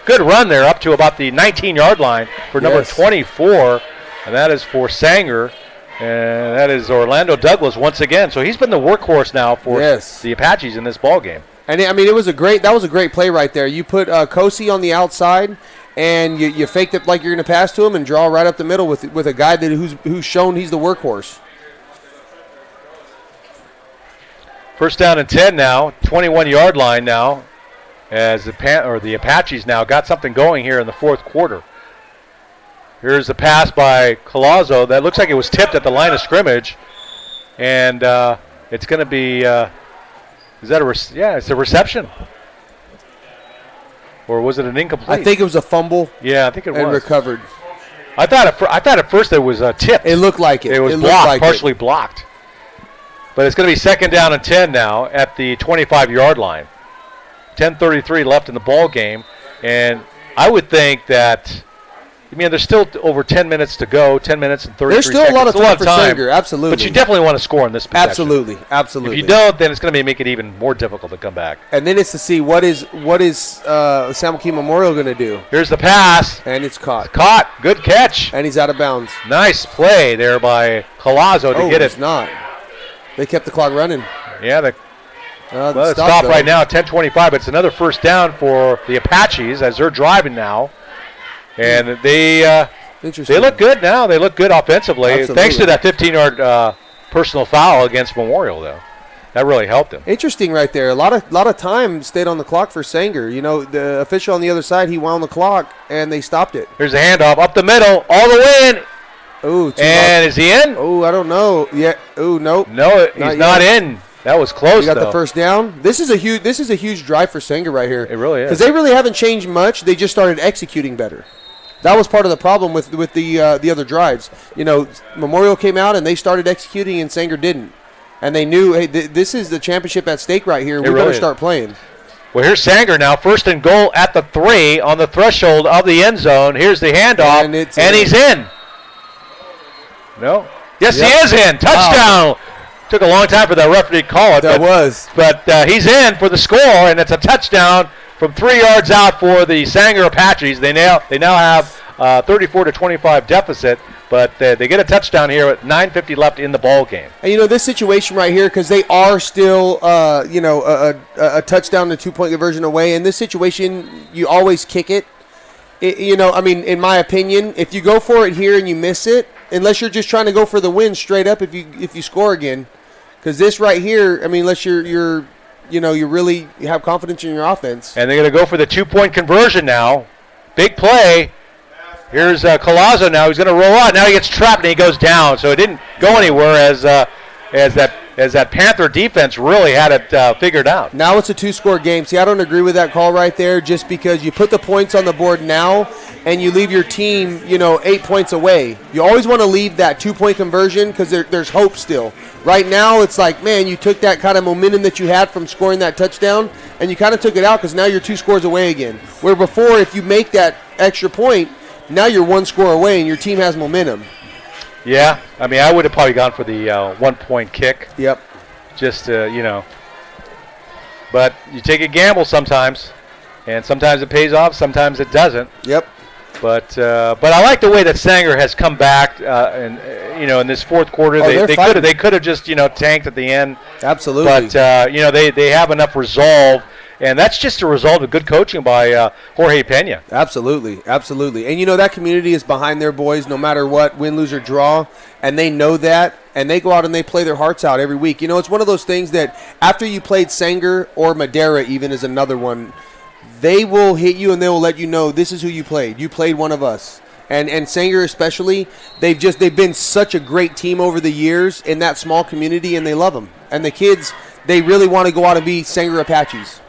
Good run there up to about the 19-yard line for number 24. And that is for Sanger. And that is Orlando Douglas once again. So he's been the workhorse now for the Apaches in this ball game. And that was a great play right there. You put Kosi on the outside, and you faked it like you're going to pass to him and draw right up the middle with a guy who's shown he's the workhorse. First down and 10 now, 21-yard line now, as the Apaches now got something going here in the fourth quarter. Here's the pass by Collazo that looks like it was tipped at the line of scrimmage, and it's going to be it's a reception, or was it an incomplete? I think it was a fumble. Yeah, I think it was. And recovered. I thought at first it was tipped. It looked like it. It was blocked, partially blocked. But it's going to be second down and 10 now at the 25-yard line. 10:33 left in the ball game, and I would think that. There's still over 10 minutes to go, 10 minutes and 33 seconds. There's still a lot of time for Sanger, absolutely. But you definitely want to score in this possession. Absolutely. If you don't, then it's going to make it even more difficult to come back. And then it's to see what is San Joaquin Memorial going to do. Here's the pass. And it's caught. It's caught. Good catch. And he's out of bounds. Nice play there by Collazo to get it. It's not. They kept the clock running. Yeah, it's stopped right now, 10:25, but it's another first down for the Apaches as they're driving now. And they look good now. They look good offensively. Absolutely. Thanks to that 15-yard personal foul against Memorial, though. That really helped them. Interesting right there. A lot of time stayed on the clock for Sanger. The official on the other side, he wound the clock, and they stopped it. Here's a handoff up the middle, all the way in. Ooh, and is he in? Oh, I don't know. Yeah. Ooh, nope. No, he's not in. That was close. You got the first down. This is a huge drive for Sanger right here. It really is. Because they really haven't changed much. They just started executing better. That was part of the problem with the other drives. Memorial came out and they started executing, and Sanger didn't. And they knew, hey, this is the championship at stake right here. We better start playing. Well, here's Sanger now, first and goal at the 3 on the threshold of the end zone. Here's the handoff, and he's in. No? Yes, he is in. Touchdown. Wow. Took a long time for that referee to call it. But he's in for the score, and it's a touchdown from 3 yards out for the Sanger Apaches. They now have 34-25 deficit, but they get a touchdown here at 9:50 left in the ball game. And this situation right here, because they are still a touchdown to 2-point conversion away. In this situation, you always kick it. In my opinion, if you go for it here and you miss it, unless you're just trying to go for the win straight up, if you score again, because this right here, unless you're you have confidence in your offense. And they're going to go for the 2-point conversion now. Big play. Here's Collazo now. He's going to roll out. Now he gets trapped and he goes down. So it didn't go anywhere as that Panther defense really had it figured out. Now it's a 2-score game. See, I don't agree with that call right there just because you put the points on the board now and you leave your team, 8 points away. You always want to leave that 2-point conversion because there's hope still. Right now it's like, man, you took that kind of momentum that you had from scoring that touchdown and you kind of took it out because now you're 2 scores away again. Where before, if you make that extra point, now you're 1 score away and your team has momentum. Yeah, I mean, I would have probably gone for the 1-point kick. Yep. Just but you take a gamble sometimes, and sometimes it pays off, sometimes it doesn't. Yep. But I like the way that Sanger has come back, in this fourth quarter. They could have just tanked at the end. Absolutely. But they have enough resolve. And that's just a result of good coaching by Jorge Pena. Absolutely, absolutely. And, that community is behind their boys no matter what, win, lose, or draw, and they know that, and they go out and they play their hearts out every week. It's one of those things that after you played Sanger or Madera even is another one, they will hit you and they will let you know this is who you played. You played one of us. And Sanger especially, they've been such a great team over the years in that small community, and they love them. And the kids, they really want to go out and be Sanger Apaches.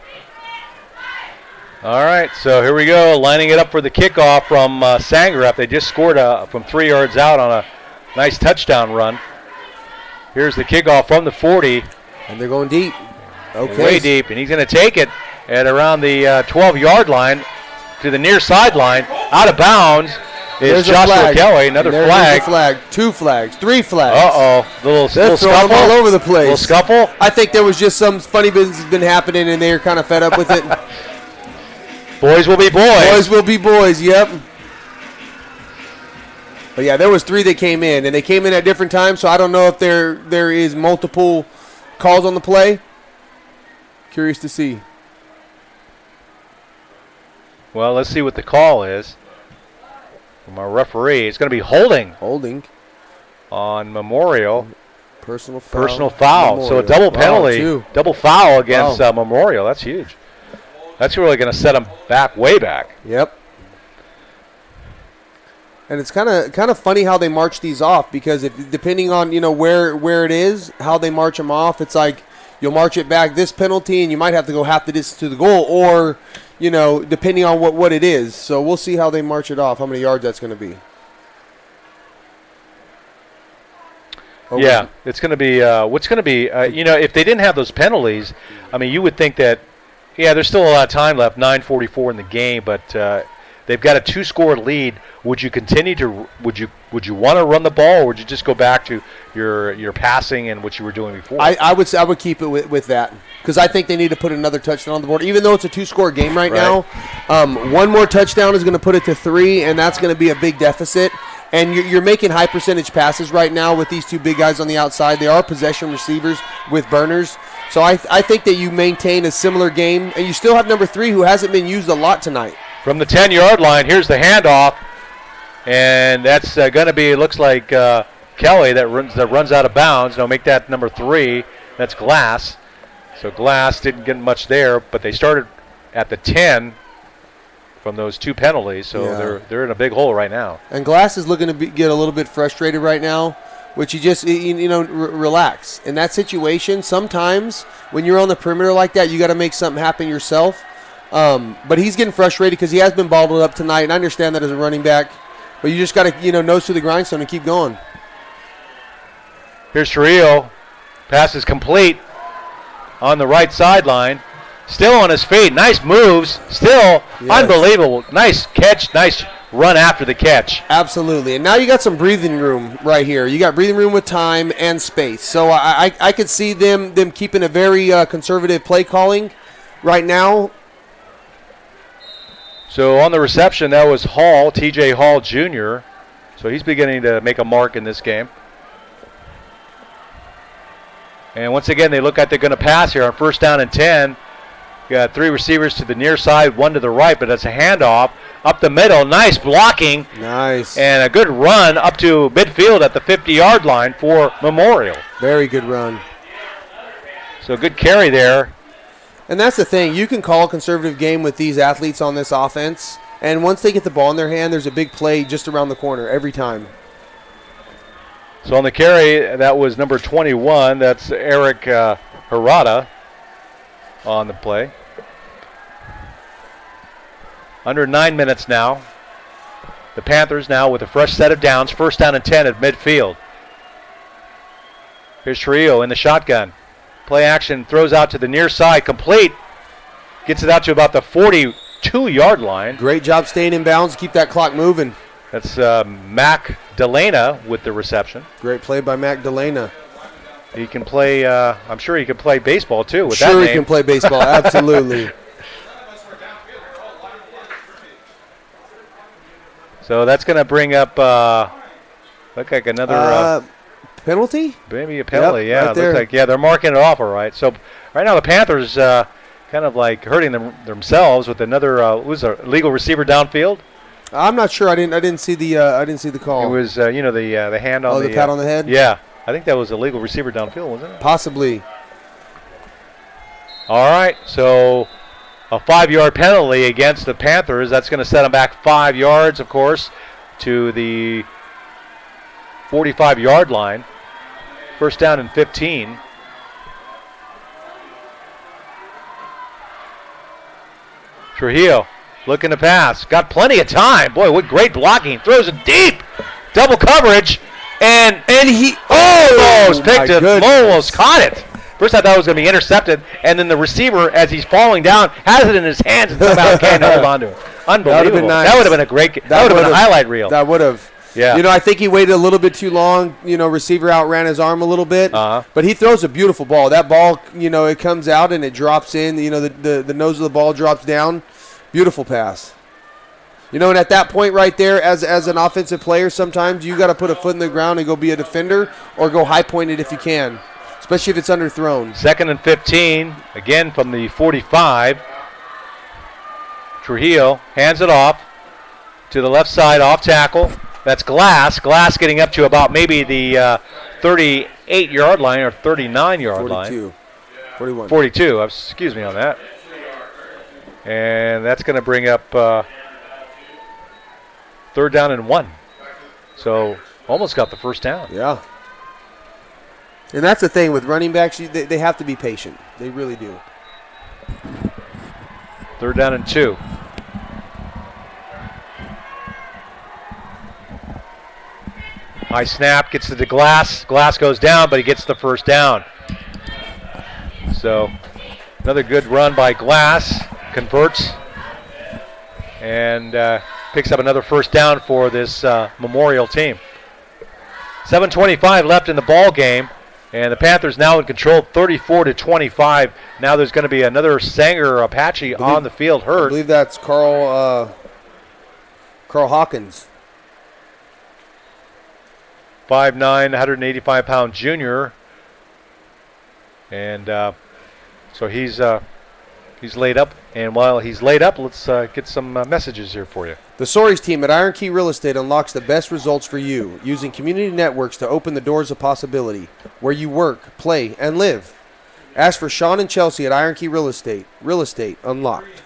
All right, so here we go, lining it up for the kickoff from Sanger. They just scored from 3 yards out on a nice touchdown run. Here's the kickoff from the 40. And they're going deep. Okay. Way deep, and he's going to take it at around the 12-yard line to the near sideline. Out of bounds is Joshua Kelly. Another flag. 2 flags. 3 flags. Uh-oh. Little scuffle. All over the place. Little scuffle. I think there was just some funny business has been happening, and they're kind of fed up with it. Boys will be boys. Boys will be boys, yep. But, yeah, there was 3 that came in, and they came in at different times, so I don't know if there is multiple calls on the play. Curious to see. Well, let's see what the call is from our referee. It's going to be holding. Holding. On Memorial. Personal foul. Memorial. So a double penalty. Wow, double foul against Memorial. That's huge. That's really going to set them back, way back. Yep. And it's kind of funny how they march these off because depending on where it is, how they march them off, it's like you'll march it back this penalty and you might have to go half the distance to the goal, or depending on what it is. So we'll see how they march it off, how many yards that's going to be. Okay. Yeah, it's going to be what's going to be. If they didn't have those penalties, I mean, you would think that. Yeah, there's still a lot of time left, 9:44 in the game, but they've got a 2-score lead. Would you continue to would you want to run the ball, or would you just go back to your passing and what you were doing before? I would keep it with that because I think they need to put another touchdown on the board, even though it's a 2-score game right now. One more touchdown is going to put it to 3, and that's going to be a big deficit. And you're making high percentage passes right now with these 2 big guys on the outside. They are possession receivers with burners. So I think that you maintain a similar game, and you still have number 3 who hasn't been used a lot tonight. From the 10-yard line, here's the handoff, and that's going to be, it looks like Kelly that runs out of bounds. Now make that number 3. That's Glass. So Glass didn't get much there, but they started at the 10 from those 2 penalties, so they're in a big hole right now. And Glass is looking to get a little bit frustrated right now. Which you just, relax. In that situation, sometimes when you're on the perimeter like that, you got to make something happen yourself. But he's getting frustrated because he has been bottled up tonight, and I understand that as a running back. But you just got to, nose to the grindstone and keep going. Here's Trujillo. Pass is complete on the right sideline. Still on his feet. Nice moves. Still unbelievable. Nice catch. Nice run after the catch. Absolutely. And now you got some breathing room right here. You got breathing room with time and space. So I could see them keeping a very conservative play calling right now. So on the reception, that was Hall, TJ Hall Jr. So he's beginning to make a mark in this game. And once again, they look like they're going to pass here on 1st down and 10. You got 3 receivers to the near side, 1 to the right, but that's a handoff. Up the middle, nice blocking. Nice. And a good run up to midfield at the 50-yard line for Memorial. Very good run. So good carry there. And that's the thing. You can call a conservative game with these athletes on this offense, and once they get the ball in their hand, there's a big play just around the corner every time. So on the carry, that was number 21. That's Eric Harada on the play. Under 9 minutes now. The Panthers now with a fresh set of downs. First down and 10 at midfield. Here's Trio in the shotgun. Play action, throws out to the near side, complete. Gets it out to about the 42-yard line. Great job staying in bounds, keep that clock moving. That's Mac Delana with the reception. Great play by Mac Delana. He can play, I'm sure he can play baseball too with that name. Sure he can play baseball, absolutely. So that's going to bring up, look like another penalty? Maybe a penalty, yep, yeah. Right there. Looks like, they're marking it off all right. So right now the Panthers kind of like hurting themselves with another was a legal receiver downfield. I'm not sure. I didn't see the call. It was the hand on the pat on the head. Yeah, I think that was a legal receiver downfield, wasn't it? Possibly. All right, so a 5-yard penalty against the Panthers. That's going to set them back 5 yards, of course, to the 45-yard line. First down and 15. Trujillo looking to pass. Got plenty of time. Boy, what great blocking. Throws it deep. Double coverage. And he almost picked it. Almost caught it. First I thought it was going to be intercepted. And then the receiver, as he's falling down, has it in his hands and somehow can't hold on to it. Unbelievable. That would have been a great game. That would have been a highlight reel. That would have. Yeah. I think he waited a little bit too long. Receiver outran his arm a little bit. But he throws a beautiful ball. That ball, it comes out and it drops in. The nose of the ball drops down. Beautiful pass. And at that point right there, as an offensive player, sometimes you got to put a foot in the ground and go be a defender or go high point it if you can, especially if it's underthrown. 2nd and 15, again from the 45. Trujillo hands it off to the left side, off tackle. That's Glass. Glass getting up to about maybe the 38-yard line or 39-yard line. 41. 42. Excuse me on that. And that's going to bring up 3rd down and 1. So almost got the first down. Yeah. And that's the thing with running backs. They have to be patient. They really do. 3rd down and 2. High snap, gets it to Glass. Glass goes down, but he gets the first down. So another good run by Glass. Converts and picks up another first down for this Memorial team. 7:25 left in the ball game, and the Panthers now in control, 34-25. Now there's going to be another Sanger Apache on the field hurt. I believe that's Carl Hawkins. 5'9", 185-pound junior, and so he's laid up. And while he's laid up, let's get some messages here for you. The Soaries team at Iron Key Real Estate unlocks the best results for you, using community networks to open the doors of possibility, where you work, play, and live. Ask for Sean and Chelsea at Iron Key Real Estate. Real Estate Unlocked.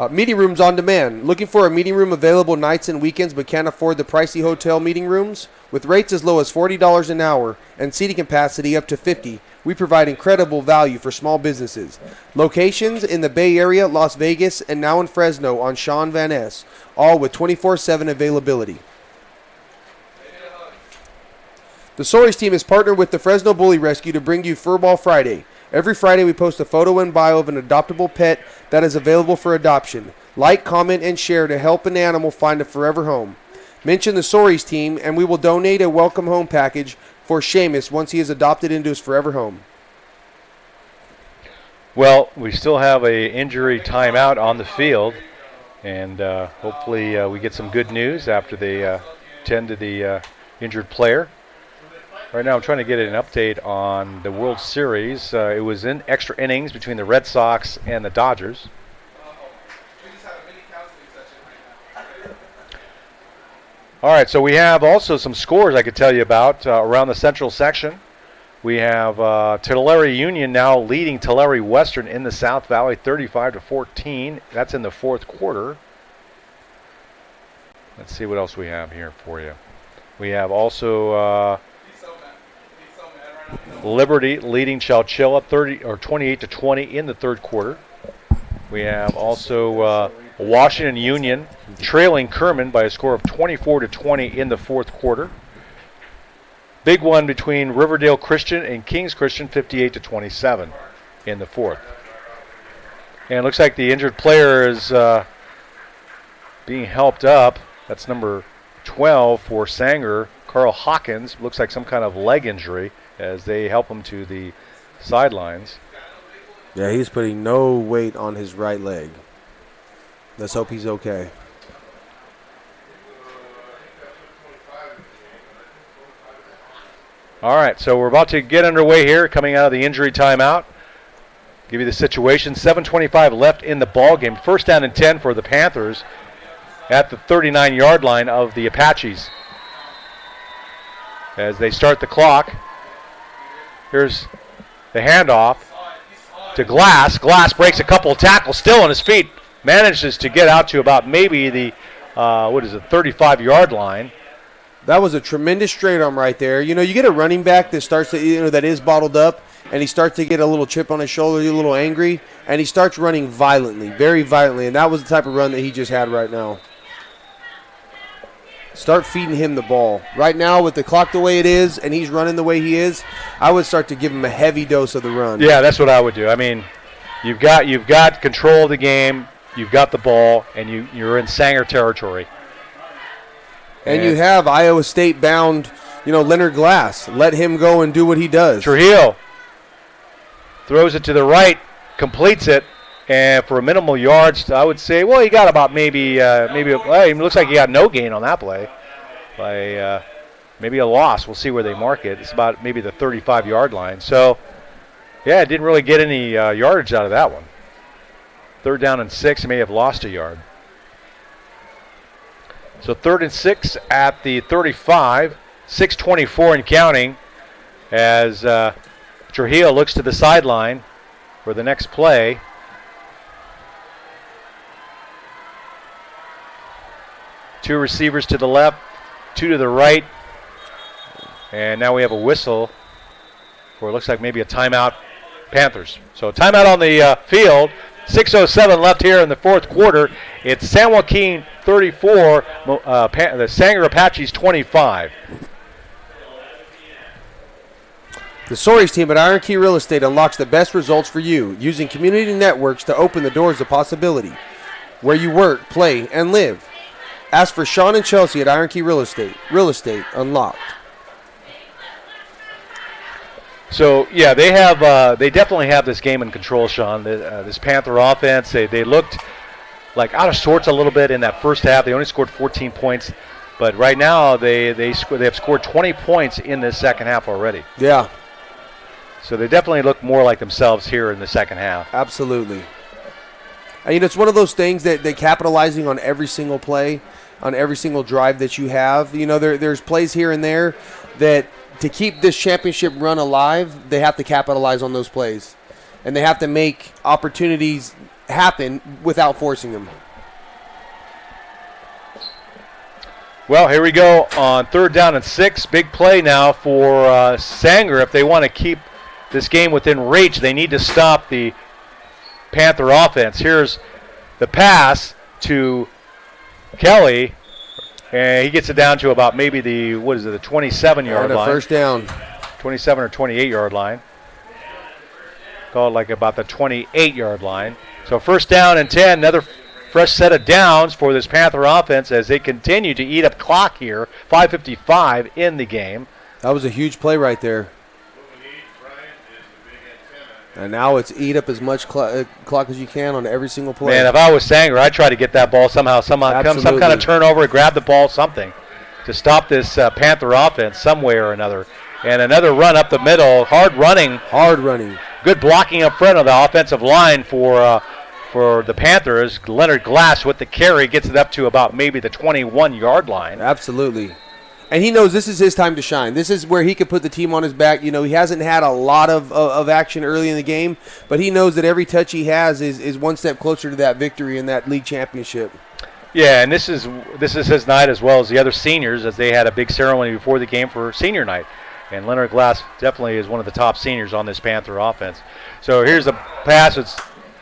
Meeting rooms on demand. Looking for a meeting room available nights and weekends but can't afford the pricey hotel meeting rooms? With rates as low as $40 an hour and seating capacity up to 50, we provide incredible value for small businesses. Locations in the Bay Area, Las Vegas, and now in Fresno on Sean Van Ness, all with 24/7 availability. The Soaries team is partnered with the Fresno Bully Rescue to bring you Furball Friday. Every Friday we post a photo and bio of an adoptable pet that is available for adoption. Like, comment, and share to help an animal find a forever home. Mention the Soaries team and we will donate a welcome home package for Seamus once he is adopted into his forever home. Well, we still have a injury timeout on the field, and hopefully we get some good news after they tend to the injured player. Right now I'm trying to get an update on the World Series. It was in extra innings between the Red Sox and the Dodgers. All right, so we have also some scores I could tell you about around the central section. We have Tulare Union now leading Tulare Western in the South Valley 35-14. That's in the fourth quarter. Let's see what else we have here for you. We have also Liberty leading Chowchilla 28-20 in the third quarter. We have also Washington Union trailing Kerman by a score of 24-20 in the fourth quarter. Big one between Riverdale Christian and Kings Christian, 58-27 in the fourth. And it looks like the injured player is being helped up. That's number 12 for Sanger, Carl Hawkins. Looks like some kind of leg injury as they help him to the sidelines. Yeah, he's putting no weight on his right leg. Let's hope he's okay. All right, so we're about to get underway here, coming out of the injury timeout. Give you the situation. 7:25 left in the ball game. First down and 10 for the Panthers at the 39-yard line of the Apaches. As they start the clock, here's the handoff to Glass. Glass breaks a couple of tackles, still on his feet. Manages to get out to about maybe the 35-yard line. That was a tremendous straight arm right there. You know, you get a running back that starts to, that is bottled up, and he starts to get a little chip on his shoulder, a little angry, and he starts running violently, very violently, and that was the type of run that he just had right now. Start feeding him the ball. Right now, with the clock the way it is, and he's running the way he is, I would start to give him a heavy dose of the run. Yeah, that's what I would do. I mean, you've got control of the game, you've got the ball, and you're in Sanger territory. And you have Iowa State bound, Leonard Glass. Let him go and do what he does. Trujillo throws it to the right, completes it, and for a minimal yards, I would say, well, he got about maybe it looks like he got no gain on that play. By maybe a loss. We'll see where they mark it. It's about maybe the 35-yard line. So, yeah, it didn't really get any yardage out of that one. Third down and 6, he may have lost a yard. So 3rd and 6 at the 35, 6:24 and counting as Trujillo looks to the sideline for the next play. Two receivers to the left, two to the right, and now we have a whistle for it looks like maybe a timeout, Panthers. So a timeout on the field. 6:07 left here in the fourth quarter. It's San Joaquin 34, the Sanger Apaches 25. The Soaries team at Iron Key Real Estate unlocks the best results for you, using community networks to open the doors of possibility, where you work, play, and live. Ask for Sean and Chelsea at Iron Key Real Estate. Real Estate Unlocked. So, yeah, they definitely have this game in control, Sean. This Panther offense, they looked like out of sorts a little bit in that first half. They only scored 14 points. But right now, they have scored 20 points in this second half already. Yeah. So they definitely look more like themselves here in the second half. Absolutely. And, it's one of those things that they're capitalizing on every single play, on every single drive that you have. There's plays here and there that to keep this championship run alive, they have to capitalize on those plays. And they have to make opportunities happen without forcing them. Well, here we go on 3rd down and 6. Big play now for Sanger. If they want to keep this game within reach, they need to stop the Panther offense. Here's the pass to Kelly. And he gets it down to about maybe the 27-yard line. First down. 27 or 28-yard line. Called like about the 28-yard line. So first down and 10, another fresh set of downs for this Panther offense as they continue to eat up clock here. 5:55 in the game. That was a huge play right there. And now it's eat up as much clock as you can on every single play. Man, if I was Sanger, I'd try to get that ball somehow some kind of turnover, grab the ball, something to stop this Panther offense some way or another. And another run up the middle, hard running. Good blocking up front of the offensive line for the Panthers. Leonard Glass with the carry gets it up to about maybe the 21-yard line. Absolutely. And he knows this is his time to shine. This is where he could put the team on his back. You know, he hasn't had a lot of action early in the game, but he knows that every touch he has is one step closer to that victory in that league championship. Yeah, and this is his night as well as the other seniors, as they had a big ceremony before the game for senior night. And Leonard Glass definitely is one of the top seniors on this Panther offense. So here's a pass.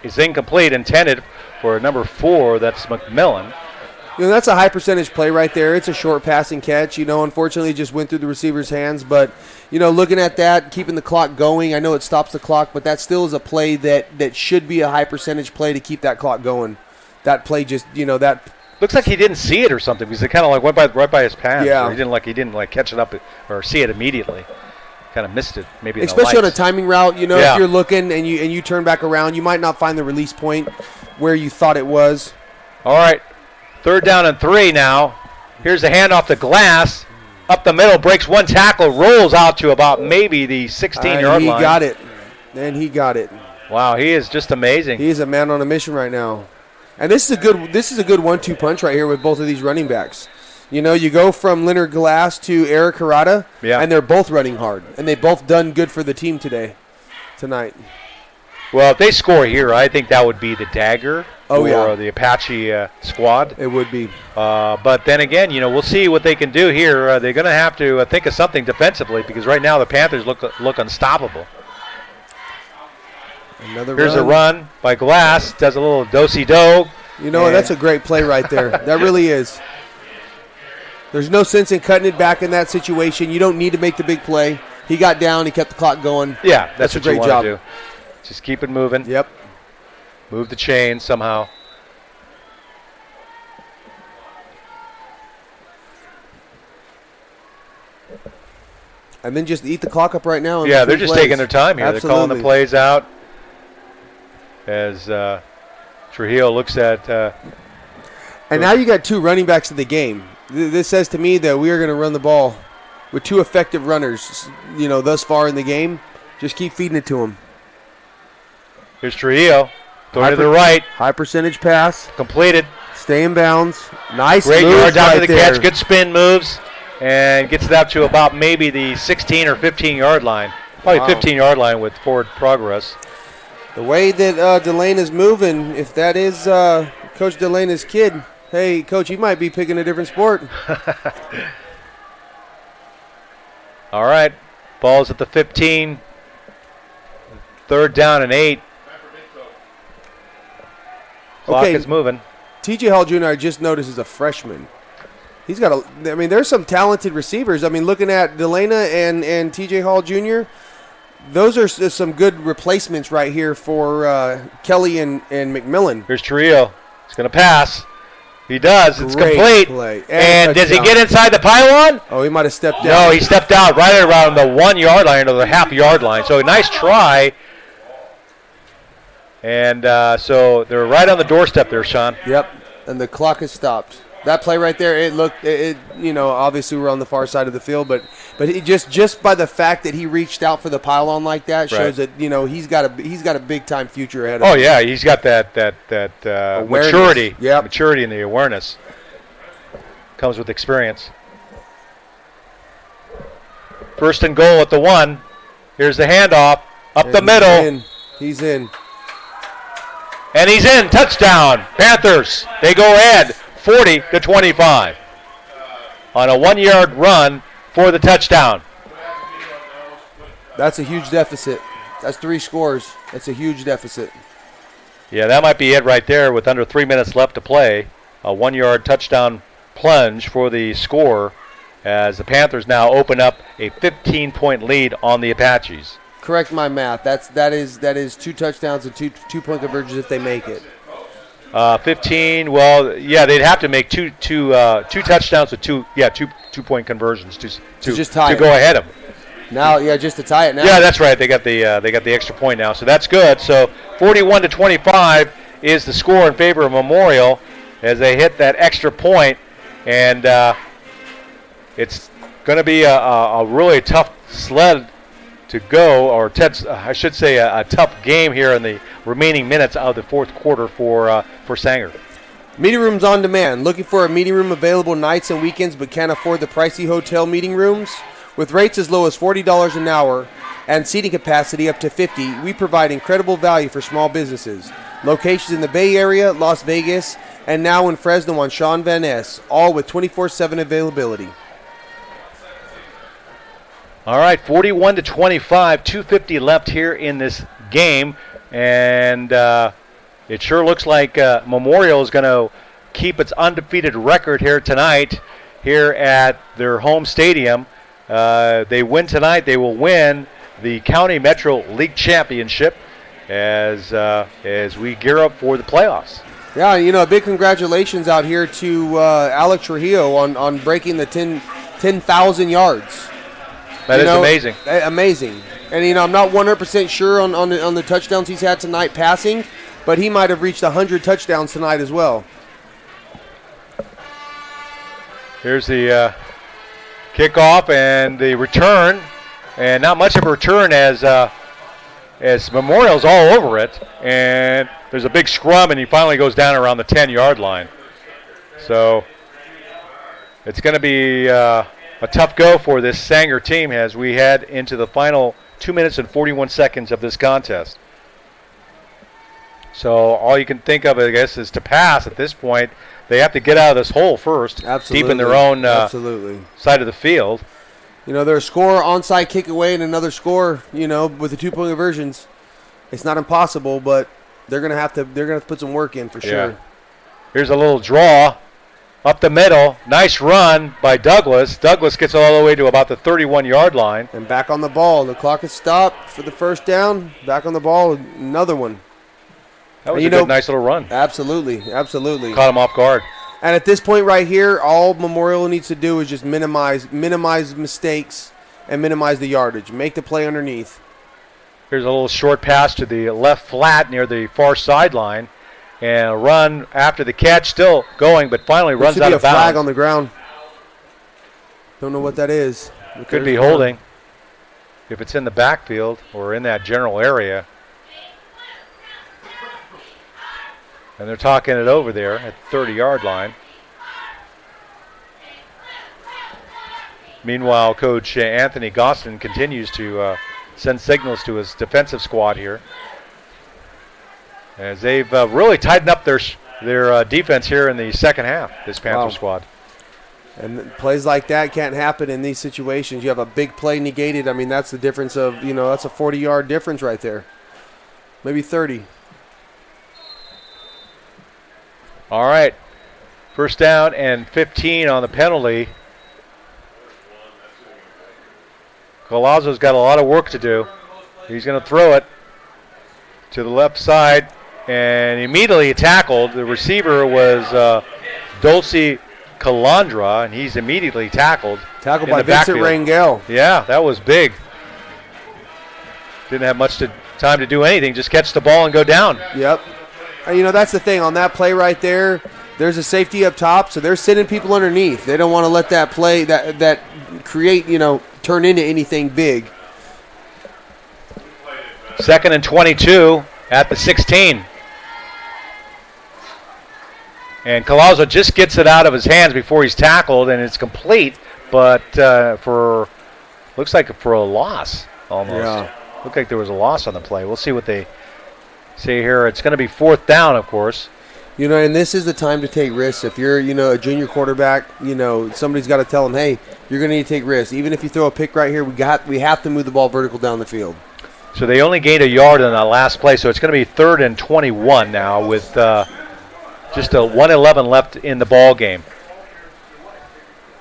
It's incomplete, intended for number 4. That's McMillan. You know, that's a high percentage play right there. It's a short passing catch. You know, unfortunately, it just went through the receiver's hands. But, you know, looking at that, keeping the clock going, I know it stops the clock, but that still is a play that should be a high percentage play to keep that clock going. That play just, you know, that looks like he didn't see it or something because it kind of like went right by his pass. Yeah. He didn't catch it up or see it immediately. Kind of missed it, maybe. Especially on a timing route, you know, Yeah. if you're looking and you turn back around, you might not find the release point where you thought it was. All right. 3rd down and 3 now. Here's the handoff to Glass. Up the middle, breaks one tackle, rolls out to about maybe the 16-yard line. He got it. And he got it. Wow, he is just amazing. He is a man on a mission right now. And this is a good 1-2 punch right here with both of these running backs. You know, you go from Leonard Glass to Eric Harada, and they're both running hard. And they both done good for the team tonight. Well, if they score here, I think that would be the dagger for the Apache squad. It would be. But then again, you know, we'll see what they can do here. They're going to have to think of something defensively because right now the Panthers look unstoppable. Here's a run by Glass. Does a little do-si-do. You know, that's a great play right there. That really is. There's no sense in cutting it back in that situation. You don't need to make the big play. He got down. He kept the clock going. Yeah, that's a what great you want job. to do. Just keep it moving. Yep. Move the chain somehow. And then just eat the clock up right now. Yeah, they're just taking their time here. Absolutely. They're calling the plays out as Trujillo looks at. And now you got 2 running backs in the game. This says to me that we are going to run the ball with 2 effective runners, you know, thus far in the game. Just keep feeding it to them. Here's Trujillo. Going to the right. High percentage pass. Completed. Stay in bounds. Nice Great move yard down right to the there. catch. Good spin moves. And gets it out to about maybe the 16 or 15-yard line. Probably 15-yard line with forward progress. The way that Delane is moving, if that is Coach Delane's kid, hey, Coach, he might be picking a different sport. All right. Ball's at the 15. 3rd down and 8. Clock is moving. TJ Hall Jr., I just noticed, is a freshman. He's got there's some talented receivers. I mean, looking at Delana and TJ Hall Jr., those are some good replacements right here for Kelly and McMillan. Here's Trujillo. He's going to pass. He does. It's Great complete. Play. And does he get inside the pylon? Oh, he might have stepped down. No, he stepped out right around the 1-yard line or the half-yard line. So a nice try. And so they're right on the doorstep there, Sean. Yep, and the clock has stopped. That play right there, it you know, obviously we're on the far side of the field, but it just by the fact that he reached out for the pylon like that shows that, you know, he's got a big time future ahead of him. Oh yeah, he's got that maturity, maturity in the awareness. Comes with experience. 1st and goal at the 1. Here's the handoff up the middle. He's in. And he's in. Touchdown. Panthers. They go ahead 40-25 on a 1-yard run for the touchdown. That's a huge deficit. That's 3 scores. That's a huge deficit. Yeah, that might be it right there with under 3 minutes left to play. A 1-yard touchdown plunge for the score as the Panthers now open up a 15-point lead on the Apaches. Correct my math. That is 2 touchdowns and 2-point conversions if they make it. 15. Well, yeah, they'd have to make two touchdowns with 2-point conversions to go ahead of them. Now, just to tie it now. Yeah, that's right. They got the extra point now, so that's good. So 41-25 is the score in favor of Memorial as they hit that extra point, and it's going to be a really tough sled to go, or I should say a tough game here in the remaining minutes of the 4th quarter for Sanger. Meeting rooms on demand. Looking for a meeting room available nights and weekends but can't afford the pricey hotel meeting rooms? With rates as low as $40 an hour and seating capacity up to 50, we provide incredible value for small businesses. Locations in the Bay Area, Las Vegas, and now in Fresno on Sean Van Ness, all with 24/7 availability. All right, 41-25, 2:50 left here in this game, and it sure looks like Memorial is going to keep its undefeated record here tonight here at their home stadium. They win tonight, they will win the County Metro League Championship as we gear up for the playoffs. Yeah, a big congratulations out here to Alex Trujillo on breaking the 10,000 yards. That is amazing. Amazing. And, I'm not 100% sure on the touchdowns he's had tonight passing, but he might have reached 100 touchdowns tonight as well. Here's the kickoff and the return, and not much of a return as Memorial's all over it, and there's a big scrum, and he finally goes down around the 10-yard line. So it's going to be a tough go for this Sanger team as we head into the final 2 minutes and 41 seconds of this contest. So all you can think of, I guess, is to pass at this point. They have to get out of this hole first, deep in their own side of the field. They're a score, onside kick away, and another score. With the 2-point conversions, it's not impossible, but they're gonna have to put some work in for sure. Here's a little draw up the middle. Nice run by Douglas. Douglas gets all the way to about the 31-yard line. And back on the ball. The clock is stopped for the first down. Back on the ball, another one. That was a good, nice little run. Absolutely. Caught him off guard. And at this point right here, all Memorial needs to do is just minimize mistakes and minimize the yardage. Make the play underneath. Here's a little short pass to the left flat near the far sideline. And a run after the catch, still going, but finally runs out of bounds. There should be a flag on the ground. Don't know what that is. Could be holding if it's in the backfield or in that general area. And they're talking it over there at the 30-yard line. Meanwhile, Coach Anthony Gostin continues to send signals to his defensive squad here, as they've really tightened up their defense here in the second half, this Panther squad. And plays like that can't happen in these situations. You have a big play negated. I mean, that's the difference of, that's a 40-yard difference right there. Maybe 30. All right. First down and 15 on the penalty. Collazo's got a lot of work to do. He's going to throw it to the left side and immediately tackled. The receiver was Dulce Calandra, and he's immediately tackled. Tackled by Vincent Rangel. Yeah, that was big. Didn't have much time to do anything, just catch the ball and go down. Yep. And, that's the thing. On that play right there, there's a safety up top, so they're sending people underneath. They don't want to let that play, that create, turn into anything big. 2nd and 22 at the 16. And Collazo just gets it out of his hands before he's tackled, and it's complete, but looks like for a loss almost. Yeah. Looked like there was a loss on the play. We'll see what they say here. It's going to be 4th down, of course. And this is the time to take risks. If you're, a junior quarterback, somebody's got to tell them, hey, you're going to need to take risks. Even if you throw a pick right here, we have to move the ball vertical down the field. So they only gained a yard on that last play, so it's going to be 3rd and 21 now with just a 1:11 left in the ball game.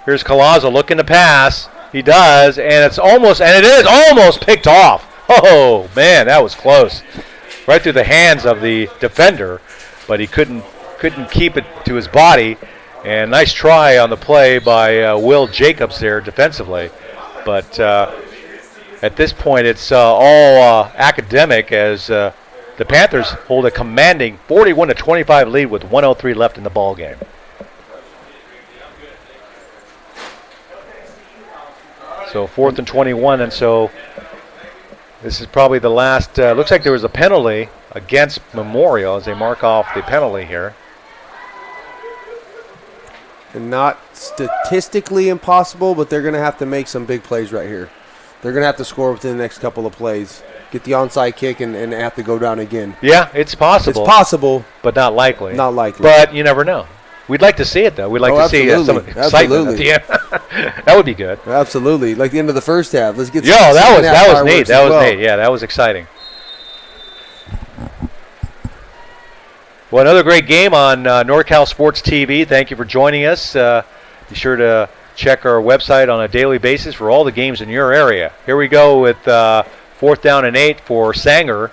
Here's Collazo looking to pass. He does, and it is almost picked off. Oh, man, that was close. Right through the hands of the defender, but he couldn't keep it to his body. And nice try on the play by Will Jacobs there defensively. But at this point, it's all academic as the Panthers hold a commanding 41-25 lead with 1:03 left in the ball game. So 4th and 21, and so this is probably the last. Looks like there was a penalty against Memorial as they mark off the penalty here. and not statistically impossible, but they're going to have to make some big plays right here. They're going to have to score within the next couple of plays, get the onside kick, and have to go down again. Yeah, it's possible. It's possible. But not likely. Not likely. But you never know. We'd like to see it, though. We'd like to see some excitement at the end. That would be good. Absolutely. Like the end of the first half. Let's get that was neat. That was neat. Yeah, that was exciting. Well, another great game on NorCal Sports TV. Thank you for joining us. Be sure to check our website on a daily basis for all the games in your area. Here we go with 4th down and 8 for Sanger.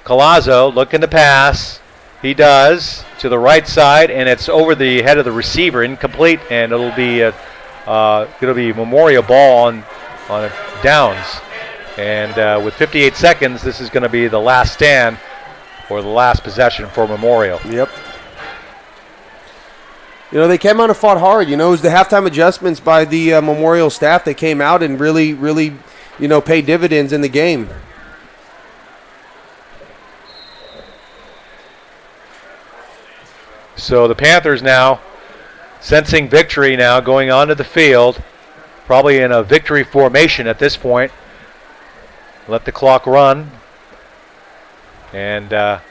Collazo looking to pass. He does to the right side, and it's over the head of the receiver, incomplete, and it'll be Memorial ball on downs. And with 58 seconds, this is going to be the last stand or the last possession for Memorial. Yep. You know, they came out and fought hard. You know, it was the halftime adjustments by the Memorial staff that came out and really, paid dividends in the game. So the Panthers now sensing victory now, going onto the field, probably in a victory formation at this point. Let the clock run and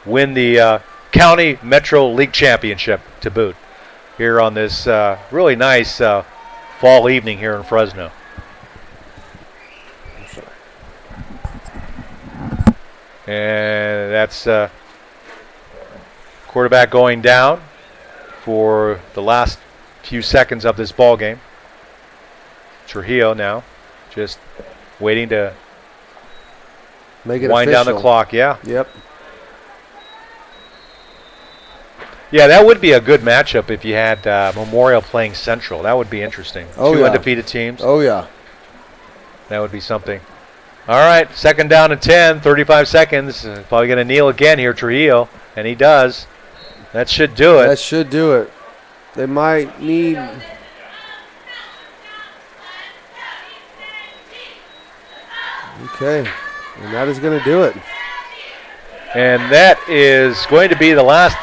win the County Metro League Championship to boot here on this really nice fall evening here in Fresno. And that's quarterback going down for the last few seconds of this ball game. Trujillo now just waiting to make it wind official. down the clock. Yeah. Yep. Yeah, that would be a good matchup if you had Memorial playing Central. That would be interesting. Two undefeated teams. Oh, yeah. That would be something. All right, 2nd down and 10, 35 seconds. Probably going to kneel again here, Trujillo, and he does. That should do it. That should do it. They might need... Okay, and that is going to do it. And that is going to be the last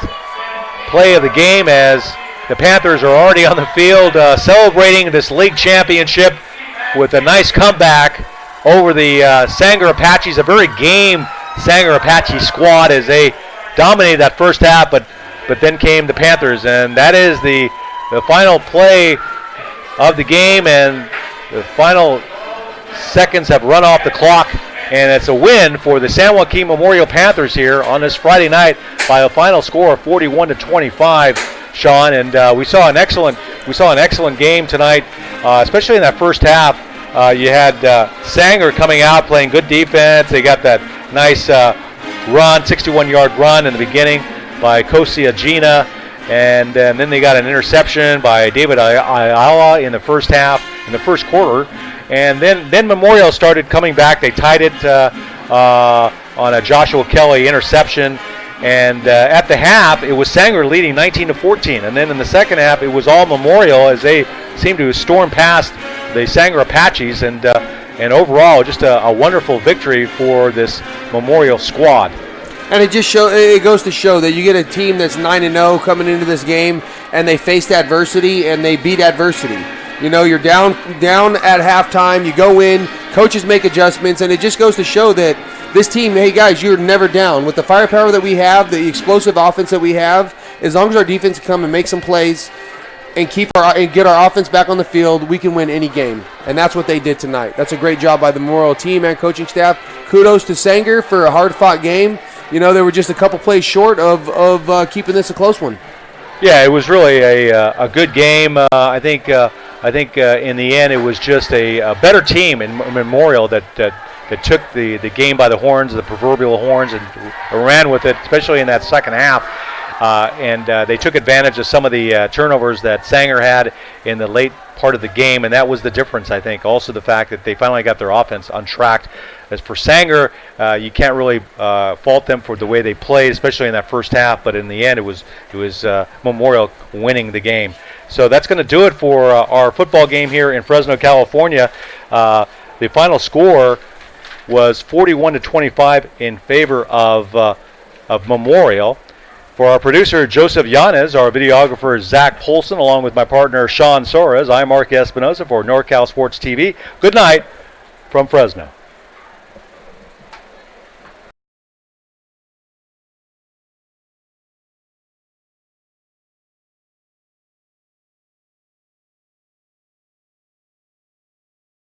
play of the game as the Panthers are already on the field celebrating this league championship with a nice comeback over the Sanger Apaches, a very game Sanger Apache squad as they dominated that first half, but then came the Panthers, and that is the final play of the game, and the final seconds have run off the clock, and it's a win for the San Joaquin Memorial Panthers here on this Friday night by a final score of 41-25, Sean. And we saw an excellent game tonight, especially in that first half. You had Sanger coming out playing good defense. They got that nice run, 61-yard run in the beginning by Kosia Gina, and then they got an interception by David Ayala in the first quarter. And then Memorial started coming back. They tied it on a Joshua Kelly interception. And at the half, it was Sanger leading 19-14. And then in the second half, it was all Memorial as they seemed to storm past the Sanger Apaches. And overall, just a wonderful victory for this Memorial squad. And it goes to show that you get a team that's 9-0 coming into this game, and they faced adversity and they beat adversity. You know, you're down at halftime, you go in, coaches make adjustments, and it just goes to show that this team, hey guys, you're never down. With the firepower that we have, the explosive offense that we have, as long as our defense can come and make some plays and get our offense back on the field, we can win any game. And that's what they did tonight. That's a great job by the Memorial team and coaching staff. Kudos to Sanger for a hard-fought game. You know, they were just a couple plays short of keeping this a close one. Yeah, it was really a good game. I think in the end it was just a better team in Memorial that took the game by the horns, the proverbial horns, and ran with it, especially in that second half. And they took advantage of some of the turnovers that Sanger had in the late part of the game, and that was the difference, I think. Also the fact that they finally got their offense untracked. As for Sanger, you can't really fault them for the way they played, especially in that first half, but in the end it was Memorial winning the game. So that's going to do it for our football game here in Fresno, California. The final score was 41-25 in favor of Memorial. For our producer, Joseph Yanez, our videographer, Zach Polson, along with my partner, Sean Soares, I'm Mark Espinoza for NorCal Sports TV. Good night from Fresno.